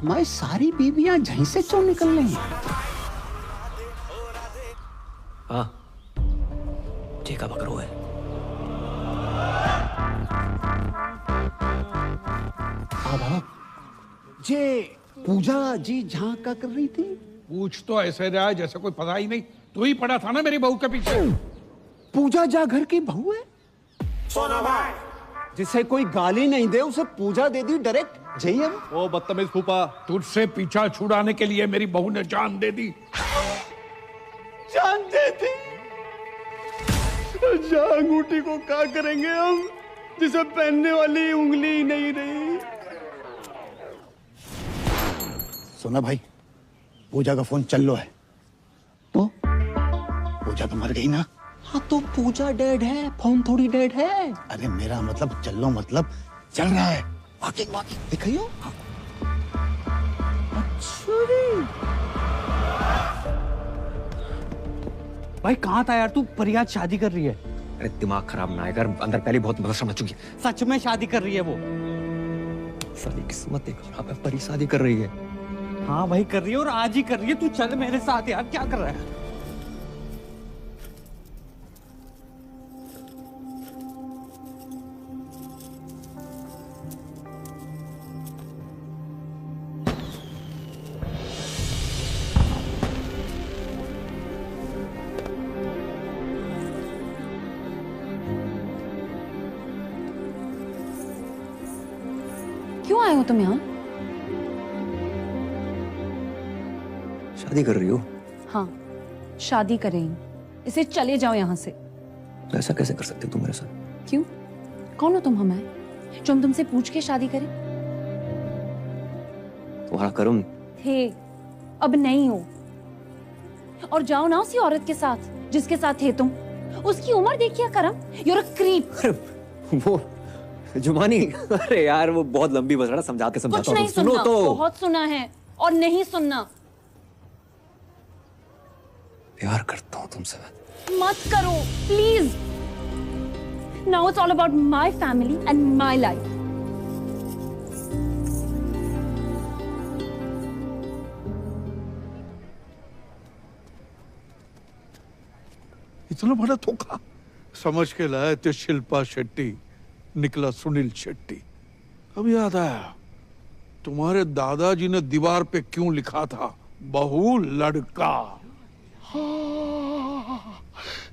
हमारी सारी बीवियां यहीं से क्यों निकल रही हैं? हाँ, ठीक है, पकड़ो है। जे पूजा जी जहाँ का कर रही थी? पूछ तो ऐसे रहा है जैसे कोई पता ही नहीं। तू ही पड़ा था ना मेरी बहू के पीछे। पूजा जा घर की बहू है? जिसे कोई गाली नहीं दे उसे पूजा दे दी डायरेक्ट। जय ओ बदतमीज फूफा, तुझसे पीछा छुड़ाने के लिए मेरी बहू ने जान दे दी। जान दे दी? जा अंगूठी को क्या करेंगे हम, जिसे पहनने वाली उंगली ही नहीं रही। सोना भाई, पूजा का फोन चल लो है। तो पूजा तो मर गई ना? हाँ तो पूजा डेड है, फोन थोड़ी डेड है। अरे मेरा मतलब चल लो, मतलब चल रहा है। वॉकिंग दिखाइयो। अच्छा भाई कहाँ था यार तू? परियाद शादी कर रही है। अरे दिमाग खराब ना है कर, अंदर पहले बहुत मदद मच चुकी है। सच में शादी कर रही है वो? सारी किस्मत देखो, परी शादी कर रही है। हाँ भाई कर रही है, और आज ही कर रही है। तू चल मेरे साथ यार, क्या कर रहा है? क्यों आए हो तुम यहाँ? शादी कर रही हो? हाँ, शादी करेंगे। इसे चले जाओ यहाँ से। ऐसा कैसे कर सकते हो तुम मेरे साथ? क्यों? कौन हो तुम हमारे, जो हम तुमसे पूछ के शादी करें? तुम्हारा कर्म थे, अब नहीं हो। और जाओ ना उसी औरत के साथ जिसके साथ थे तुम। उसकी उम्र देखिए करम, you're a creep। वो जुमानी, अरे यार वो बहुत लंबी बस रहा, समझा के समझाता कुछ नहीं हूँ। सुनो सुनना, तो। बहुत सुना है और नहीं सुनना। प्यार करता हूँ तुमसे। मत करो please. Now it's all about my family and my life. इतना बड़ा धोखा समझ के लाए थे शिल्पा शेट्टी, निकला सुनील शेट्टी। अब याद आया, तुम्हारे दादाजी ने दीवार पे क्यों लिखा था, बहू लड़का।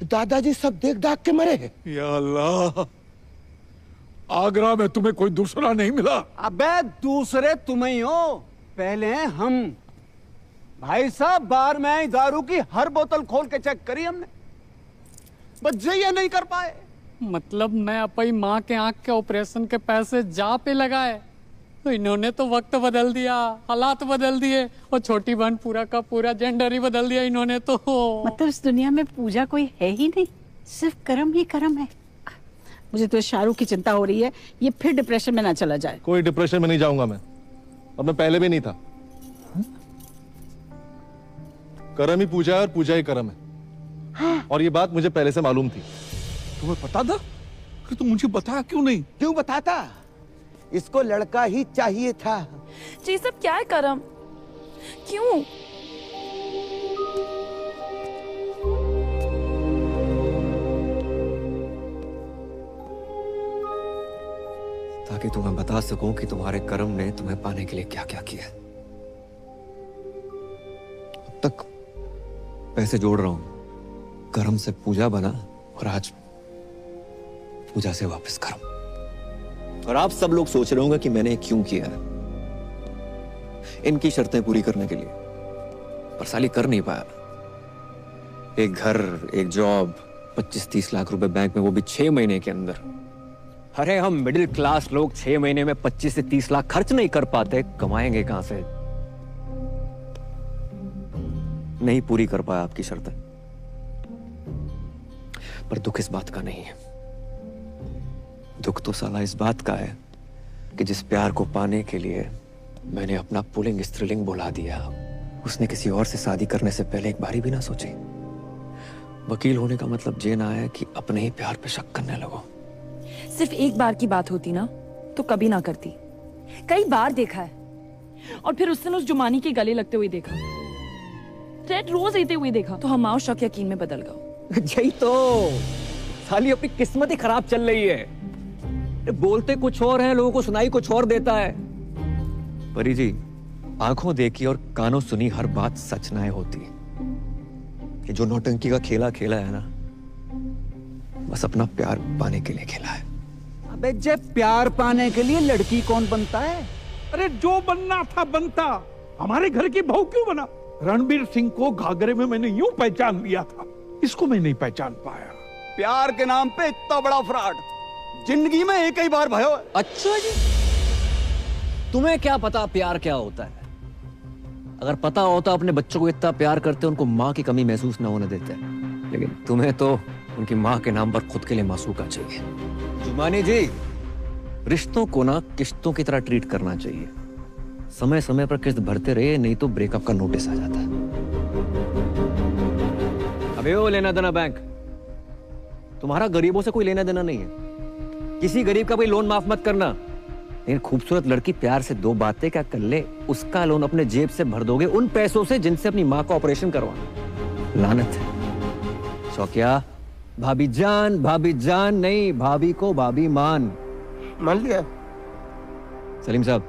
दादाजी सब देख दाख के मरे। या अल्लाह, आगरा में तुम्हें कोई दूसरा नहीं मिला? अबे दूसरे तुम ही हो, पहले हैं हम। भाई साहब बार में आई दारू की हर बोतल खोल के चेक करी हमने, बस ये नहीं कर पाए। मतलब मैं अपनी माँ के आंख के ऑपरेशन के पैसे जा पे लगाए, तो इन्होंने तो वक्त बदल दिया, हालात बदल दिए, और छोटी बहन पूरा का पूरा जेंडर ही बदल दिया इन्होंने तो। मतलब इस दुनिया में पूजा कोई है ही नहीं, सिर्फ कर्म ही कर्म है। मुझे तो शाहरुख की चिंता हो रही है, ये फिर डिप्रेशन में ना चला जाए। कोई डिप्रेशन में नहीं जाऊंगा मैं, और मैं पहले भी नहीं था। कर्म ही पूजा है और पूजा ही कर्म है। और ये बात मुझे पहले से मालूम थी। तुम्हें पता था? कि तुम मुझे बताया क्यों नहीं? क्यों बताता? इसको लड़का ही चाहिए था। जी सब क्या है करम? क्यों? ताकि तुम्हें बता सकूं कि तुम्हारे कर्म ने तुम्हें पाने के लिए क्या क्या किया। अब तक पैसे जोड़ रहा हूं, कर्म से पूजा बना और आज पूजा से वापस कर्म। और आप सब लोग सोच रहे होंगे कि मैंने क्यों किया है, इनकी शर्तें पूरी करने के लिए, पर साली कर नहीं पाया। एक घर, एक जॉब, 25-30 लाख रुपए बैंक में, वो भी 6 महीने के अंदर। अरे हम मिडिल क्लास लोग 6 महीने में 25 से 30 लाख खर्च नहीं कर पाते, कमाएंगे कहां से? नहीं पूरी कर पाया आपकी शर्तें, पर दुख इस बात का नहीं है। दुख तो साला इस बात का है कि जिस प्यार को पाने के लिए मैंने अपना पुल्लिंग स्त्रीलिंग बुला दिया, उसने किसी और से शादी करने से पहले एक बारी भी ना सोची। वकील होने का मतलब ये ना है कि अपने ही प्यार पे शक करने लगो। सिर्फ एक बार की बात होती ना तो कभी ना करती। कई बार देखा है, और फिर उस दिन उस जुमानी के गले लगते हुए देखा, रेड रोज लेते हुए देखा, तो हमारा शक यकीन में बदल गया। यही तो साली अपनी किस्मत ही खराब चल रही है। बोलते कुछ और है, लोगों को सुनाई कुछ और देता है। परी जी, आंखों देखी और कानों सुनी हर बात सच ना होती। ये जो नौटंकी का खेला खेला है ना, बस अपना प्यार पाने के लिए खेला है। अबे जब प्यार पाने के लिए लड़की कौन बनता है? अरे जो बनना था बनता, हमारे घर की बहू क्यों बना? रणबीर सिंह को घाघरे में मैंने यूं पहचान लिया था, इसको मैं नहीं पहचान पाया। प्यार के नाम पे इतना बड़ा फ्रॉड जिंदगी में एक ही बार भयो। अच्छा जी, तुम्हें क्या पता प्यार क्या होता है? अगर पता होता अपने बच्चों को इतना प्यार करते, उनको माँ की कमी महसूस ना होने देते। लेकिन तुम्हें तो उनकी माँ के नाम पर खुद के लिए मासूका चाहिए। जुमानी जी, रिश्तों को ना किश्तों की तरह ट्रीट करना चाहिए। समय समय पर किस्त भरते रहे, नहीं तो ब्रेकअप का नोटिस आ जाता है। अबे ओ लेना देना बैंक, तुम्हारा गरीबों से कोई लेना देना नहीं है। किसी गरीब का कोई लोन माफ मत करना। लेकिन खूबसूरत लड़की प्यार से 2 बातें क्या कर ले, उसका लोन अपने जेब से भर दोगे, उन पैसों से जिनसे अपनी माँ का ऑपरेशन करवाना। लानत है। शौकिया, भाभी जान नहीं, भाभी को भाभी मान लिया। सलीम साहब,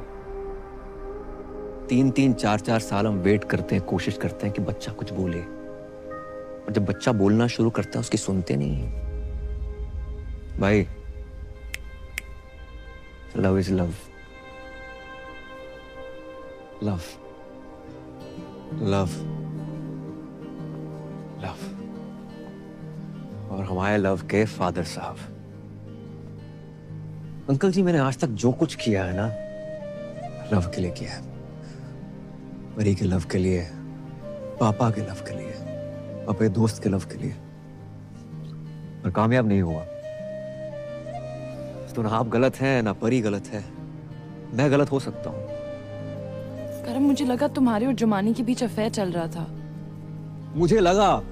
3-3, 4-4 साल हम वेट करते हैं, कोशिश करते हैं कि बच्चा कुछ बोले, और जब बच्चा बोलना शुरू करता है उसकी सुनते नहीं। भाई, love is love, love love love. और हमारे लव के फादर साहब, अंकल जी, मैंने आज तक जो कुछ किया है ना, लव के लिए किया है। परी के लव के लिए, पापा के लव के लिए, अपने दोस्त के लव के लिए, पर कामयाब नहीं हुआ। तो ना आप गलत हैं, ना परी गलत है, मैं गलत हो सकता हूं। करम, मुझे लगा तुम्हारे और जुमानी के बीच अफेयर चल रहा था। मुझे लगा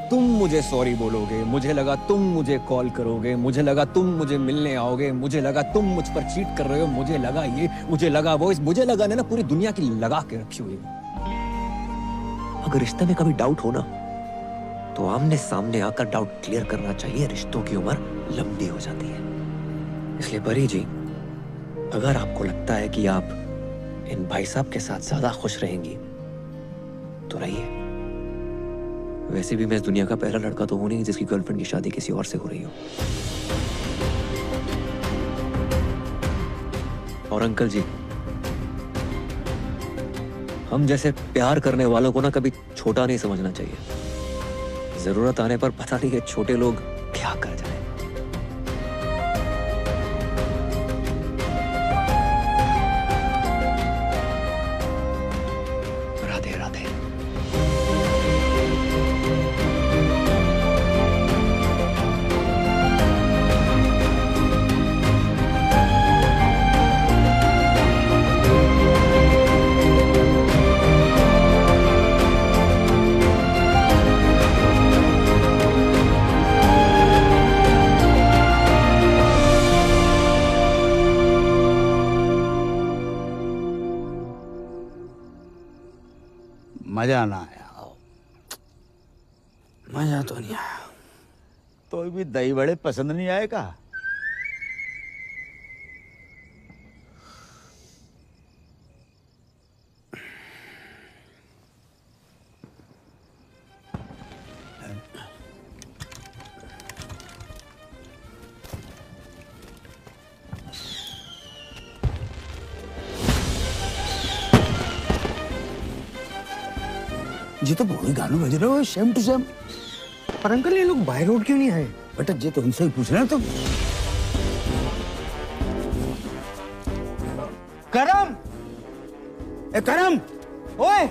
तुम मुझे सॉरी बोलोगे, मुझे लगा तुम मुझे कॉल करोगे, मुझे लगा तुम मुझे मिलने आओगे, मुझे लगा तुम मुझ पर चीट कर रहे हो, मुझे लगा ये, मुझे लगा वो, मुझे लगा ना पूरी दुनिया की लगा के रखी हुई। अगर रिश्ते में कभी डाउट हो ना, तो आमने सामने आकर डाउट क्लियर करना चाहिए। रिश्तों की उम्र लंबी हो जाती है। इसलिए परी जी, अगर आपको लगता है कि आप इन भाई साहब के साथ ज्यादा खुश रहेंगी तो रहिए। वैसे भी मैं इस दुनिया का पहला लड़का तो हूं नहीं जिसकी गर्लफ्रेंड की शादी किसी और से हो रही हो। और अंकल जी, हम जैसे प्यार करने वालों को ना कभी छोटा नहीं समझना चाहिए। जरूरत आने पर पता नहीं है छोटे लोग क्या कर जाए। राधे राधे। मजा ना आया, मजा तो नहीं आया। तो भी दही बड़े पसंद नहीं आएगा। जी तो वही गानों बज रहे हो सेम टू सेम। पर अंकल ये लोग बाय रोड क्यों नहीं आए? बेटा जी तो उनसे ही पूछ रहे हैं तुम। करम, ए करम, ओए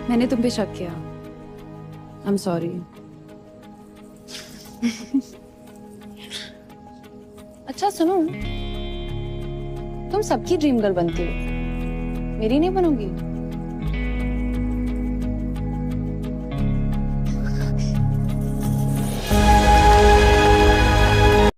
मैंने तुम पे शक किया। I am sorry. अच्छा सुनो, तुम सबकी ड्रीम गर्ल बनती हो, मेरी नहीं बनोगी?